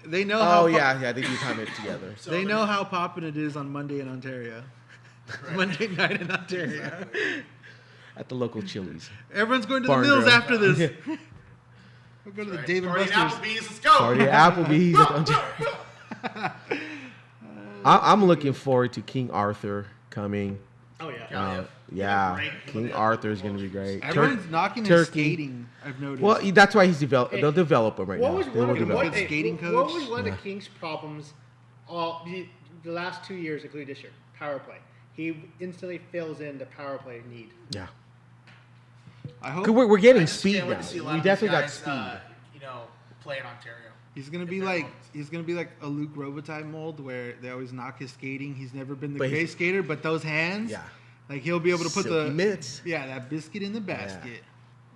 S3: They know how.
S1: Oh yeah, they do time it together.
S2: so
S3: They
S2: they're-
S3: know how poppin' it is on Monday in Ontario.
S2: Right.
S3: Monday night in Ontario.
S2: Exactly.
S1: At the local Chili's.
S3: Everyone's going to
S1: Barn
S3: the Mills
S1: Grill.
S3: after this. We'll go to the
S2: Right.
S3: Dave and
S2: Party at
S3: Buster's.
S2: Applebee's, let's go.
S1: Party at Applebee's. at Ontario. I'm looking forward to King Arthur coming.
S4: Oh yeah.
S2: Yeah.
S1: Yeah,
S2: Great.
S1: King Arthur is going to be great.
S3: Everyone's knocking his
S1: Turkey.
S3: skating, I've noticed.
S1: Well, that's why he's
S4: Hey,
S1: they'll develop him right
S4: What
S1: now.
S4: was
S1: They
S4: one
S1: will
S4: of the,
S1: develop
S3: Good
S1: him.
S3: skating
S4: what
S3: coach.
S4: was one of
S1: Yeah.
S4: the Kings' problems the last 2 years, including this year? Power play. He instantly fills in the power play need.
S1: Yeah,
S3: I hope
S1: 'Cause we're
S2: I
S1: getting
S2: just
S1: speed
S2: can't wait
S1: now.
S2: to see a lot
S1: We
S2: of these
S1: definitely got
S2: guys,
S1: speed.
S2: Play in Ontario.
S3: he's gonna be like a Luke Robitaille mold where they always knock his skating. He's never been the
S1: But
S3: great
S1: he's-
S3: skater, but those hands.
S1: Yeah.
S3: Like he'll be able to put
S1: Silky mitts.
S3: that biscuit in the basket,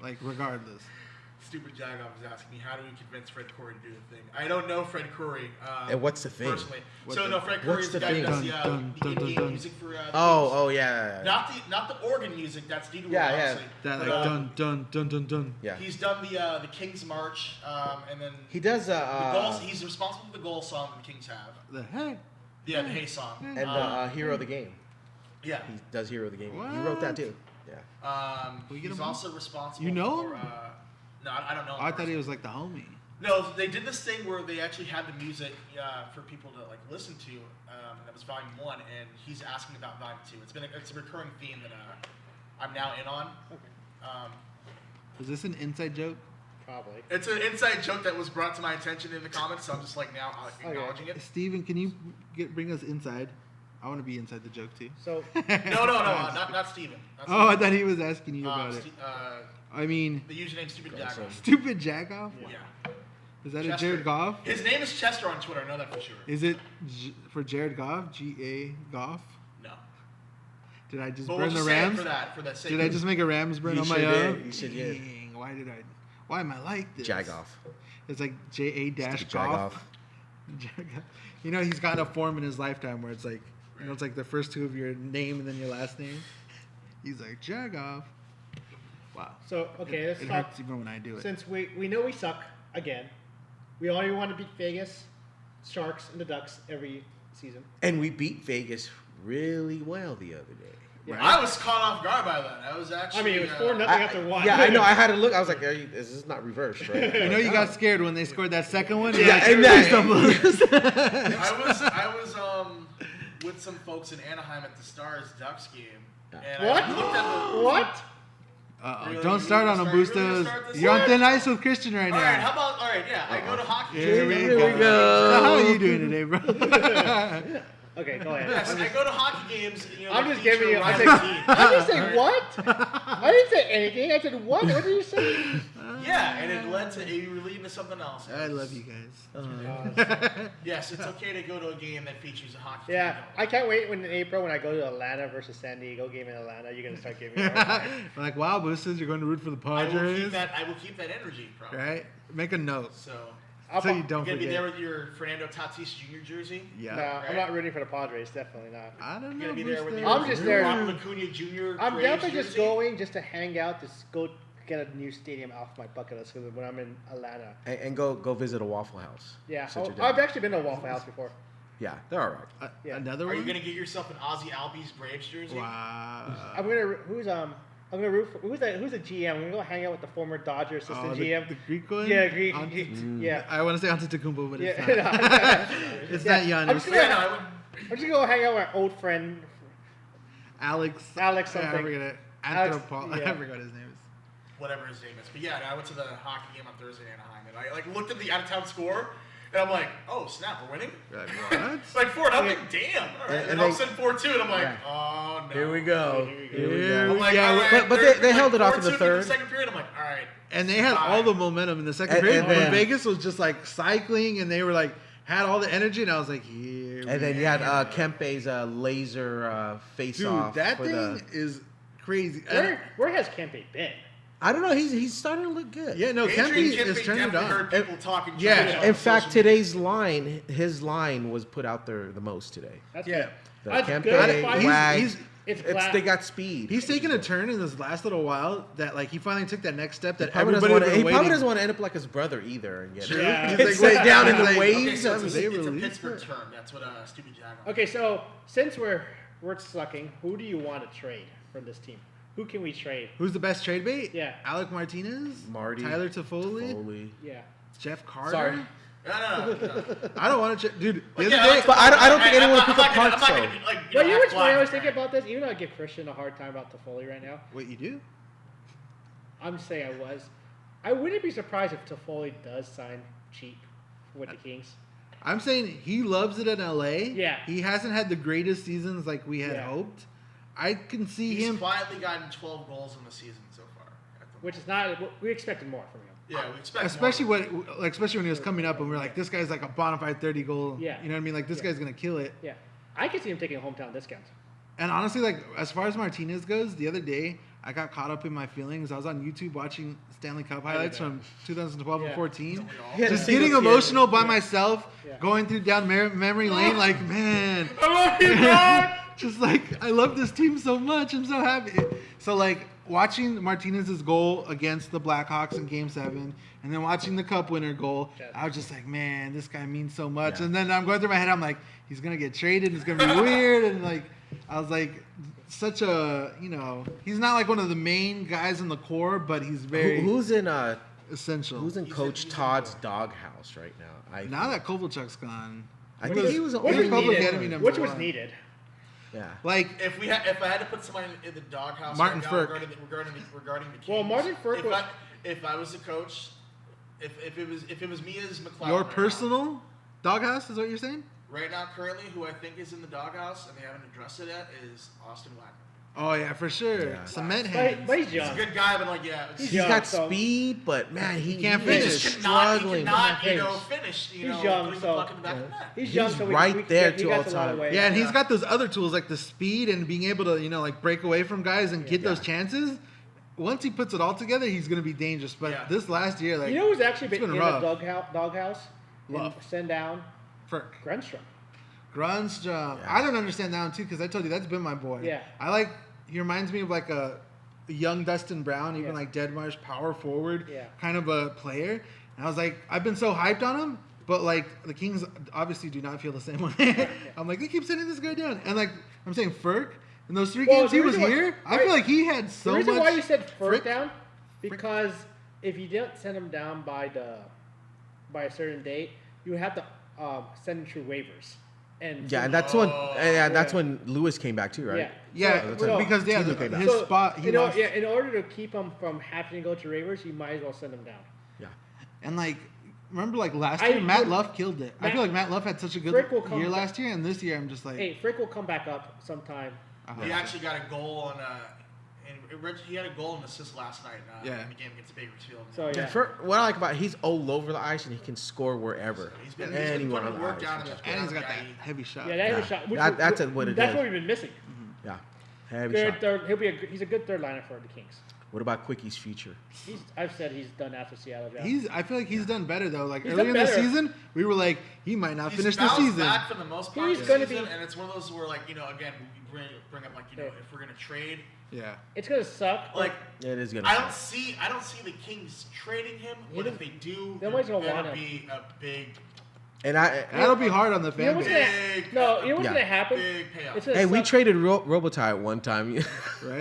S3: like regardless.
S2: Stupid Jagoff is asking me, how do we convince Fred Coury to do the thing? I don't know Fred Coury.
S1: And what's the thing?
S2: Personally.
S3: What
S2: So
S3: the-
S2: no, Fred Coury
S1: what's
S2: is the
S1: the
S2: guy who
S1: thing?
S2: does
S3: Dun,
S2: the
S3: dun, dun,
S2: in-game
S3: dun.
S2: music for the
S1: Oh,
S2: games.
S1: yeah.
S2: Not the organ music. That's Dieter
S1: Yeah, yeah.
S2: obviously.
S3: That
S2: But,
S3: like dun dun dun dun dun.
S1: Yeah.
S2: He's done the King's March, and then
S1: He does
S2: the goals. He's responsible for the goal song the Kings have.
S3: The heck.
S2: Yeah, the Hey song.
S1: and Hero of the Game.
S2: Yeah.
S1: He does Hero of the Game. He wrote that too. Yeah.
S3: we get
S2: He's
S3: him on?
S2: also responsible.
S3: You know
S2: For,
S3: him?
S2: no, I don't know. him
S3: I thought he
S2: personally.
S3: was like the homie.
S2: No, they did this thing where they actually had the music for people to like listen to. That was Volume 1, and he's asking about Volume 2. It's a recurring theme that I'm now in on.
S3: Is this an inside joke?
S4: Probably.
S2: It's an inside joke that was brought to my attention in the comments, so I'm just like now acknowledging it.
S3: Steven, can you bring us inside? I want to be inside the joke too.
S4: So
S2: No, not Steven. Not
S3: Oh, I
S2: Steven.
S3: thought he was asking you about it. I mean,
S2: The username Stupid Jagoff.
S3: stupid jackoff.
S2: Yeah.
S3: Is that
S2: Chester.
S3: a Jared Goff?
S2: His name is Chester on Twitter. I know that for sure.
S3: Is it for Jared Goff? G-A Goff?
S2: No.
S3: Did I just
S2: But
S3: burn
S2: we'll
S3: the
S2: just say it
S3: Rams?
S2: for that sake.
S3: Did I just make a Rams burn
S1: You
S3: on my
S1: sure
S3: own?
S1: did. You sure did.
S3: Dang, why am I like this?
S1: Jagoff.
S3: It's like J-A dash
S1: Stupid
S3: Goff. Jagoff. You know, he's got a form in his lifetime where it's like, you know, it's like the first two of your name and then your last name. He's like, Jagoff. Wow.
S4: so okay, let's
S3: It
S4: talk.
S3: hurts even when I do it.
S4: Since we know we suck again, we only want to beat Vegas, Sharks, and the Ducks every season.
S1: And we beat Vegas really well the other day.
S4: Yeah.
S2: I was caught off guard by that. I was actually.
S4: I mean, it was 4-0
S1: I-
S4: after one.
S1: Yeah, I know. I had to look. I was like, this is not reversed, right?
S3: You know, you got scared when they scored that second one.
S1: Yeah,
S3: Like,
S1: and
S2: I was with some folks in Anaheim at the Stars Ducks game. And
S4: What?
S2: I looked at the.
S4: What?
S2: Really?
S3: Don't
S2: You
S3: start
S2: really
S3: on them,
S2: gonna start- you really
S3: Boostos.
S2: gonna start this?
S3: You're on
S2: What?
S3: thin ice with Christian right
S2: All right,
S3: now.
S2: how about yeah? I go to hockey.
S3: Here
S2: games.
S3: we
S1: we go.
S3: So how are you doing today, bro?
S4: Okay, go ahead.
S2: Yes, I go to hockey games. You know,
S4: I'm
S2: they
S4: just
S2: feature
S4: giving you. I,
S2: rising
S4: said,
S2: teams.
S4: I didn't say what. I didn't say anything. I said what? What did you say?
S2: Yeah, and it led to you were leading to something else.
S3: I love you guys.
S2: Yes, it's okay to go to a game that features a hockey.
S4: Yeah,
S2: team.
S4: I can't wait when in April when I go to Atlanta versus San Diego game in Atlanta. You're gonna start giving me. a hard time.
S3: We're like, wow, Boostos, you're going to root for the
S2: I will
S3: Padres,
S2: keep that. I will keep that energy, probably.
S3: right? Make a note
S2: So
S4: I'll
S3: so you don't
S2: you're gonna be there
S3: forget.
S2: with your Fernando Tatis Jr. jersey.
S3: Yeah.
S4: No,
S2: Right.
S4: I'm not rooting for the Padres. Definitely not.
S3: I don't
S2: You're
S3: know.
S2: gonna be there with
S3: Boostos.
S2: your
S4: I'm just there.
S2: Ronald Acuna Jr.
S4: I'm
S2: Braves
S4: definitely just
S2: jersey.
S4: going just to hang out, just go get a new stadium off my bucket list because when I'm in Atlanta.
S1: And go visit a Waffle House.
S4: Yeah,
S1: Sit your
S4: I've
S1: down.
S4: actually been to a Waffle House before.
S1: Yeah, they're all right.
S4: Yeah.
S3: Another
S2: Are
S3: one?
S2: you gonna get yourself an Ozzy Albies Braves jersey?
S3: Wow.
S4: I'm gonna root for who's the GM? I'm gonna go hang out with the former Dodger assistant
S3: Oh,
S4: GM.
S3: the Greek one?
S4: Yeah, Greek.
S3: Ante-
S4: Yeah.
S3: I want to say Antetokounmpo, but it's
S4: Yeah.
S3: not. It's not
S4: I'm
S3: Giannis.
S4: just
S2: Yeah, no,
S4: gonna,
S2: I would.
S4: I'm just gonna go hang out with my old friend.
S3: Alex.
S4: Alex
S3: Yeah, I
S4: something.
S3: forget it.
S4: Alex-
S3: Anthropol.
S4: yeah.
S3: I forgot his name.
S2: Whatever his name is. But yeah, I went to the hockey game on Thursday in Anaheim, and I like looked at the out of town score, and I'm like, oh snap, we're winning.
S3: You're like, what?
S2: Like 4-0, damn. All right,
S1: And
S2: and all of a
S1: they-
S2: sudden 4-2, and I'm like,
S1: Yeah.
S2: oh no.
S1: Here we go. Here we
S3: Here
S1: go.
S2: I'm like,
S3: Yeah,
S2: all right,
S1: but
S2: they're-
S1: they held it off in
S2: 4-2
S1: the
S2: in
S1: third.
S2: second period, I'm like, all right.
S3: And they had all the momentum in the second
S1: And-
S3: period.
S1: and
S3: When
S1: then-
S3: Vegas was just like cycling and they were like, had all the energy, and I was like, here.
S1: And then
S3: we
S1: you had
S3: are.
S1: Kempe's laser face
S3: Dude,
S1: off.
S3: that
S1: for
S3: thing
S1: the,
S3: is crazy. And-
S4: Where has Kempe been?
S1: I don't know. He's starting to look good.
S3: yeah, no,
S2: Adrian
S3: Kempe
S2: Kempe
S3: is turning it
S2: definitely
S3: on.
S2: heard people talking
S3: Yeah.
S2: trash
S1: In
S2: on
S1: fact,
S2: social
S1: his line was put out there the most today.
S4: That's
S3: Yeah.
S4: good.
S1: The
S4: That's
S1: Kempe,
S4: good. Fight.
S1: Wag,
S3: He's-
S4: It's
S1: it's
S4: black.
S1: they got speed.
S3: He's taken a turn in this last little while that like he finally took that next step that
S1: Probably
S3: everybody
S1: doesn't wanna-
S3: had
S1: he
S3: been
S1: probably
S3: waiting.
S1: doesn't want to end up like his brother either and get
S4: Yeah.
S3: He's
S1: get
S3: like,
S1: set
S3: wait,
S1: down in
S3: he's
S1: the
S3: like,
S1: waves.
S2: Okay, so
S1: I mean,
S2: it's
S3: they
S2: a
S3: released
S2: Pittsburgh
S3: it.
S2: term. That's what Stupid Jaguar.
S4: Okay, so since we're sucking, who do you want to trade from this team? Who can we trade?
S3: Who's the best trade bait?
S4: Yeah.
S3: Alec Martinez,
S1: Marty,
S3: Tyler Toffoli,
S1: Foley.
S4: Yeah.
S3: Jeff Carter.
S1: Sorry.
S2: No.
S3: I don't want to, dude. The
S2: Yeah,
S3: other day,
S1: But I don't think anyone
S2: I'm
S1: picked
S2: not
S1: up
S2: gonna-
S1: Parks,
S2: I'm not
S1: though.
S2: gonna, like,
S4: But you know
S2: act
S4: what's funny? I was
S2: black,
S4: thinking
S2: right?
S4: about this. Even though I give Christian a hard time about Toffoli right now,
S3: wait, you do?
S4: I'm saying I was. I wouldn't be surprised if Toffoli does sign cheap with the Kings.
S3: I'm saying he loves it in LA.
S4: Yeah.
S3: He hasn't had the greatest seasons like we had
S4: Yeah.
S3: hoped. I can see
S2: He's
S3: him.
S2: quietly gotten 12 goals in the season so far.
S4: Which is not. We expected more from him.
S2: Yeah, we expect
S3: Especially
S2: more.
S3: especially when he was coming up and we are like, this guy's like a bona fide 30 goal.
S4: Yeah.
S3: You know what I mean? Like this
S4: Yeah.
S3: guy's gonna kill it.
S4: Yeah. I could see him taking a hometown discount.
S3: And honestly, like as far as Martinez goes, the other day I got caught up in my feelings. I was on YouTube watching Stanley Cup highlights from 2012 and
S4: Yeah.
S3: 14.
S1: He had a
S3: Just
S1: single
S3: getting
S1: tear.
S3: emotional by myself,
S4: Yeah.
S3: going through down memory lane. Like, man, just like I love this team so much. I'm so happy. So like watching Martinez's goal against the Blackhawks in Game 7, and then watching the Cup winner goal, I was just like, man, this guy means so much.
S1: Yeah.
S3: And then I'm going through my head, I'm like, he's gonna get traded. It's gonna be weird, and like I was like, such a he's not like one of the main guys in the core, but he's very
S1: Who's in
S3: essential.
S1: Coach Todd's doghouse right now?
S3: Now that Kovalchuk's gone,
S1: I think he was
S4: Which
S3: He's
S4: was
S3: public
S4: needed.
S3: enemy number
S4: Which was
S3: one.
S4: needed.
S1: Yeah.
S3: like
S2: If I had to put somebody in the doghouse
S3: Martin
S2: right now
S3: Firk.
S2: regarding the Kings.
S4: Well, Martin Firk was-
S2: if I was the coach, if it was me as McLeod.
S3: your
S2: right now-
S3: personal doghouse is what you're saying?
S2: Right now, currently, who I think is in the doghouse and they haven't addressed it yet is Austin Wagner.
S3: Oh yeah, for sure.
S1: Yeah.
S3: Cement
S4: But,
S3: hands.
S4: but he's
S2: He's a
S4: young.
S2: good guy, but like, yeah, it's,
S4: He's
S1: He's
S4: young,
S1: got
S4: so-
S1: speed, but man, he
S3: can't
S1: he's
S3: finish.
S1: just
S2: he
S1: struggling.
S2: cannot,
S4: Finish.
S2: finish.
S4: He's
S2: Young,
S4: young,
S2: putting
S4: so-
S2: the puck in the back of the net.
S4: He's young,
S1: He's
S4: so
S1: right there
S4: he
S1: to
S4: got
S1: all
S4: a lot of
S1: time.
S4: weight.
S3: Yeah, and he's got those other tools like the speed and being able to, like break away from guys and get those chances. Once he puts it all together, he's gonna be dangerous. But
S2: Yeah.
S3: this last year, like
S4: You know who's actually
S3: it's
S4: been in
S3: been
S4: the
S3: rough.
S4: doghouse?
S3: Love.
S4: And send down
S3: Ferk.
S4: Grunstrom.
S3: Grunstrom.
S1: Yeah.
S3: I don't understand that one too because I told you that's been my boy.
S4: Yeah.
S3: He reminds me of like a young Dustin Brown, even
S4: Yeah.
S3: like Deadmarsh, power forward
S4: Yeah.
S3: kind of a player. And I was like, I've been so hyped on him, but like the Kings obviously do not feel the same way. I'm like, they keep sending this guy down, and like I'm saying, Ferk in those 3
S4: Well,
S3: games
S4: the
S3: he was
S4: reason why-
S3: here, I feel like he had so
S4: The reason
S3: much.
S4: why you said
S3: frick-
S4: Ferk down, because if you didn't send him down by a certain date, you would have to send him through waivers. And
S1: Yeah, and that's when Lewis came back too, right?
S4: Yeah.
S3: Yeah,
S4: So-
S3: because
S1: Team
S3: the,
S1: came back.
S3: his spot he lost.
S4: in order to keep him from having to go to waivers, you might as well send him down.
S1: Yeah.
S3: And like, remember like last
S4: I
S3: year, Matt
S4: would-
S3: Luff killed it. I
S4: Matt-
S3: feel like Matt Luff had such a good
S4: Frick will come
S3: year
S4: back.
S3: last year, and this year I'm just like,
S4: Hey, Frick will come back up sometime.
S2: He actually got a goal on he had a goal and assist last night in
S3: Yeah.
S2: the game against Bakersfield.
S4: So yeah.
S1: What I like about he's all over the ice and he can score wherever.
S2: He's been
S1: Anyone
S2: putting
S1: on the
S2: work
S1: ice.
S2: down in that.
S3: and he's got that heavy shot.
S4: Yeah, that is
S1: Yeah.
S4: a shot. Which
S1: That's what it
S4: That's
S1: is.
S4: what we've been missing.
S1: Yeah. Heavy
S4: Good
S1: shot.
S4: third. He's a good third liner for the Kings.
S1: What about Quickie's future?
S4: I've said he's done after Seattle. Yeah.
S3: I feel like he's done better though. Like
S4: He's
S3: earlier in
S4: done
S3: the
S4: better.
S3: season, we were like, he might not
S2: He's
S3: finish the
S2: bounced
S3: season.
S2: back for the most part
S4: He's
S2: this
S4: gonna
S2: season,
S4: be-
S2: and it's one of those where like again we bring up like
S4: Yeah.
S2: if we're gonna trade,
S3: Yeah.
S4: It's gonna suck.
S2: like
S1: It is gonna.
S2: I
S1: suck.
S2: don't see the Kings trading him,
S4: He
S2: but if
S4: doesn't-
S2: they do,
S4: nobody's gonna
S2: there's
S4: want
S2: gonna
S4: him.
S2: be a big
S1: And I.
S3: That'll be hard on the
S4: You know
S3: fan
S4: what's
S3: base,
S2: Big-
S4: gonna, no, you know what's
S1: Yeah.
S4: gonna happen?
S2: big payoff.
S4: It's gonna
S1: Hey, we
S4: suck.
S1: traded Robitaille at one time.
S3: right?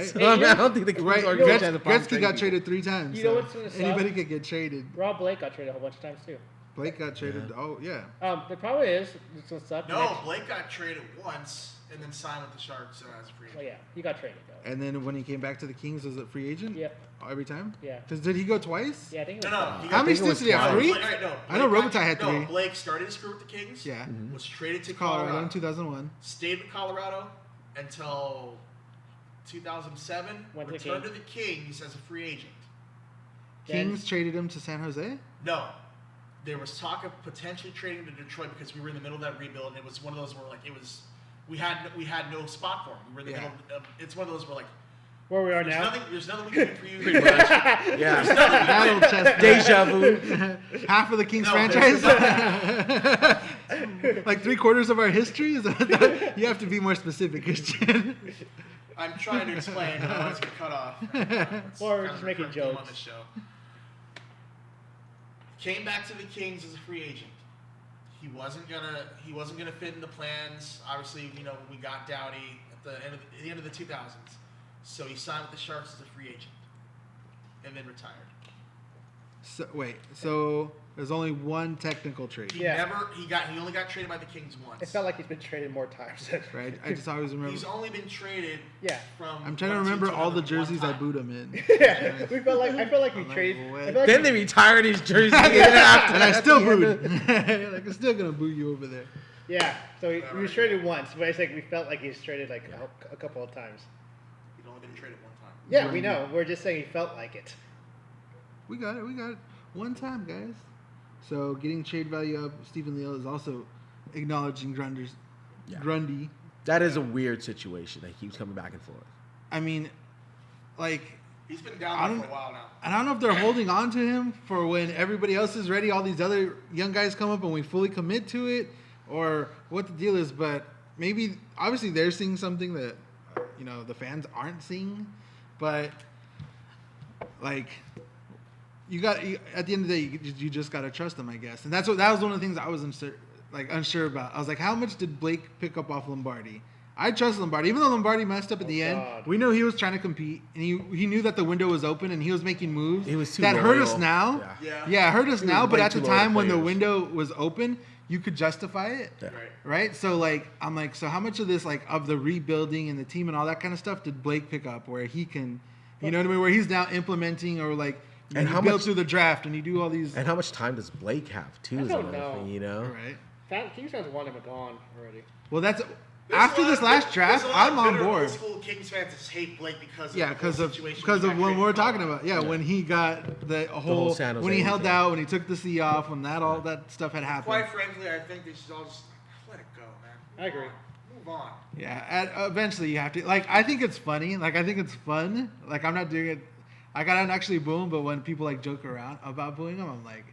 S1: So,
S4: Hey,
S1: I, mean, I
S4: here's-
S1: don't think the Kings
S3: Right.
S1: are
S4: You know
S1: going
S4: what-
S1: to have a problem
S3: Gretzky
S1: trading
S3: got
S1: people.
S3: traded 3 times.
S4: You know
S3: so
S4: what's gonna suck?
S3: anybody could get traded.
S4: Rob Blake got traded a whole bunch of times too.
S3: Blake got traded.
S1: Yeah.
S3: Oh yeah.
S4: The problem is it's gonna suck.
S2: No, Blake got traded once and then signed with the Sharks as a free agent.
S4: Oh yeah, he got traded though.
S3: And then when he came back to the Kings, was it free agent?
S4: Yep.
S3: Every time.
S4: Yeah.
S3: Did he go twice?
S4: Yeah, I think it
S2: No,
S4: was.
S2: no. He
S3: How
S2: got,
S3: many
S1: think it was
S3: stints did he have?
S1: twice.
S3: 3?
S2: Blake, all right, no,
S3: I know
S2: Blake
S3: Robitaille had
S2: no,
S3: 3.
S2: Blake started his career with the Kings.
S3: Yeah.
S2: Was traded to
S3: Colorado
S2: Colorado.
S3: in 2001.
S2: Stayed with Colorado until 2007.
S4: Went to the
S2: Returned to
S4: Kings.
S2: the Kings as a free agent.
S4: Then-
S3: Kings traded him to San Jose.
S2: No. There was talk of potentially trading to Detroit because we were in the middle of that rebuild, and it was one of those where like it was we had no spot for him. We were in the
S3: Yeah.
S2: middle. It's one of those where like
S4: Where we are
S2: there's
S4: now.
S2: nothing we can do for you.
S1: Pretty much. Yeah.
S3: Battle chest.
S1: Deja vu.
S3: Half of the Kings
S2: No,
S3: franchise. Like 3/4 of our history. Is that, you have to be more specific, Christian.
S2: I'm trying to explain. I was cut off.
S4: Or just making
S2: on
S4: jokes.
S2: this show. Came back to the Kings as a free agent. He wasn't gonna fit in the plans. Obviously, when we got Doughty at the end of the 2000s, so he signed with the Sharks as a free agent, and then retired.
S3: So, wait. So there's only one technical trade,
S2: He
S4: Yeah.
S2: he only got traded by the Kings once.
S4: It felt like he's been traded more times.
S3: right? I just always remember.
S2: He's only been traded
S4: Yeah.
S2: from.
S3: I'm trying to
S2: one team
S3: remember all the
S2: another one
S3: jerseys I
S2: time.
S3: booed him in.
S4: Yeah. I felt like we
S3: I'm like,
S4: traded.
S3: what?
S4: I feel like
S1: Then
S4: we-
S1: they retired his jersey after
S3: And I
S1: that.
S3: still booed. Like I'm still gonna boo you over there.
S4: Yeah. So he was traded once, but it's like we felt like he was traded like a couple of times.
S2: He'd only been traded one time.
S4: Yeah, we know. We're just saying he felt like it.
S3: We got it. One time, guys. So getting trade value up, Stephen Leal is also acknowledging
S1: Yeah.
S3: Grundy
S1: That is a weird situation that keeps coming back and forth.
S3: I mean, like,
S2: He's been
S3: I
S2: down
S3: don't-
S2: there for a while now.
S3: I don't know if they're holding on to him for when everybody else is ready, all these other young guys come up and we fully commit to it, or what the deal is. But maybe, obviously, they're seeing something that, the fans aren't seeing. But, like, at the end of the day, you just got to trust them, I guess. And that was one of the things I was unsure about. I was like, how much did Blake pick up off Lombardi? I trust Lombardi. Even though Lombardi messed up at the end,
S4: God.
S3: we know he was trying to compete, and he knew that the window was open, and he was making moves
S1: He was too
S3: that hurt
S1: loyal.
S3: us now.
S2: Yeah.
S3: Yeah, it hurt us
S1: He
S3: now,
S1: was
S3: but
S1: way
S3: at the
S1: too loyal to
S3: time when the
S1: players.
S3: window was open, you could justify it.
S1: Yeah.
S2: Right.
S3: Right? So, like, I'm like, so how much of this, like, of the rebuilding and the team and all that kind of stuff did Blake pick up where he can, you know what I mean, where he's now implementing or, like,
S1: And
S3: you
S1: how
S3: build
S1: much-
S3: through the draft and you do all these.
S1: And how much time does Blake have too?
S4: I
S1: Is
S4: don't
S1: another
S4: know.
S1: thing, you know.
S3: Right?
S4: Kings fans want him gone already.
S3: Well, that's.
S2: There's
S3: After
S2: a lot
S3: this
S2: of-
S3: last draft,
S2: there's a lot
S3: I'm
S2: of
S3: on
S2: bitter
S3: board.
S2: Old school Kings fans that just hate Blake because
S3: Yeah,
S2: the
S3: because
S2: whole
S3: of
S2: situation
S3: because
S2: with
S3: of
S2: that
S3: when we're
S2: trade.
S3: talking about. Yeah, when he got the whole
S1: San Jose
S3: when he held
S1: thing.
S3: out, when he took the C off, when all that stuff had happened.
S2: Quite frankly, I think they should all just let it go, man.
S4: I agree.
S2: Move on.
S3: Yeah, eventually you have to. Like, I think it's funny. Like, I think it's fun. Like, I'm not doing it. I gotta actually boo him, but when people like joke around about booing him, I'm like,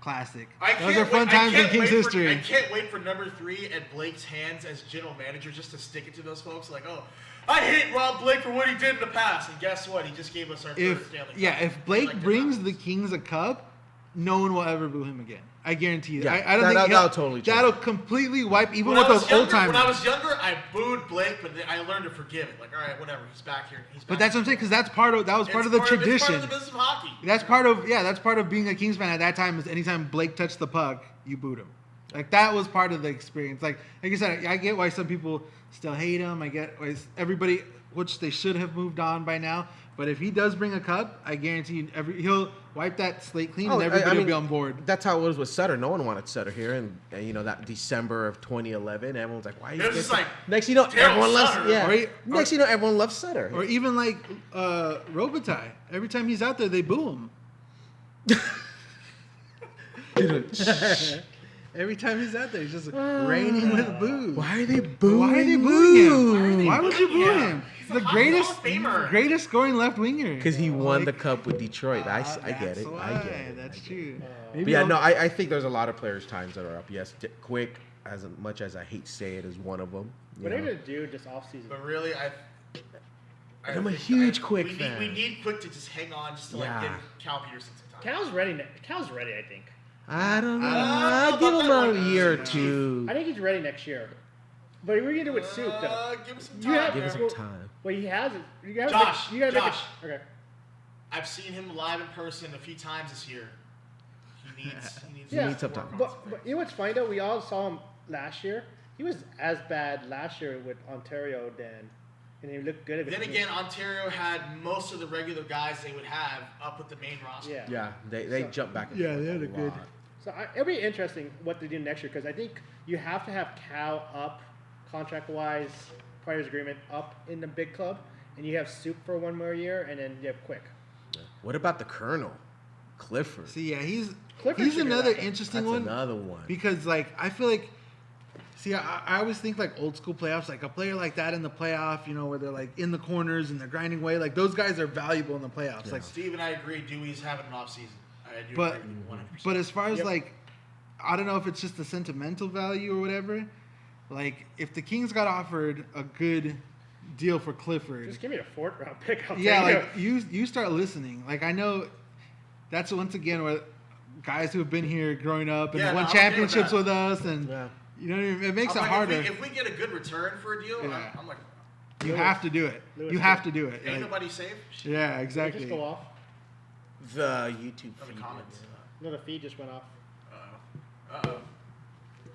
S3: classic. Those are fun times in Kings history.
S2: I can't wait for number 3 at Blake's hands as general manager just to stick it to those folks. Like, oh, I hate Rob Blake for what he did in the past, and guess what? He just gave us our third Stanley Cup.
S3: If Blake
S2: Like,
S3: brings the Kings a cup, no one will ever boo him again. I guarantee you.
S1: Yeah,
S3: I don't think
S1: that'll totally change.
S3: that'll completely wipe even
S2: When
S3: with
S2: I was
S3: those old
S2: younger,
S3: timers.
S2: when I was younger, I booed Blake, but then I learned to forgive it. Like, all right, whatever, he's back here. He's back
S3: But that's what I'm saying, because that was part of the
S2: It's
S3: tradition.
S2: part of the business of hockey.
S3: That's part of being a Kings fan at that time. Is anytime Blake touched the puck, you booed him. Like, that was part of the experience. Like you said, I get why some people still hate him. I get why everybody, which they should have moved on by now. But if he does bring a cup, I guarantee you he'll wipe that slate clean and everybody will be on board.
S1: That's how it was with Sutter. No one wanted Sutter here, and that December of 2011, everyone's like, "Why?"
S2: It was just like,
S1: next, you know,
S2: Daryl
S1: everyone loves.
S2: Sutter.
S1: Yeah. Next, you know, everyone loves Sutter.
S3: Or even like Robitaille. Every time he's out there, they boo him. Every time he's out there, he's just raining with boos.
S1: Why are they booing?
S3: Why are they booing him? Why would you boo
S2: Yeah.
S3: him?
S2: He's
S3: He's
S2: a
S3: the
S2: Hall of Famer.
S3: greatest scoring left winger.
S1: Because he won the cup with Detroit. I get
S3: That's
S1: it.
S3: why.
S1: I get it.
S3: That's
S1: I get
S3: true.
S1: it.
S3: Maybe
S1: But yeah,
S3: I'll-
S1: no, I think there's a lot of players' times that are up. Yes, Quick, as much as I hate to say it, is one of them.
S4: What are they gonna do this offseason?
S2: But really,
S1: I'm a huge Quick
S2: we
S1: fan.
S2: we need Quick to just hang on, just to
S1: Yeah.
S2: give Cal Peterson some time.
S4: Cal's ready. Cal's ready, I think.
S1: I don't know.
S2: I
S1: I'll
S2: don't
S1: give
S2: know
S1: him
S2: about
S1: a
S2: that
S1: year or
S2: one.
S1: two.
S4: I think he's ready next year. But what are you gonna do with Soup though?
S2: Give him some
S4: You
S2: time.
S4: have-
S1: Give him some
S4: well,
S1: time.
S4: Well, he has it. You gotta
S2: Josh,
S4: make, you gotta
S2: Josh.
S4: make it. Okay.
S2: I've seen him live in person a few times this year. He needs.
S4: Yeah.
S1: needs some
S2: to work
S1: time.
S2: on
S4: But,
S2: something.
S4: but you know what's funny though? We all saw him last year. He was as bad last year with Ontario then, and he looked good.
S2: Then again, Ontario had most of the regular guys they would have up with the main roster.
S4: Yeah.
S1: Yeah, they
S4: So-
S1: jump back and
S3: Yeah,
S1: forth
S3: they had a good-
S1: lot.
S4: So it'll be interesting what they do next year because I think you have to have Cal up contract-wise, players agreement up in the big club, and you have Soup for one more year, and then you have Quick.
S1: What about the Colonel, Clifford?
S3: See, yeah, he's
S4: Clifford
S3: he's
S4: should be
S3: another
S4: back.
S3: interesting
S1: That's
S3: one
S1: another one.
S3: because, like, I feel like, see, I always think like old school playoffs, like a player like that in the playoff, where they're like in the corners and they're grinding away, like those guys are valuable in the playoffs.
S1: Yeah.
S3: Like,
S2: Steve and I agree. Dewey's having an off season. I do
S3: But-
S2: agree with you 100%.
S3: but as far as
S4: Yep.
S3: like, I don't know if it's just the sentimental value or whatever. Like, if the Kings got offered a good deal for Clifford,
S4: Just give me a fourth-round pick. I'll
S3: yeah,
S4: take
S3: like you start listening. Like, I know that's once again where guys who have been here growing up and
S2: Yeah,
S3: won
S2: no, I'm okay with
S3: championships
S2: that.
S3: with us, and
S1: Yeah.
S3: you know what I mean? It makes
S2: I'm
S3: it
S2: like,
S3: harder.
S2: If we get a good return for a deal,
S3: Yeah.
S2: I'm like,
S3: You
S4: Lewis.
S3: have to do it.
S4: Lewis
S3: You
S4: did.
S3: have to do it.
S2: ain't
S3: Like,
S2: nobody safe.
S3: yeah,
S4: It
S3: exactly.
S4: just go off.
S1: The YouTube
S2: Of the
S1: feed.
S2: comments.
S4: No, the feed just went off.
S2: Uh-oh.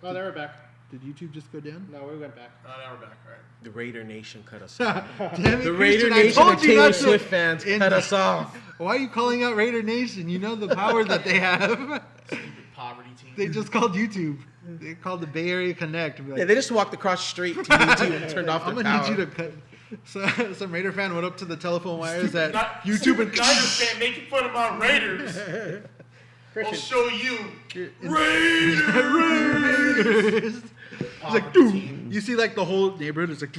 S4: Oh, now we're back.
S3: Did YouTube just go down?
S4: No, we went back.
S2: Oh, now we're back. All right.
S1: The Raider Nation cut us off.
S3: Damn it,
S1: The Raider
S3: Christian, I
S1: Nation
S3: told
S1: and
S3: you
S1: Taylor
S3: not to-
S1: Swift fans
S3: in-
S1: cut us off.
S3: Why are you calling out Raider Nation? You know the power that they have.
S2: Stupid poverty team.
S3: They just called YouTube. They called the Bay Area Connect. And be like,
S1: Yeah, they just walked across the street to YouTube and turned off
S3: I'm
S1: their
S3: gonna
S1: power.
S3: need you to cut. So, some Raider fan went up to the telephone wires at
S2: Not,
S3: YouTube and
S2: Niners fan making fun of my Raiders. I'll
S4: Christian,
S2: show you
S3: Raiders.
S2: Raiders.
S3: It's like,
S2: team.
S3: you see like the whole neighborhood is like.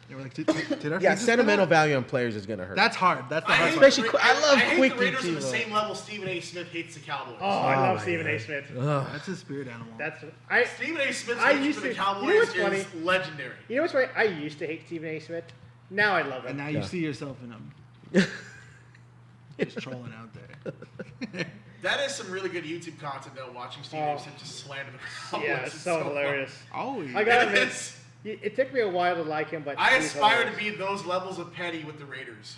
S3: They were like, did our
S1: Yeah,
S3: fans just
S1: sentimental
S3: go?
S1: value on players is gonna hurt.
S3: That's hard. That's the
S2: I
S3: hard
S2: hate,
S3: part.
S1: Especially I love
S2: I hate
S1: Quickie
S2: the Raiders
S1: too,
S2: on the
S1: though.
S2: same level Stephen A. Smith hates the Cowboys.
S4: Oh, I love
S1: my
S4: Stephen A.
S1: God.
S4: Smith.
S3: That's his spirit animal.
S4: That's
S2: Stephen A. Smith's
S4: I
S2: hatred
S4: used
S2: for the
S4: to-
S2: Cowboys
S4: you know what's
S2: is
S4: funny?
S2: legendary.
S4: You know what's funny? I used to hate Stephen A. Smith. Now I love
S3: And
S4: him.
S3: now you
S1: Yeah.
S3: see yourself in him. Just trolling out there.
S2: That is some really good YouTube content though. Watching Stephen A. Smith just slander the Cowboys.
S4: Yeah, it's so
S2: fun.
S4: hilarious.
S3: Always.
S4: I gotta admit,
S2: It's-
S4: it took me a while to like him, but
S2: I
S4: he's
S2: aspire to
S4: hilarious.
S2: be those levels of petty with the Raiders.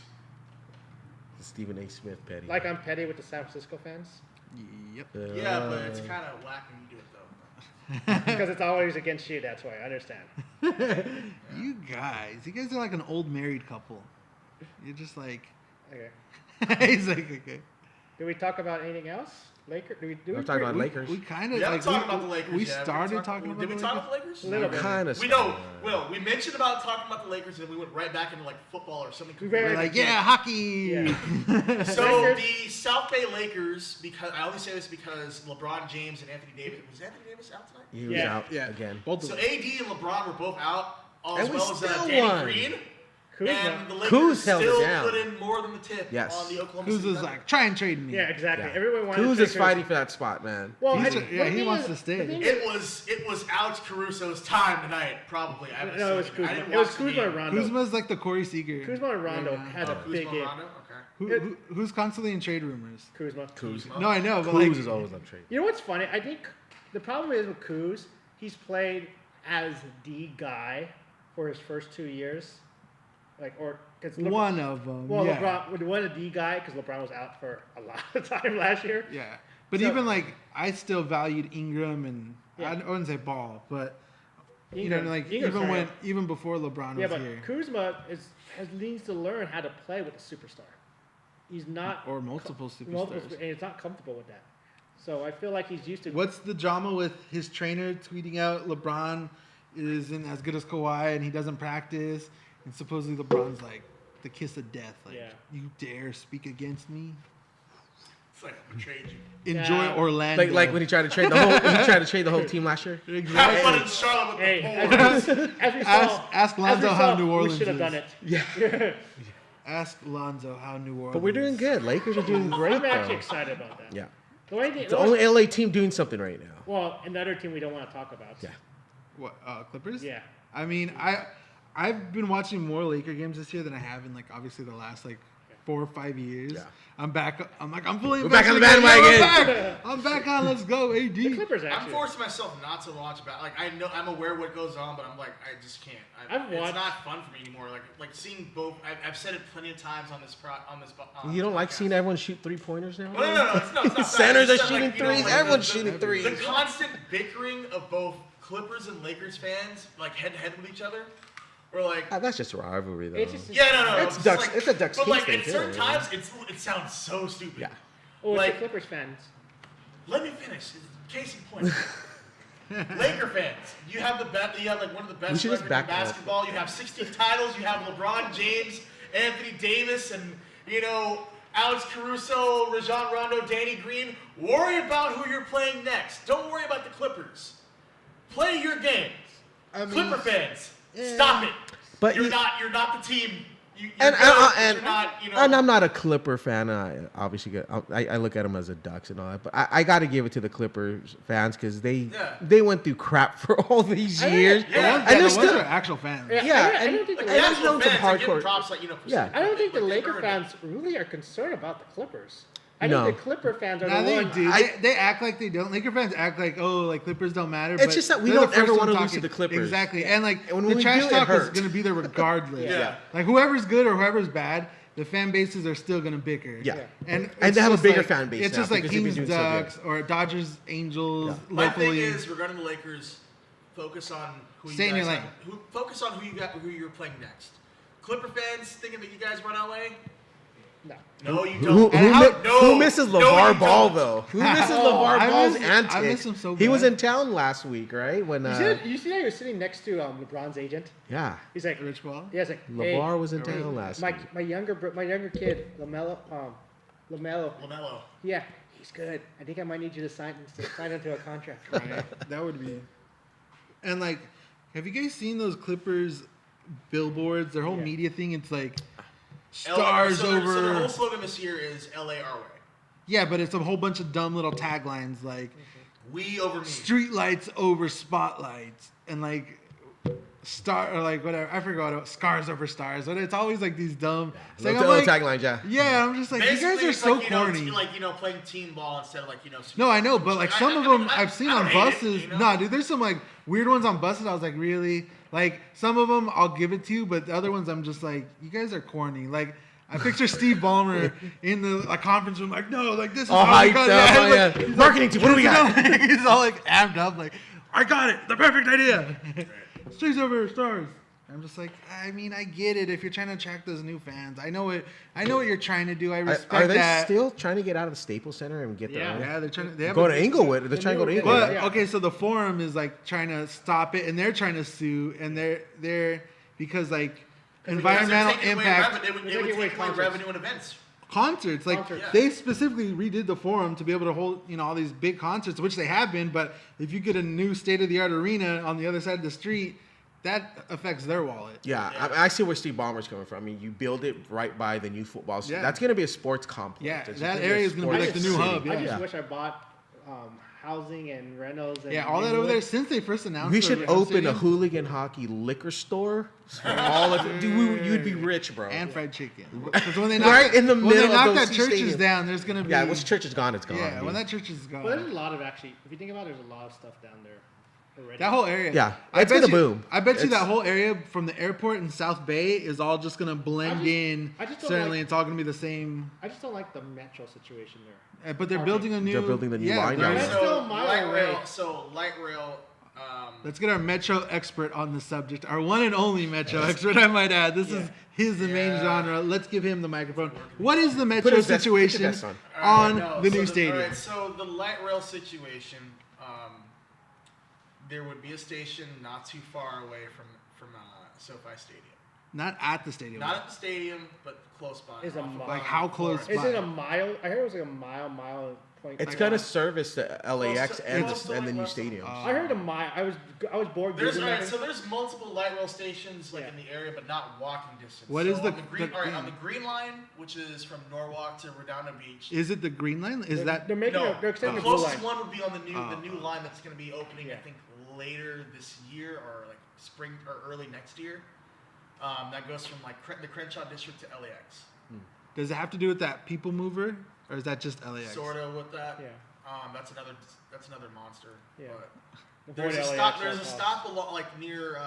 S1: Stephen A. Smith petty.
S4: Like I'm petty with the San Francisco fans
S3: Yep.
S2: Yeah, but it's kind of whack when you do it though.
S4: because it's always against you. That's why I understand.
S3: You guys are like an old married couple. You're just like,
S4: Okay.
S3: he's like, okay.
S4: Do we talk about anything else? Laker? Do we do?
S1: I'm talking about
S3: We
S1: Lakers.
S3: kind of
S2: Yeah, I'm
S3: like
S2: talking about the Lakers.
S3: we
S2: yeah.
S3: started talking about
S2: Did
S3: the
S2: we
S3: Lakers.
S2: talk about the Lakers?
S4: A little bit.
S1: Kind of.
S2: We know. Will we mentioned about talking about the Lakers, and then we went right back into like football or something.
S4: We
S3: We're
S4: ran-
S3: like, yeah, hockey.
S4: Yeah.
S2: So
S4: Lakers-
S2: the South Bay Lakers, because I only say this because LeBron James and Anthony Davis. Was Anthony Davis out tonight?
S1: He was
S4: Yeah.
S1: out
S3: Yeah.
S1: again.
S3: Both of
S2: So
S3: them.
S2: AD and LeBron were both out,
S1: And
S2: as
S1: we
S2: well as
S1: still
S2: Danny
S1: won.
S2: Green.
S4: Kuzma.
S2: And the
S1: Kuz
S2: Lakers
S1: held it
S2: still
S1: down.
S2: put in more than the tip
S1: Yes.
S2: on the Oklahoma
S3: Kuz
S2: City
S3: was
S2: Thunder.
S3: like, try and trade me.
S4: Yeah, exactly.
S1: Yeah.
S4: Everyone wanted
S1: Kuz
S4: to
S1: is
S4: take
S1: fighting for that spot, man.
S4: Well,
S3: He's-
S4: I-
S3: yeah,
S4: the
S3: he
S4: thing
S3: wants
S4: is-
S3: to stay.
S4: the thing
S2: It was Alex Caruso's time tonight, probably. I haven't
S4: No, it was
S2: seen
S4: Kuzma.
S2: I didn't
S4: It was
S2: watch the
S4: Kuzma
S2: game.
S4: and Rondo.
S3: Kuzma's like the Corey Seager.
S4: Kuzma and Rondo
S3: right now.
S4: had a
S2: Kuzma
S4: big
S2: and
S4: game.
S2: Rondo? Okay.
S3: Who's constantly in trade rumors?
S4: Kuzma.
S1: Kuz.
S3: No, I know, but
S1: Kuz
S3: like,
S1: is always on trade.
S4: You know what's funny? I think the problem is with Kuz, he's played as the guy for his first 2 years, like because
S3: one of them.
S4: Well,
S3: yeah.
S4: LeBron one of the guy because LeBron was out for a lot of time last year.
S3: Yeah, but
S4: So-
S3: even like I still valued Ingram and
S4: Yeah.
S3: I wouldn't say Ball, but
S4: Ingram-
S3: like
S4: Ingram's
S3: even before LeBron
S4: yeah,
S3: was
S4: but
S3: here,
S4: Kuzma needs to learn how to play with a superstar. He's not
S3: or multiple superstars.
S4: and he's not comfortable with that. So I feel like he's used to.
S3: What's the drama with his trainer tweeting out LeBron isn't as good as Kawhi and he doesn't practice, and supposedly LeBron's like the kiss of death, like
S4: Yeah.
S3: you dare speak against me?
S2: It's like I betrayed you.
S3: Enjoy
S4: Yeah.
S3: Orlando.
S1: Like when he tried to trade the whole he tried to trade the whole team last year.
S2: Have fun in Charlotte with
S4: Hey,
S2: the Bulls.
S4: as we saw,
S3: Ask
S4: as we
S3: Lonzo
S4: saw,
S3: how New Orleans
S4: we should have
S3: is.
S4: done it.
S1: Yeah.
S3: Ask Lonzo how New Orleans.
S1: But we're doing good. Lakers are doing great
S4: I'm actually
S1: though.
S4: excited about that.
S1: Yeah.
S4: The only thing,
S1: It's the only LA team doing something right now.
S4: well, another team we don't want to talk about.
S1: Yeah.
S3: What Clippers?
S4: Yeah.
S3: I mean, I've been watching more Laker games this year than I have in like obviously the last like 4 or 5 years.
S1: Yeah.
S3: I'm back. I'm like I'm fully.
S1: We're back on the
S3: invested again.
S1: bandwagon.
S3: Yeah, I'm back on. Let's go, AD.
S4: The Clippers
S2: I'm
S4: actually.
S2: forcing myself not to watch about. Like I know I'm aware what goes on, but I'm like I just can't.
S4: I've
S2: it's
S4: watched-
S2: not fun for me anymore. Like seeing both. I've said it plenty of times on this
S1: You don't like
S2: podcast.
S1: seeing everyone shoot 3-pointers now?
S2: No, it's not that.
S1: Centers
S2: It's
S1: are
S2: just that,
S1: shooting
S2: like, you know,
S1: threes.
S2: like,
S1: Everyone's
S2: the-
S1: shooting threes.
S2: The constant bickering of both Clippers and Lakers fans, like head to head with each other, or like.
S1: That's just a rivalry though.
S4: It's just
S2: Yeah, no.
S1: It's
S2: just
S1: Ducks-
S2: Like,
S1: it's a Ducks
S2: But like
S1: Kings
S2: at
S1: thing,
S2: certain
S1: too,
S2: times, it sounds so stupid.
S1: Yeah.
S4: Oh, it's
S2: like-
S4: the Clippers fans.
S2: Let me finish. Case in point. Laker fans, you have the best. You have like one of the
S1: We
S2: best
S1: should just
S2: records in
S1: back off.
S2: basketball. You have 16 titles. You have LeBron James, Anthony Davis, and Alex Caruso, Rajon Rondo, Danny Green. Worry about who you're playing next. Don't worry about the Clippers. Play your games.
S3: I mean,
S2: Clipper fans, stop it.
S1: But
S2: you're
S1: you-
S2: not the team. You're
S1: And
S2: good, but
S1: and,
S2: you're not,
S1: and I'm not a Clipper fan. I obviously I look at them as a Ducks and all that, but I got to give it to the Clippers fans because
S2: Yeah.
S1: they went through crap for all these
S4: I don't-
S1: years,
S2: yeah.
S3: And
S1: and
S3: the
S1: they're
S3: ones
S1: still
S3: are actual fans.
S4: Yeah,
S1: Yeah,
S4: I
S1: and-
S4: don't think
S2: Like,
S4: the
S2: the
S1: I've
S2: actual
S1: known some
S2: fans, I give
S1: hardcore-
S2: props, like,
S1: Yeah.
S4: I don't think the
S2: but they
S4: Laker
S2: earned it.
S4: fans really are concerned about the Clippers. I
S1: No.
S4: think the Clipper fans are
S3: Nah,
S4: the
S3: they
S4: ones.
S3: do.
S1: I-
S3: They act like they don't. Laker fans act like, oh, like Clippers don't matter.
S1: It's
S3: but
S1: just that we
S3: they're the
S1: don't ever
S3: first
S1: wanna
S3: one
S1: lose to
S3: talking.
S1: the Clippers.
S3: Exactly. And like
S1: And when
S3: the
S1: we
S3: trash
S1: do, it
S3: talk is
S1: hurts.
S3: going to be there regardless.
S2: Yeah.
S3: Like whoever's good or whoever's bad, the fan bases are still going to bicker.
S1: Yeah.
S3: And
S1: And
S3: it's
S1: they have a
S3: just
S1: bigger
S3: like-
S1: fan base
S3: It's
S1: now
S3: just like
S1: because they've been
S3: Kings
S1: doing so good.
S3: Ducks or Dodgers Angels
S2: My thing
S3: locally.
S2: is regarding the Lakers, focus on who you
S3: Stay in
S2: guys
S3: your
S2: have,
S3: lane.
S2: focus on who you're playing next. Clipper fans thinking that you guys run LA?
S4: No.
S2: No, you
S1: Who,
S2: don't.
S3: And how-
S1: who misses
S2: no,
S1: LeVar
S2: you
S1: Ball
S2: don't.
S1: though? Who misses
S3: Oh,
S1: LeVar
S3: I
S1: Ball's
S3: miss-
S1: antics?
S3: I miss him so
S1: He was
S3: bad.
S1: in town last week, right? When
S4: You see how you're sitting next to LeBron's agent?
S1: yeah,
S4: He's like,
S3: Rich Ball.
S4: yeah, he's like, hey,
S1: LeVar was in
S3: hey,
S1: town last
S4: my
S1: week.
S4: my younger kid, LaMelo,
S2: LaMelo.
S4: yeah, he's good. I think I might need you to sign into a contract.
S3: Right? That would be. And like, have you guys seen those Clippers billboards? Their whole
S4: Yeah.
S3: media thing. It's like
S2: LA,
S3: stars
S2: so
S3: over.
S2: So the whole slogan this year is LA our way.
S3: Yeah, but it's a whole bunch of dumb little taglines like
S2: We over me.
S3: "streetlights over spotlights" and like star or like whatever. I forgot what scars over stars. But it's always like these dumb. So I'm
S1: Little
S3: like,
S1: taglines, yeah.
S3: yeah, I'm just like, you
S2: Basically,
S3: guys are
S2: it's
S3: so
S2: like,
S3: corny.
S2: playing team ball instead of like.
S3: No, I know, but like some of them I've seen on
S2: don't hate it,
S3: buses.
S2: you know?
S3: Nah, dude, there's some like weird ones on buses. I was like, really? Like some of them I'll give it to you, but the other ones I'm just like, you guys are corny. Like I picture Steve Ballmer in the conference room, like, no, like this is
S1: All
S3: how we
S1: hyped
S3: got
S1: up,
S3: it.
S1: oh,
S3: Like,
S1: yeah.
S3: he's
S1: Marketing team, what do we got?
S3: He's all like amped up, like, I got it, the perfect idea. Streets over stars. I'm just like, I mean, I get it if you're trying to attract those new fans. I know what you're trying to do. I respect
S1: Are they
S3: that.
S1: still trying to get out of the Staples Center and get their own?
S3: Yeah, they're trying to. They have
S1: Go
S3: a-
S1: to Inglewood. They're trying to go to
S4: new-
S1: Inglewood.
S3: But
S4: Yeah.
S3: okay, so the forum is like trying to stop it, and they're trying to sue, and they're because like environmental impact
S2: It would
S4: They're taking away
S2: take away
S4: concerts.
S2: revenue and events.
S3: concerts. Like
S4: Concerts.
S3: they specifically redid the forum to be able to hold all these big concerts, which they have been. But if you get a new state of the art arena on the other side of the street, that affects their wallet.
S1: Yeah, I see where Steve Ballmer's coming from. I mean, you build it right by the new football.
S3: Yeah.
S1: That's going to be a sports complex.
S3: Yeah,
S1: It's
S3: that
S1: gonna be a
S3: area is gonna be
S1: sports
S3: like the new
S1: city.
S3: hub,
S4: I
S3: yeah.
S4: just
S1: Yeah.
S4: wish I bought housing and rentals. And
S3: Yeah, all that over
S4: Inglewood.
S3: there since they first announced.
S1: We
S3: the
S1: should
S3: home
S1: open a
S3: stadium.
S1: hooligan hockey liquor store for all of it. Dude, you'd be rich, bro.
S3: and fried chicken. Because when they
S1: Right
S3: knock,
S1: in the
S3: when
S1: middle
S3: they
S1: of
S3: knock
S1: those
S3: that
S1: two
S3: churches
S1: stadiums.
S3: down, there's gonna be
S1: Yeah, once church is gone, it's gone.
S3: yeah.
S1: dude.
S3: When that church is gone,
S4: Well, there's a lot of if you think about it, there's a lot of stuff down there already.
S3: that whole area.
S1: Yeah,
S3: I
S1: it's
S3: bet
S1: gonna
S3: you,
S1: boom.
S3: I bet you
S1: It's-
S3: that whole area from the airport in South Bay is all just gonna blend in.
S4: I just don't
S3: Certainly,
S4: like-
S3: it's all gonna be the same.
S4: I just don't like the metro situation there.
S3: But they're
S4: Parking.
S3: building a new.
S1: They're building the new line
S3: they're-
S1: down
S4: That's
S1: there.
S4: still a mile away.
S2: Light rail.
S3: Let's get our metro expert on the subject. Our one and only metro expert, I might add. This is his the main
S2: Yeah.
S3: genre. Let's give him the microphone. What is the
S1: Put
S3: metro
S1: his vest- put your
S3: situation
S1: vest on.
S3: on
S2: No,
S3: the
S2: so
S3: new stadium?
S2: All right, so the light rail situation, there would be a station not too far away from SoFi Stadium.
S3: Not at the stadium.
S2: Not at the stadium, but close by.
S4: Is a
S2: off of
S4: mile.
S3: Like how close
S4: Is
S3: by?
S4: it a mile? I heard it was like a mile point.
S1: It's
S4: like
S1: going to
S4: a-
S1: service the LAX and
S2: close to
S1: the
S2: like
S1: new
S2: West-
S1: stadium.
S4: I heard a mile. I was bored.
S2: There's
S4: Googling
S2: all right,
S4: that.
S2: so there's multiple light rail stations like
S4: Yeah.
S2: in the area, but not walking distance.
S3: What
S2: so
S3: is
S2: on
S3: the-
S2: green?
S3: the-
S2: All right, on the green line, which is from Norwalk to Redondo Beach.
S3: Is it the green line? Is that
S4: they're making?
S2: No,
S4: They're extending
S2: the
S4: the blue
S2: closest
S4: line.
S2: one would be on the new line that's going to be opening, I
S4: Yeah.
S2: think, later this year or like spring or early next year. That goes from like the Crenshaw district to LAX.
S3: does it have to do with that people mover, or is that just LAX?
S2: Sort of with that.
S4: Yeah.
S2: That's another monster.
S4: Yeah.
S2: But
S4: Avoid
S2: there's a
S4: LAX
S2: stop.
S4: at
S2: There's a
S4: all
S2: stop along like near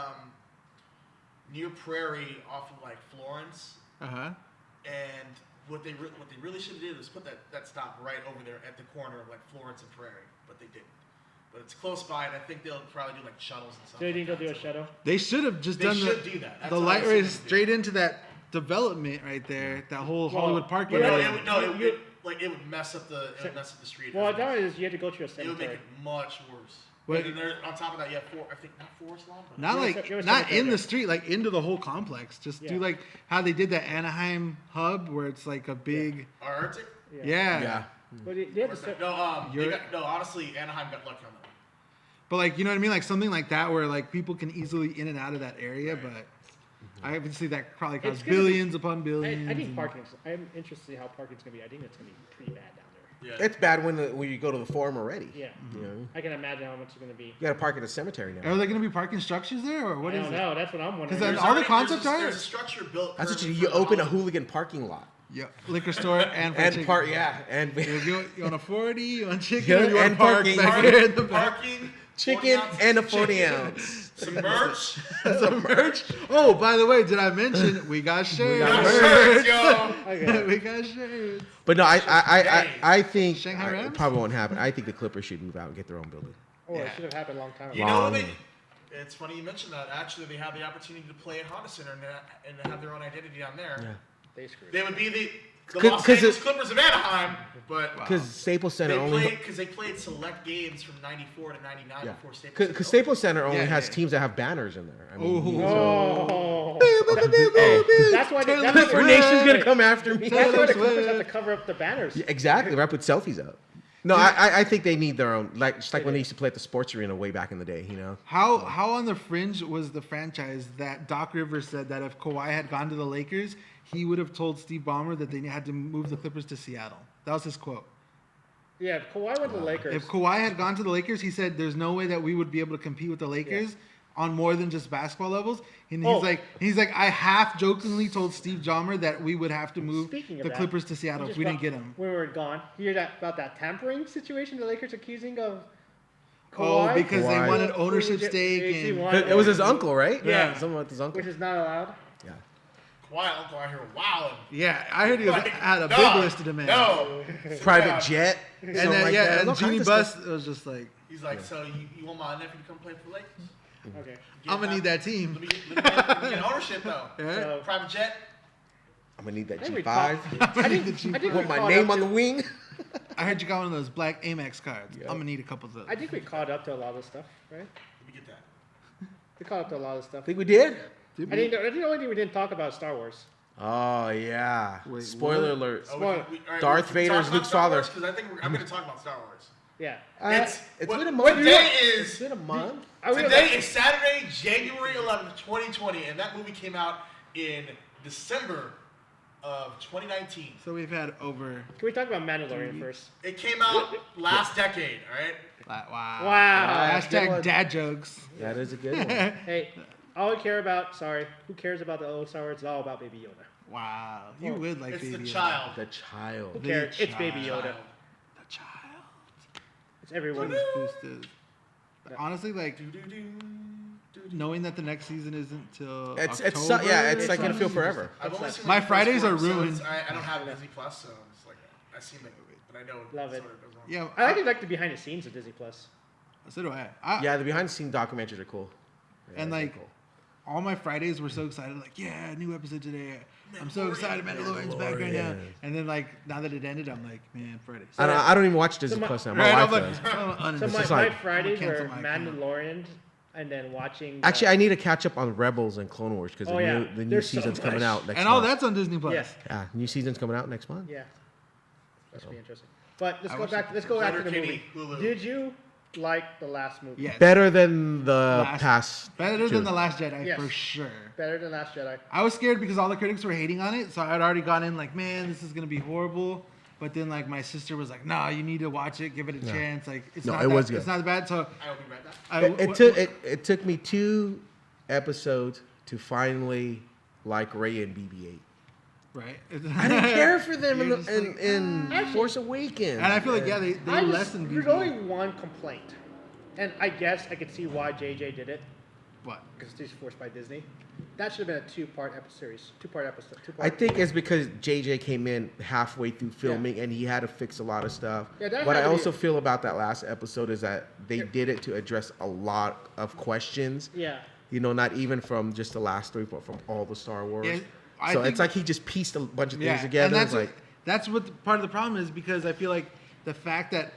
S2: Prairie off of like Florence.
S3: Uh huh.
S2: And what they really should have did was put that stop right over there at the corner of like Florence and Prairie, but they didn't. But it's close by, and I think they'll probably do like shuttles and stuff.
S4: So you think
S2: like
S4: they'll do a
S2: that.
S4: shuttle?
S3: They should have just
S2: They
S3: done
S2: should do that. That's
S3: the
S2: what I
S3: light
S2: was
S3: race
S2: thinking.
S3: straight into that development right there. That whole Hollywood Park
S4: you
S2: No,
S3: area.
S2: it would mess up the street.
S4: Well,
S2: It
S4: that is you have to go to a
S2: would make
S4: cemetery.
S2: it much worse.
S3: Wait.
S2: And then on top of that, you have not Forest Lawn, but
S3: Not
S4: You're a
S3: like
S4: you're a
S3: not
S4: cemetery
S3: in the
S4: there.
S3: street, like into the whole complex. Just do
S4: Yeah.
S3: like how they did that Anaheim hub, where it's like a big,
S2: Arctic.
S3: yeah.
S1: Yeah.
S4: But they had to
S2: No, honestly, Anaheim got lucky on that one.
S3: But like you know what I mean, like something like that, where like people can easily in and out of that area.
S2: Right.
S3: But I obviously that probably
S4: It's
S3: costs
S4: gonna be-
S3: billions upon billions.
S4: I think
S3: and-
S4: parking. I'm interested to see how parking's gonna be. I think it's gonna be pretty bad down there.
S2: Yeah.
S1: It's bad when you go to the forum already.
S4: Yeah.
S1: You know,
S4: I can imagine how much it's gonna be.
S1: you got to park at the cemetery now.
S3: Are there going to be parking structures there, or what
S4: I
S3: is
S4: don't
S3: it?
S4: know. That's what I'm wondering.
S3: then
S2: There's
S3: all the
S2: already-
S3: concepts
S2: there's a-
S3: are-
S2: There's a structure built.
S1: That's
S2: for-
S1: what you
S2: for
S1: you
S2: the
S1: open a
S2: Holiday.
S1: hooligan parking lot.
S3: Yeah, liquor store and fried
S1: And
S3: chicken.
S1: part, yeah, and
S3: You want a 40? You want chicken?
S1: Yeah,
S3: or you want
S1: and
S3: park
S1: parking.
S3: back here in the back?
S2: Parking,
S1: chicken
S2: 40 ounces
S1: and a
S2: of
S1: 40
S2: chicken,
S1: ounce.
S2: some merch.
S3: Some merch. Oh, by the way, did I mention we got shirts?
S1: got
S2: Shirts, yo.
S4: Okay.
S3: we got shirts.
S1: But no, I think
S3: Shanghai
S1: it
S3: Rams?
S1: probably won't happen. I think the Clippers should move out and get their own building.
S4: Oh,
S3: Yeah.
S4: it should have happened a long time ago.
S2: You know,
S1: Long.
S2: it's funny you mentioned that. Actually, they have the opportunity to play at Honda Center and have their own identity down there.
S1: Yeah.
S4: They screwed.
S2: They would be the
S1: 'Cause-
S2: Los
S1: 'cause
S2: Angeles
S1: it-
S2: Clippers of Anaheim, but
S1: Because Staples Center
S2: they
S1: only.
S2: played because they played select games from '94 to '99
S1: Yeah.
S2: before Staples.
S1: Because Staples Center only
S3: Yeah,
S1: has
S3: yeah.
S1: teams that have banners in there. I mean,
S3: Ooh.
S4: Oh.
S1: Hey,
S4: That's why.
S3: Taylor
S4: That's
S1: Clipper
S3: Swift.
S1: Nation's gonna come after me.
S4: That's why the
S3: Taylor
S4: Clippers have to
S3: Swift.
S4: cover up the banners.
S1: Yeah, exactly. Right, put selfies up. No, I think they need their own. Like just like when they used to play at the sports arena way back in the day. You know.
S3: How on the fringe was the franchise that Doc Rivers said that if Kawhi had gone to the Lakers, he would have told Steve Ballmer that they had to move the Clippers to Seattle. That was his quote.
S4: Yeah, if Kawhi went to the Lakers.
S3: If Kawhi had gone to the Lakers, he said there's no way that we would be able to compete with the Lakers on more than just basketball levels. And he's like, I half jokingly told Steve Ballmer that we would have to move
S4: Speaking of
S3: the
S4: that,
S3: Clippers to Seattle if we didn't get him.
S4: When we were gone, you hear about that tampering situation the Lakers accusing of
S3: Oh,
S4: Kawhi?
S3: because they
S1: Kawhi.
S3: wanted ownership stake.
S1: It was his uncle, right?
S4: Yeah.
S1: Something with his uncle.
S4: Which is not allowed.
S1: Yeah.
S2: Kawhi Uncle out here wilding.
S3: Yeah, I heard he had a big
S2: No,
S3: list of demands.
S2: No.
S1: Private jet.
S3: And
S1: something
S3: then,
S1: like
S3: yeah,
S1: that.
S3: and
S1: All
S3: Jeannie
S1: kinds of
S3: Buss
S1: stuff.
S3: was just like,
S2: He's like, so you want my nephew to come play for the Lakers?
S4: Okay.
S3: I'm going to need that team.
S2: Let me get ownership, though.
S3: Yeah.
S4: So,
S2: Private jet.
S1: I'm gonna need that
S4: I think we
S1: G5.
S4: talked- I think we
S1: Want my
S4: caught
S1: name
S4: up
S1: on
S4: to-
S1: the wing.
S3: I heard you got one of those black Amex cards.
S1: Yeah.
S3: I'm going to need a couple of those.
S4: I think we caught up to a lot of stuff, right?
S2: Let me get that.
S4: We caught up to a lot of stuff.
S1: Think we did?
S3: Did
S4: I
S3: we?
S4: think the only thing we didn't talk about is Star Wars.
S1: Oh yeah.
S3: Wait,
S1: Spoiler
S3: what?
S1: alert.
S2: Oh,
S4: Spoiler.
S2: all right,
S1: Darth
S2: we can talk
S1: Vader's
S2: about
S1: Luke's
S2: Star
S1: father.
S2: Wars, 'cause I think I'm going to talk about Star Wars.
S4: Yeah.
S1: It's
S2: what,
S1: been a
S2: what
S1: month.
S2: day
S1: It's
S2: is...
S1: been a month.
S2: Today is Saturday, January 11th, 2020, and that movie came out in December of 2019.
S3: So we've had over.
S4: Can we talk about Mandalorian first?
S2: It came out last decade, all right?
S3: Wow.
S4: Wow.
S1: that's a good
S3: Hashtag
S1: one.
S3: dad jokes.
S1: That is a good one.
S4: Hey, all I care about, who cares about the old Star Wars? It's all about Baby Yoda.
S3: Wow. You would like
S2: It's
S3: Baby
S2: the
S3: Yoda.
S2: child.
S1: The child.
S4: Who cares? It's Baby Yoda.
S2: Child.
S3: The child.
S4: It's everyone.
S3: Boosted. Honestly, like knowing that the next season isn't till
S1: It's
S3: October,
S1: yeah. It's like gonna feel forever.
S2: I've only seen
S3: My
S2: the first
S3: Fridays
S2: one,
S3: are
S2: so
S3: ruined.
S2: I don't have Disney Plus, so it's like I've seen it, but I know
S4: Love it.
S2: sort of goes on.
S3: Yeah,
S4: I actually like the behind the scenes of Disney Plus.
S3: so do I.
S1: Yeah, the behind the scenes documentaries are cool. Yeah,
S3: And
S1: they're
S3: like
S1: cool.
S3: all my Fridays were so excited, like, yeah, new episode today. I'm so excited, Mandalorian's back right now.
S1: Mandalorian.
S3: And then like now that it ended, I'm like, man, Fridays.
S1: I don't even watch Disney
S4: my-
S1: Plus now. My
S3: Right, I'm
S1: wife
S3: like,
S1: does.
S3: I'm
S4: So
S1: It's
S4: my,
S1: just
S4: my
S1: like-
S4: Fridays
S3: I'm gonna
S4: were
S3: cancel my account.
S4: Mandalorian and then watching.
S1: Actually, I need to catch up on Rebels and Clone Wars because
S4: Oh, yeah.
S1: the new
S4: There's so
S1: season's coming
S4: much.
S1: out next
S3: and
S1: month.
S3: all that's on Disney Plus.
S4: Yes.
S1: Yeah, new season's coming out next month.
S4: Yeah. That should be interesting. But let's
S3: I
S4: go
S3: wish
S4: back. Let's go back to the
S2: Letterkenny,
S4: movie.
S2: Hulu.
S4: Did you like the last movie?
S3: Yes.
S1: Better than the
S3: Last-
S1: past.
S3: Better
S1: two.
S3: than The Last Jedi
S4: Yes.
S3: for sure.
S4: Better than Last Jedi.
S3: I was scared because all the critics were hating on it, so I'd already gone in like, man, this is gonna be horrible. But then like my sister was like, nah, you need to watch it, give it a
S1: No.
S3: chance. Like it's
S1: No,
S3: not
S1: it
S3: that,
S1: was good.
S3: It's not bad. So
S2: I will be right back.
S1: It took me 2 episodes to finally like Ray and BB-8.
S3: right.
S1: I didn't care for them
S3: You're just like,
S1: in
S4: Actually-
S1: Force Awakens.
S3: And I feel like yeah, they lessened
S4: There's
S3: BB-8.
S4: only one complaint, and I guess I could see why JJ did it
S3: What?
S4: because it's forced by Disney. That should have been a two-part series. Two-part episode.
S1: I think it's because JJ came in halfway through filming and he had to fix a lot of stuff.
S4: Yeah, that
S1: what
S4: had
S1: I
S4: to be-
S1: also feel about that last episode is that they did it to address a lot of questions.
S4: Yeah.
S1: You know, not even from just the last 3, but from all the Star Wars.
S3: Yeah, I
S1: so
S3: think-
S1: it's like he just pieced a bunch of things
S3: Yeah,
S1: together.
S3: and that's
S1: It's like,
S3: that's what part of the problem is because I feel like the fact that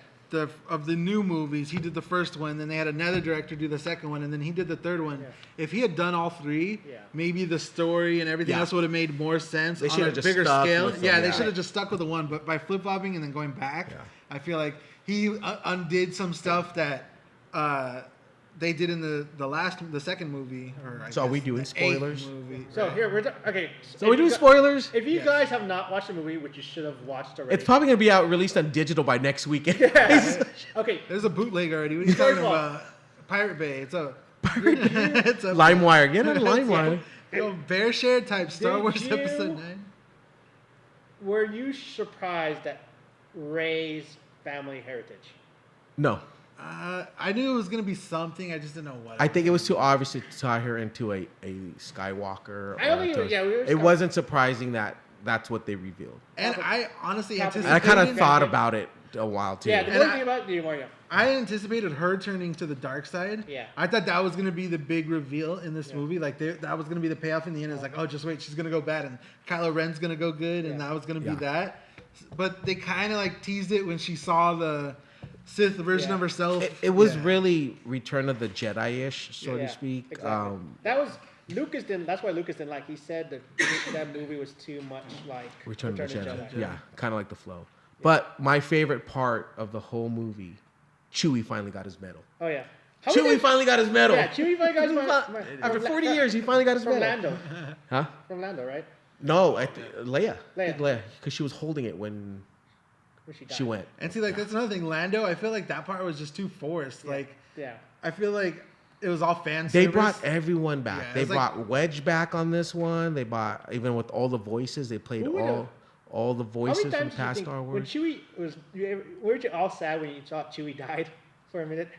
S3: of the new movies, he did the first one, then they had another director do the second one, and then he did the third one.
S4: Yeah.
S3: If he had done all 3,
S4: Yeah.
S3: maybe the story and everything
S1: Yeah.
S3: else would have made more sense
S1: They
S3: on
S1: should
S3: a
S1: have just
S3: bigger
S1: stuck
S3: scale.
S1: with them,
S3: Yeah, they
S1: yeah.
S3: should have just stuck with the one. But by flip flopping and then going back,
S1: Yeah.
S3: I feel like he undid some stuff that they did in the second movie. Or I
S1: So are we
S3: guess
S1: doing
S3: the eighth
S1: spoilers?
S3: movie.
S4: So here we're okay.
S1: so we
S4: if
S1: do
S4: you
S1: spoilers?
S4: If you
S3: Yes.
S4: guys have not watched the movie, which you should have watched already,
S1: It's probably going to be out released on digital by next weekend.
S4: okay.
S3: There's a bootleg already. What are you
S4: First
S3: talking
S4: of all-
S3: about? Pirate Bay. It's a it's a
S1: LimeWire. Get on LimeWire.
S3: Bear Share type Star
S4: Did
S3: Wars
S4: you-
S3: episode 9.
S4: Were you surprised at Ray's family heritage?
S1: No.
S3: I knew it was gonna be something. I just didn't know what.
S1: I think it was too obvious to tie her into a Skywalker.
S4: I don't
S1: or
S4: think
S1: to-
S4: it- yeah, we were
S1: it
S4: stuck-
S1: wasn't surprising that that's what they revealed.
S3: And I honestly
S4: And
S1: And I kind of
S3: anticipated.
S1: thought about it a while too.
S4: Yeah, the
S3: And
S4: one
S3: I-
S4: thing about Mario.
S3: I anticipated her turning to the dark side.
S4: Yeah.
S3: I thought that was gonna be the big reveal in this
S4: Yeah.
S3: movie. Like that was gonna be the payoff in the end. It's like, oh, just wait, she's gonna go bad, and Kylo Ren's gonna go good, and
S4: Yeah.
S3: that was gonna be
S1: Yeah.
S3: that. But they kind of like teased it when she saw the Sith version
S4: Yeah.
S3: of herself.
S1: It was
S3: Yeah.
S1: really Return of the Jedi-ish, so
S4: Yeah,
S1: to speak.
S4: Exactly. That was Lucas didn't. That's why Lucas didn't like. He said that that movie was too much like
S1: Return of the Jedi. Yeah, kind of like the flow. But my favorite part of the whole movie, Chewie finally got his medal.
S4: Oh yeah. How many
S1: Chewie
S4: times-
S1: finally got his medal.
S4: Yeah, Chewie finally got his medal.
S1: After 40 years, he finally got his
S4: From
S1: medal.
S4: Lando.
S1: Huh?
S4: From Lando, right?
S1: No, Leia.
S4: Leia.
S1: Because she was holding it when
S4: Where she died.
S1: she went.
S3: And see, like that's another thing. Lando, I feel like that part was just too forced. Like,
S4: Yeah.
S3: I feel like it was all fan
S1: They
S3: service.
S1: brought everyone back.
S3: Yeah,
S1: They
S3: it's like-
S1: brought Wedge back on this one. They brought, even with all the voices, they played
S4: Who would've-
S1: all the
S4: How
S1: voices
S4: many
S1: from
S4: times did you
S1: past
S4: think
S1: Star
S4: when
S1: Wars.
S4: Chewie was? Weren't you all sad when you saw Chewie died for a minute?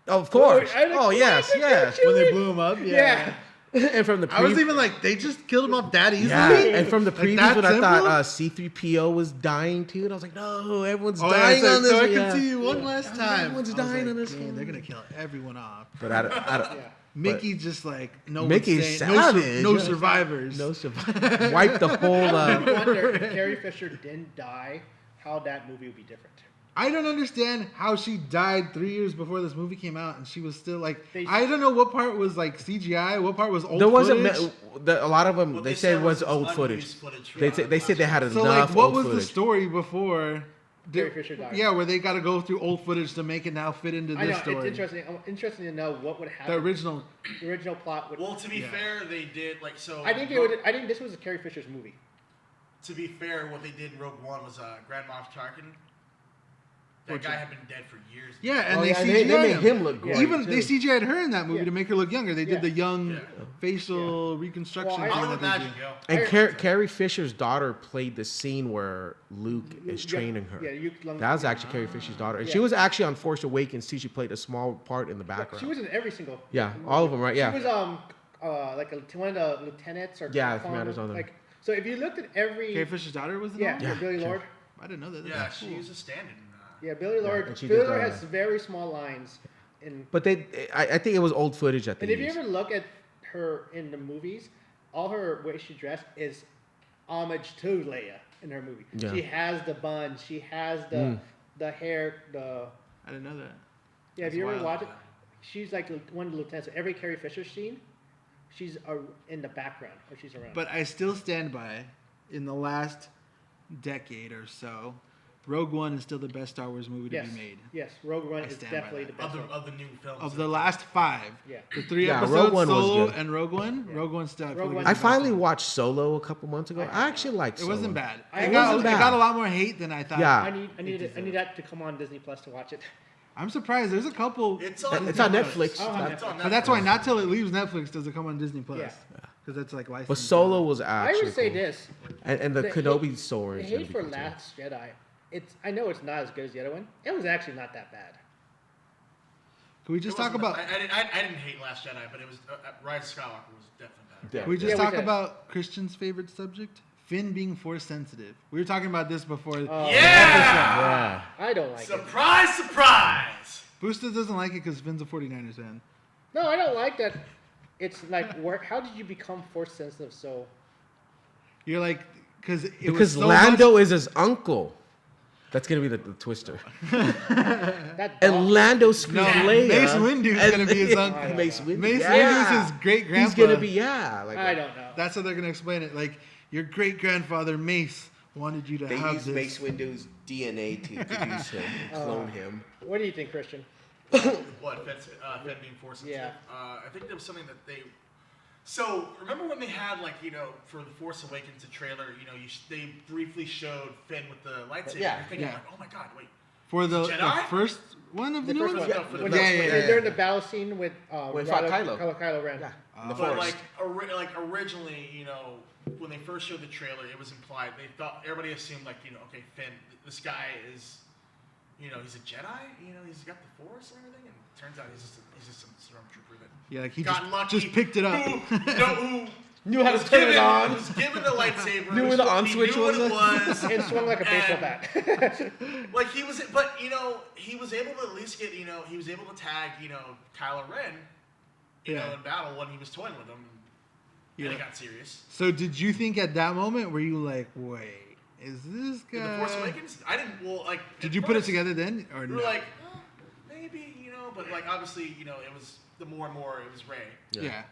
S1: Oh, of course.
S4: I was like,
S1: Oh,
S4: "Why
S1: yes,
S4: did they
S1: yes.
S4: kill
S3: when they
S4: Chewie?"
S3: blew him up.
S4: Yeah.
S1: And from the
S3: I was
S1: pre-
S3: even like, they just killed him off that easily.
S1: yeah, and from the
S3: Like,
S1: previews
S3: that
S1: when I thought
S3: simple?
S1: C-3PO was dying too, and I was like, no, everyone's
S3: Oh, yeah,
S1: dying
S3: so,
S1: on this
S3: so I
S1: one.
S3: can
S1: Yeah.
S3: see you one last time.
S1: Everyone's
S3: I was
S1: dying
S3: like,
S1: on this
S3: "Damn,
S1: one."
S3: They're gonna kill everyone off.
S1: But I don't
S4: Yeah.
S3: Mickey just like no
S1: Mickey's
S3: one's saying,
S1: savage.
S3: no
S1: Yeah.
S3: survivors.
S1: no survival. Wipe the whole.
S4: I wonder if Carrie Fisher didn't die, how that movie would be different.
S3: I don't understand how she died 3 years before this movie came out, and she was still like.
S4: They-
S3: I don't know what part was like CGI, what part was old.
S1: There wasn't
S3: footage.
S1: a lot of them.
S5: What
S1: they said was old
S5: unused
S1: footage.
S5: footage
S1: They
S5: from
S1: they said they had
S3: So
S1: enough
S3: like, what
S1: old
S3: was
S1: footage.
S3: the story before?
S4: Carrie Fisher died.
S3: Yeah, where they got to go through old footage to make it now fit into
S4: I know
S3: this story.
S4: it's interesting. I'm interested to know what would happen.
S3: The original.
S4: The original plot would.
S5: Well, to be
S3: Yeah.
S5: fair, they did like so.
S4: I think it would. I think this was a Carrie Fisher's movie.
S5: To be fair, what they did in Rogue One was Grand Moff Tarkin. That
S3: Which
S5: guy
S3: is-
S5: had been dead for years.
S3: Yeah, and
S1: Oh,
S3: they
S1: yeah,
S3: CGI'd
S1: they made him look great.
S3: Even
S1: too.
S3: they CGI'd her in that movie
S4: Yeah.
S3: to make her look younger. They did
S4: Yeah.
S3: the young
S5: Yeah.
S3: facial reconstruction
S4: Well, I-
S3: thing
S5: Hollywood
S3: that they
S5: magic,
S3: do.
S5: yo.
S1: And
S4: I-
S1: Carrie Fisher's daughter played the scene where Luke is training her.
S4: Yeah, you.
S1: That was actually Carrie Fisher's daughter, and she
S4: Yeah.
S1: was actually on Force Awakens too. She played a small part in the background.
S4: She was in every single.
S1: Yeah, all of them, right? Yeah.
S4: She was like one of the lieutenants or.
S1: Yeah,
S4: colonel,
S1: commanders on them.
S4: Like so, if you looked at every.
S3: Carrie Fisher's daughter was in
S4: Yeah,
S3: that?
S1: Yeah,
S4: Billy
S1: sure.
S4: Lord.
S3: I didn't know that.
S5: Yeah,
S3: That's
S5: she
S3: cool.
S5: was a stand-in.
S4: Yeah, Billy Lord.
S1: and she
S4: Billy
S1: did
S4: Lord
S1: the-
S4: has very small lines.
S1: But I think it was old footage at the
S4: And if you
S1: used.
S4: ever look at her in the movies, all her way she dressed is homage to Leia in her movie.
S1: Yeah.
S4: She has the bun. She has the hair. The
S3: I didn't know that.
S4: yeah. If
S3: That's
S4: you ever
S3: wild.
S4: watch it, she's like one of the lieutenants. Every Carrie Fisher scene, she's in the background or she's around.
S3: But I still stand by, in the last decade or so, Rogue One is still the best Star Wars movie
S4: yes,
S3: to be made.
S4: yes, Rogue One
S3: I
S4: is
S3: stand by
S4: definitely the
S3: that.
S4: best.
S5: Of
S4: one.
S5: the new films.
S3: Of the last 5,
S4: Yeah.
S3: the 3
S1: Yeah,
S3: episodes,
S1: Rogue One was
S3: Solo
S1: good.
S3: and Rogue One,
S4: Yeah.
S3: Rogue One still. I feel
S4: Rogue
S3: like
S4: One-
S3: it's
S1: I
S3: the best
S1: finally
S3: one.
S1: watched Solo a couple months ago. I actually liked
S3: It
S1: Solo.
S3: wasn't bad.
S4: It
S3: It got,
S1: wasn't
S3: it
S1: bad.
S3: got a lot more hate than I thought.
S1: Yeah.
S4: I need that to come on Disney Plus to watch it.
S3: I'm surprised. There's a couple.
S5: It's on.
S1: It's on Netflix.
S4: Oh,
S5: It's on
S3: But that's why
S5: Netflix.
S3: not till it leaves Netflix does it come on Disney Plus.
S4: Yeah.
S3: Because that's like licensed.
S1: But Solo was
S4: I
S1: actually
S4: would say
S1: cool.
S4: this:
S1: And the
S4: the
S1: Kenobi
S4: hate-
S1: sword
S4: the
S1: is gonna
S4: hate
S1: be
S4: for
S1: cool too.
S4: Last Jedi. I know it's not as good as the other one. It was actually not that bad.
S3: Can we
S5: It
S3: just talk
S5: wasn't-
S3: about?
S5: I didn't hate Last Jedi, but it was Rise of Skywalker was definitely better.
S1: Yeah.
S3: Can we just
S4: Yeah, we
S3: talk
S4: could.
S3: about Christian's favorite subject? Finn being force sensitive. We were talking about this before.
S4: Oh.
S5: Yeah!
S1: Yeah.
S4: I don't like it.
S5: Surprise, surprise!
S3: Boosted doesn't like it because Finn's a 49ers fan.
S4: No, I don't like that. It's like, how did you become force sensitive? So
S3: You're like, because
S1: Because Lando is his uncle. That's gonna be the twister.
S4: that
S1: And
S4: dog-
S1: Lando screws
S3: No,
S1: Leia.
S3: Mace Windu's
S1: and-
S3: gonna be his uncle.
S1: Mace Windu.
S3: Mace
S1: yeah.
S3: Windu is his great grandpa.
S1: He's gonna be like
S4: I don't know.
S3: That's how they're gonna explain it. Like your great grandfather Mace wanted you to
S1: They
S3: have
S1: use
S3: this.
S1: Mace Windu's DNA to produce him, clone him.
S4: What do you think, Christian?
S5: What? Fed being force sensitive?
S4: Yeah.
S5: I think there was something that they. So remember when they had for the Force Awakens the trailer, they briefly showed Finn with the lightsaber.
S1: Yeah.
S5: You're thinking
S3: Yeah.
S5: like, oh my god, wait.
S3: For the
S5: Jedi?
S3: first one of the,
S4: The
S3: new
S4: first
S3: ones?
S4: one.
S5: Yeah, for the
S4: When
S5: first
S3: yeah,
S5: one.
S3: yeah,
S4: They're in the battle scene with
S1: When fought Kylo.
S4: Kylo Ren.
S1: Yeah. The
S5: But
S1: Force.
S5: originally, when they first showed the trailer, it was implied everybody assumed okay, Finn, this guy is, he's a Jedi, he's got the Force and everything, and it turns out he's just some stormtrooper that
S3: Yeah, like he
S5: got lucky,
S3: just picked it up.
S5: who
S1: Knew how to
S5: was
S1: turn it
S5: given-
S1: on.
S5: Was given the lightsaber.
S1: Knew where the on
S5: he
S1: switch
S5: knew what
S1: was.
S5: it was.
S4: And swung like a baseball
S5: And-
S4: bat.
S5: Like he was, but he was able to at least get, he was able to tag, Kylo Ren,
S3: Yeah.
S5: in battle when he was toying with him. And
S3: Yeah.
S5: it got serious.
S3: So did you think at that moment were you like, wait, is this guy?
S5: In the Force Awakens, I didn't. Well,
S3: Did
S5: at
S3: you put it
S5: first,
S3: together then, or
S5: We
S3: no?
S5: were like, maybe, but obviously, it was the more and more it was Rey.
S3: yeah,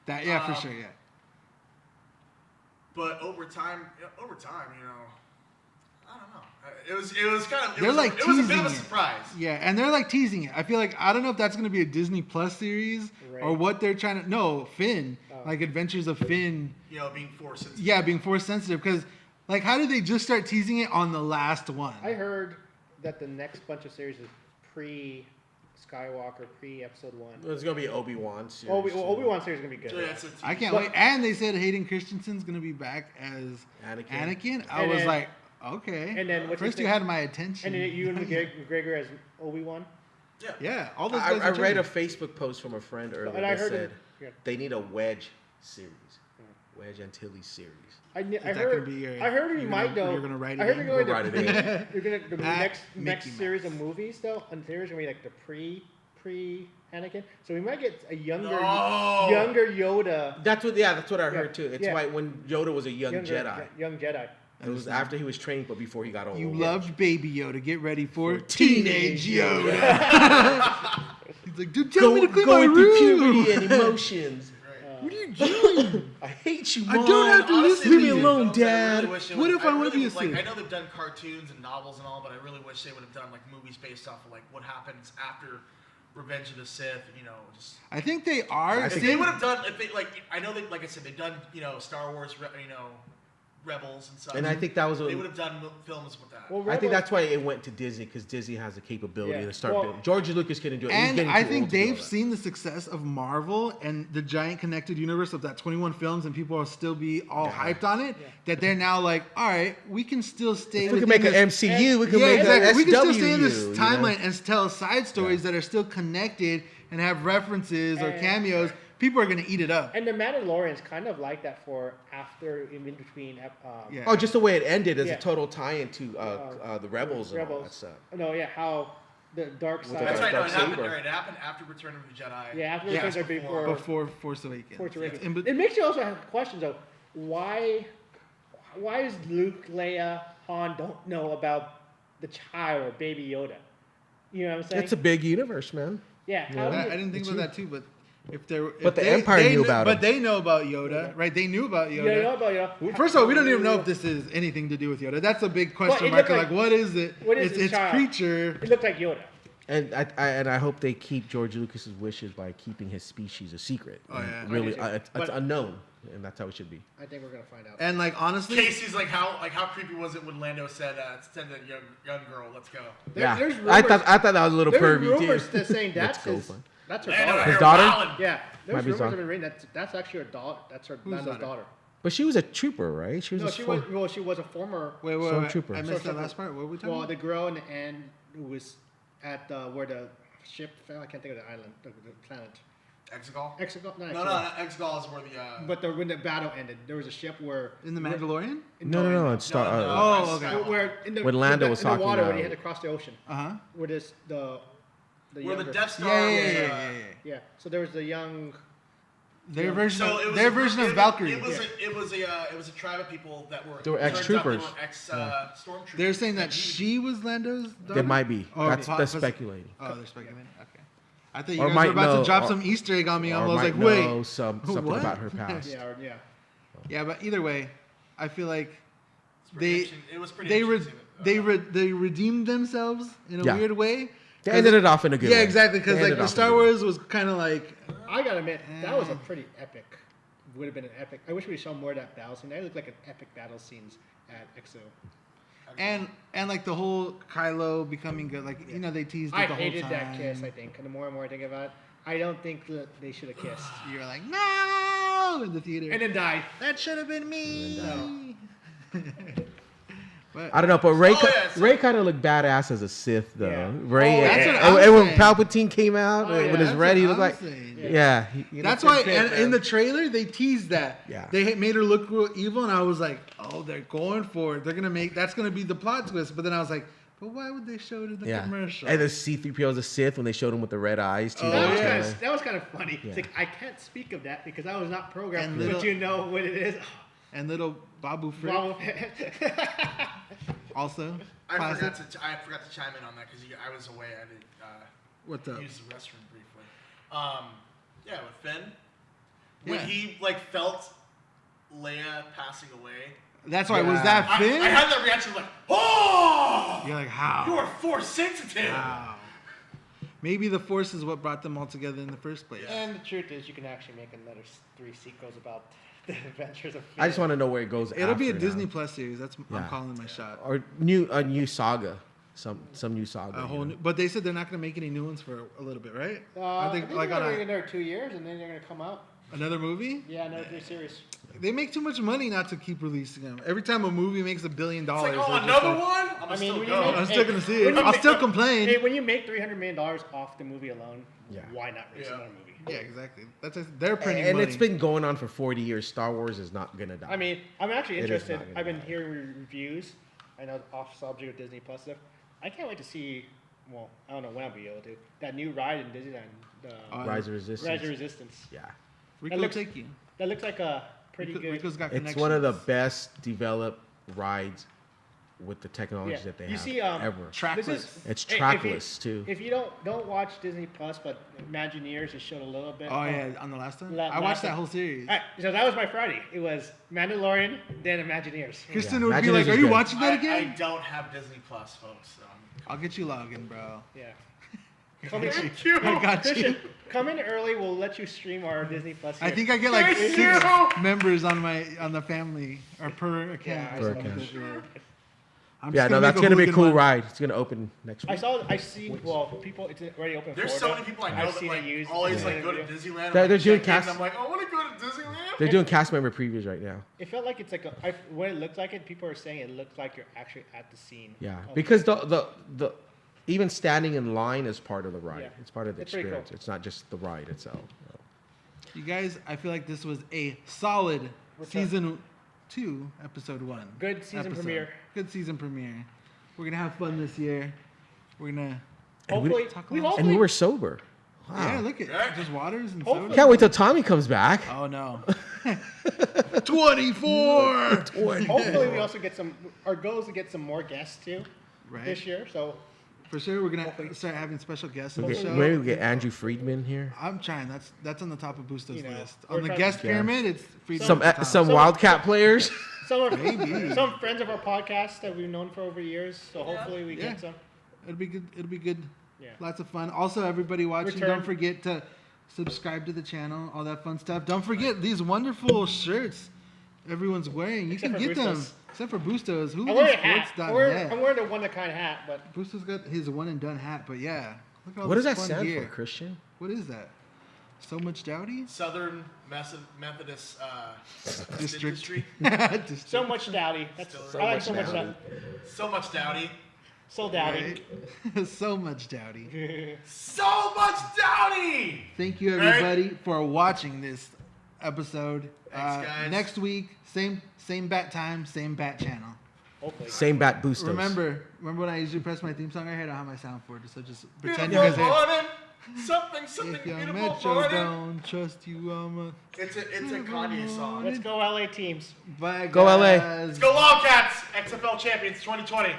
S3: that yeah for
S5: Um,
S3: sure, yeah.
S5: But over time, I don't know. It was kind of.
S3: They're like
S5: it was a bit of a
S3: teasing it.
S5: surprise.
S3: Yeah, and they're like teasing it. I feel like I don't know if that's gonna be a Disney Plus series or
S4: Right.
S3: what they're trying to. No, Finn, like Adventures of Finn.
S5: You know, being force sensitive.
S3: Yeah, being force sensitive because, like, how did they just start teasing it on the last one?
S4: I heard that the next bunch of series is pre-Skywalker, pre-Episode 1.
S1: It's gonna be Obi-Wan series.
S4: Obi-Wan series is gonna be good.
S5: So, yeah, it's a
S3: I can't
S4: But-
S3: wait. And they said Hayden Christensen's gonna be back as Anakin. I
S4: And
S3: was
S4: then-
S3: like, okay.
S4: and then what's his
S3: first you
S4: name?
S3: had my attention.
S4: And then you and McGregor as Obi-Wan.
S5: Yeah.
S3: Yeah, all those
S1: I
S3: guys. are
S1: read a
S3: children.
S1: Facebook post from a friend earlier
S4: And I
S1: that
S4: heard
S1: said
S4: yeah.
S1: they need a Wedge series, Wedge Antilles series.
S4: I
S3: that
S4: heard.
S3: gonna be your-
S4: I heard you
S3: you're
S4: might
S3: gonna-
S4: know.
S3: you're gonna write
S4: I
S3: it
S4: heard
S3: in?
S4: you're going
S1: We'll write it
S4: to. You're gonna the
S3: At
S4: next
S3: Mickey
S4: series of
S3: Mouse.
S4: movies though. And series are gonna be like the pre Anakin. So we might get a younger
S5: No.
S4: younger Yoda.
S1: That's what I heard
S4: Yeah,
S1: too. It's
S4: yeah.
S1: like when Yoda was a young
S4: Younger,
S1: Jedi.
S4: Young Jedi.
S1: It was after he was trained, but before he got old.
S3: You loved Baby Yoda. Get ready for
S1: teenage
S3: Teenage Yoda. He's like, dude, tell me to clean my
S1: going through
S3: room.
S1: puberty and emotions.
S3: What are you doing?
S1: I hate you,
S3: I
S1: Mom.
S3: don't have to
S5: Honestly,
S3: listen
S1: Leave
S3: to
S1: me
S3: you.
S1: alone,
S5: films that I
S1: Dad.
S5: really wish it
S3: What
S5: would-
S3: if I wanna
S5: really
S3: be a
S5: would, like,
S3: Sith?
S5: I know they've done cartoons and novels and all, but I really wish they would have done like movies based off of like what happens after Revenge of the Sith. You know, just
S3: I think they are.
S1: I
S5: if
S1: think
S5: they would have done, if they like, I know they, like I said, they've done Star Wars, Rebels and stuff.
S1: And I think that was
S5: they would have done films with that.
S4: Well,
S1: I think
S4: Rebels-
S1: that's why it went to Disney because Disney has the capability
S4: Yeah.
S1: to start
S4: Well-
S1: building. George Lucas couldn't do it. He's
S3: And
S1: getting
S3: I
S1: too
S3: think
S1: old to do all
S3: they've
S1: that.
S3: seen the success of Marvel and the giant connected universe of that 21 films, and people will still be all hyped on it. That they're now like, all right, we can still stay.
S1: If we can
S3: within
S1: make an
S3: this-
S1: MCU, we can
S3: yeah,
S1: make
S3: exactly.
S1: an
S3: We can still stay in
S1: SWU,
S3: this
S1: you know?
S3: timeline and tell side stories that are still connected and have references or
S4: And-
S3: cameos. People are gonna eat it up.
S4: And the Mandalorian's kind of like that for after in between.
S3: Yeah.
S1: Oh, just the way it ended as
S4: Yeah.
S1: a total tie-in to the Rebels and all that
S4: Rebels.
S1: stuff.
S4: No, yeah, how the dark
S1: With
S4: side.
S1: the
S5: That's right. No,
S1: Dark
S5: it happened.
S1: Saber.
S5: Right, it happened after Return of the Jedi.
S4: Yeah, after
S3: Yeah.
S4: the things are before.
S3: Before Force Awakens.
S4: Force Awakens.
S3: In bet-
S4: It makes you also have questions though. Why is Luke, Leia, Han don't know about the child or Baby Yoda? You know what I'm saying?
S1: It's a big universe, man.
S4: yeah. How do
S3: I
S4: you-
S3: didn't think about that too, but if there,
S1: But the Empire knew about
S3: But
S1: him.
S3: they know about Yoda, right? They knew about Yoda.
S4: You know about Yoda?
S3: Well, first of all, we don't even know if this is anything to do with Yoda. That's a big question
S4: it
S3: mark.
S4: looked
S3: Like,
S4: like-
S3: what is it?
S4: what is
S3: it's
S4: this
S3: its
S4: child?
S3: creature.
S4: It looked like Yoda.
S1: And I hope they keep George Lucas's wishes by keeping his species a secret.
S3: Oh,
S1: And
S3: yeah.
S1: really,
S4: I do too.
S1: it's
S4: But-
S1: unknown, and that's how it should be.
S4: I think we're gonna find out.
S3: And like honestly,
S5: Casey's like how creepy was it when Lando said, "Send that young girl, let's go."
S4: There's
S1: I
S4: rumors-
S1: thought that was a little
S4: There's
S1: pervy
S4: rumors
S1: too.
S4: that saying
S1: Let's
S4: that's
S1: go,
S4: his,
S1: fun.
S4: that's her
S5: Lando
S4: daughter.
S5: out
S1: His
S5: here
S1: daughter?
S5: wilding.
S4: Yeah,
S1: Might
S4: there's
S1: be
S4: rumors
S1: daughter.
S4: have been written that's actually her daughter. That's her Lando's daughter.
S1: But she was a trooper, right? She was
S4: No,
S1: a
S4: she
S1: form-
S4: was. Well, she was a former.
S3: wait,
S1: Stormtrooper.
S3: I missed that
S4: Stormtrooper.
S3: last part. What were we talking
S4: Well,
S3: about?
S4: the girl in the end who was at where the ship fell. I can't think of the island, the planet.
S5: Exegol?
S4: Exegol? Not
S5: No,
S4: Exegol.
S5: not Exegol is where the.
S4: But when the battle ended, there was a ship where
S3: In the Mandalorian?
S1: No. It's Star.
S3: Oh, okay.
S4: where in the
S1: When Lando was
S4: in the
S1: talking
S4: water when
S1: about-
S4: he had to cross the ocean.
S3: Uh huh.
S4: Where this the
S5: where
S4: younger,
S5: the Death Star
S3: Yeah,
S5: was.
S3: yeah.
S4: Yeah. So there was the young.
S3: Their
S4: Yeah.
S3: version
S5: So it
S3: of
S5: was
S3: their
S5: a-
S3: version
S5: it-
S3: of Valkyrie.
S5: It was a tribe of people that were.
S1: They were
S5: turns out
S1: ex-troopers.
S5: They were ex-stormtroopers.
S3: They're saying that she was Lando's daughter.
S1: There might be.
S3: Or
S1: That's
S3: po-
S1: speculating.
S3: Oh, they're speculating. Okay. I thought you
S1: Or
S3: guys
S1: might
S3: were about
S1: know-
S3: to drop
S1: or-
S3: some Easter egg on me. I
S1: Or
S3: was
S1: might
S3: like,
S1: know
S3: wait.
S1: something
S3: What?
S1: about her past.
S4: Yeah.
S3: Yeah, but either way, I feel like
S5: It's pretty
S3: they
S5: interesting. It was pretty
S3: they re-
S5: interesting.
S3: they redeemed themselves in a
S1: Yeah.
S3: weird way.
S1: They ended it off in a good
S3: Yeah,
S1: way.
S3: exactly.
S1: They
S3: Because like
S1: ended
S3: the
S1: off
S3: Star
S1: in a good way.
S3: Wars was kind of like,
S4: I gotta admit, that was a pretty epic. Would have been an epic. I wish we saw more of that battle scene. That looked like an epic battle scenes at EXO.
S3: and like the whole Kylo becoming good. Like you know they teased it
S4: I
S3: the whole
S4: hated
S3: time.
S4: that kiss. I think. And the more and more I think about it, I don't think that they should have kissed.
S3: You're like no in the theater.
S4: And then died.
S3: that should have been me. But
S1: I don't know, but Ray,
S5: Oh, yeah, so-
S1: Ray kind of looked badass as a Sith, though.
S4: Yeah.
S1: Ray,
S3: Oh, that's
S1: and,
S3: what I'm
S1: and when
S3: saying.
S1: Palpatine came out
S4: Oh, yeah,
S1: with his
S3: that's
S1: red, he
S3: what
S1: looked
S3: I'm
S1: like,
S3: saying.
S1: yeah.
S3: that's why and in the trailer they teased that.
S1: Yeah.
S3: They made her look real evil, and I was like, oh, they're going for it. They're gonna make that's gonna be the plot twist. But then I was like, but why would they show it in the commercial?
S1: And the C-3PO as a Sith when they showed him with the red eyes too.
S3: Oh,
S4: That was,
S3: yeah.
S4: that was kind of funny.
S1: Yeah.
S4: It's like I can't speak of that because I was not programmed.
S3: And
S4: But
S3: little-
S4: you know what it is.
S3: And little Babu Frick
S4: Wow.
S3: also.
S5: I
S3: classic.
S5: forgot to chime in on that because I was away. I did
S3: What's up?
S5: use the restroom briefly. Yeah, with Finn, when
S3: Yeah.
S5: he felt Leia passing away,
S3: That's why.
S1: Yeah.
S3: Was that
S5: I
S3: Finn?
S5: had that reaction like, oh!
S3: You're like, how?
S5: You are force sensitive.
S3: Wow. Maybe the Force is what brought them all together in the first place.
S4: And the truth is, you can actually make another 3 sequels about the adventures of Finn.
S1: I just want to know where it goes.
S3: It'll be a
S1: after
S3: Disney
S1: now.
S3: Plus series. That's I'm
S1: Yeah.
S3: calling my shot.
S1: Or a new saga, some new saga.
S3: A
S1: you
S3: whole
S1: know?
S3: new, but they said they're not going to make any new ones for a little bit, right?
S4: I
S3: I
S4: think
S3: think like
S4: they're
S3: on
S4: going to
S3: a,
S4: another 2 years, and then they're going to come out.
S3: another movie.
S4: Yeah, another 3 series.
S3: They make too much money not to keep releasing them. Every time a movie makes $1 billion,
S5: It's like,
S3: they're
S5: oh,
S3: just
S5: another
S3: like,
S5: one? I'm
S4: I
S5: gonna
S4: mean,
S5: still
S4: when
S5: go.
S4: you make-
S3: I'm still gonna see it.
S4: when you
S3: I'll
S4: make-
S3: still complain.
S4: Hey, when you make $300 million off the movie alone,
S1: Yeah.
S4: why not release
S5: Yeah.
S4: another movie?
S3: Yeah, exactly. They're printing
S1: And
S3: money.
S1: it's been going on for 40 years. Star Wars is not gonna die.
S4: I mean, I'm actually
S1: It is
S4: interested.
S1: not gonna
S4: I've been
S1: die.
S4: hearing reviews. I know off subject of Disney Plus stuff. I can't wait to see. Well, I don't know when I'll be able to. That new ride in Disneyland, the
S1: Rise of Resistance.
S4: Rise of Resistance.
S1: Yeah,
S3: Rico
S4: That looks-
S3: take you.
S4: That looks like a pretty good.
S3: Rico's got
S1: it's
S3: connections.
S1: one of the best developed rides with the technology
S4: Yeah.
S1: that they
S4: You
S1: have
S4: see,
S1: ever.
S3: Trackless.
S4: This is,
S1: It's
S4: hey,
S1: trackless too.
S4: If you don't watch Disney Plus, but Imagineers, it showed a little bit.
S3: Oh yeah, on the last one.
S4: La-
S3: I
S4: last
S3: watched that
S4: one.
S3: whole series.
S4: All right, so that was my Friday. It was Mandalorian, then Imagineers.
S3: Kristen
S1: Yeah,
S3: would be
S1: Imagineers
S3: like,
S1: is
S3: "Are you
S1: good.
S3: watching that
S5: I
S3: again?"
S5: don't have Disney Plus, folks. So
S3: I'll get you logging, bro.
S4: Yeah.
S5: Thank you.
S3: I got you.
S4: Christian, come in early. We'll let you stream our Disney Plus.
S3: I
S4: here.
S3: think I get like
S5: Thank
S3: 6
S5: you.
S3: members on the family or per account.
S4: Yeah,
S3: or
S4: I
S1: Per
S3: something.
S1: account.
S3: Yeah. I'm
S1: Yeah,
S3: just
S1: no,
S3: make
S1: that's gonna be a
S3: Hooligan
S1: cool
S3: one.
S1: ride. It's gonna open next week.
S4: I see. Well, people, it's already open. in
S5: There's so
S4: Florida.
S5: many people I know
S4: I've
S5: that
S4: seen
S5: like
S4: it used.
S5: always
S4: in
S5: like
S4: the
S5: go to
S4: video.
S5: Disneyland.
S1: They're
S5: like,
S1: doing
S5: check in,
S1: cast-
S5: and I'm like, I want to go to Disneyland.
S1: They're doing cast member previews right now.
S4: It felt like it's like when it looked like it. People are saying it looked like you're actually at the scene.
S1: Yeah,
S4: of-
S1: because the even standing in line is part of the ride.
S4: Yeah.
S1: It's part of the
S4: It's pretty
S1: experience.
S4: cool.
S1: It's not just the ride itself.
S3: You guys, I feel like this was a solid
S4: What's
S3: season 2, episode 1.
S4: Good season premiere.
S3: Good season premiere. We're gonna have fun this year. We're gonna.
S1: And we-
S4: Hopefully,
S3: talk
S4: we
S3: about-
S1: And we
S4: hopefully,
S1: were sober. Wow.
S3: Yeah, look at
S5: Yeah.
S3: just waters and
S4: Hopefully-
S3: soda.
S1: Can't wait till Tommy comes back.
S3: Oh no. 24.
S4: hopefully we also get some. Our goal is to get some more guests too
S3: Right.
S4: this year. So
S3: For sure, we're gonna start having special guests on
S1: We'll
S3: the
S1: get-
S3: show.
S1: maybe we get Andrew Friedman here.
S3: I'm trying. That's on the top of Busto's
S4: You know,
S3: list.
S4: we're
S3: On the
S4: trying-
S3: guest
S1: Yeah.
S3: pyramid, it's Friedman
S1: Some
S3: at the top.
S1: some Wildcat players.
S3: Maybe.
S4: some friends of our podcast that we've known for over years. So hopefully we
S3: Yeah.
S4: get some.
S3: It'll be good. It'll be good.
S4: Yeah.
S3: Lots of fun. Also, everybody watching,
S4: Return.
S3: don't forget to subscribe to the channel. All that fun stuff. Don't forget these wonderful shirts everyone's wearing. You
S4: Except
S3: can
S4: for
S3: get them.
S4: Bustos.
S3: Except for Bustos.
S4: I'm wearing a hat. I'm
S3: Hooligansports.net.
S4: wearing the one kind of hat, but
S3: Bustos got his one and done hat. But yeah, look at all
S1: What does
S3: this
S1: that
S3: fun
S1: stand
S3: gear.
S1: for, Christian?
S3: What is that? So much dowdy?
S5: Southern Methodist
S3: District.
S5: Distillery.
S3: Just
S4: so much dowdy. That's
S5: So
S4: I like
S1: much
S4: so much
S1: dowdy.
S4: dowdy.
S5: So much dowdy.
S4: So dowdy.
S3: right? So much dowdy.
S5: So much dowdy.
S3: Thank you
S5: Right?
S3: everybody for watching this episode.
S5: Thanks, guys.
S3: Next week, same bat time, same bat channel.
S4: Hopefully.
S1: Same bat boostos.
S3: Remember when I usually press my theme song right here? I don't have my sound for it, so just pretend
S5: Beautiful
S3: you guys hear.
S5: morning. Something
S3: If your
S5: beautiful
S3: metro
S5: morning.
S3: don't trust you,
S5: It's a Kanye song.
S4: Let's go LA teams.
S3: Bye,
S1: Go LA.
S3: guys.
S5: Let's go Wildcats. XFL champions 2020.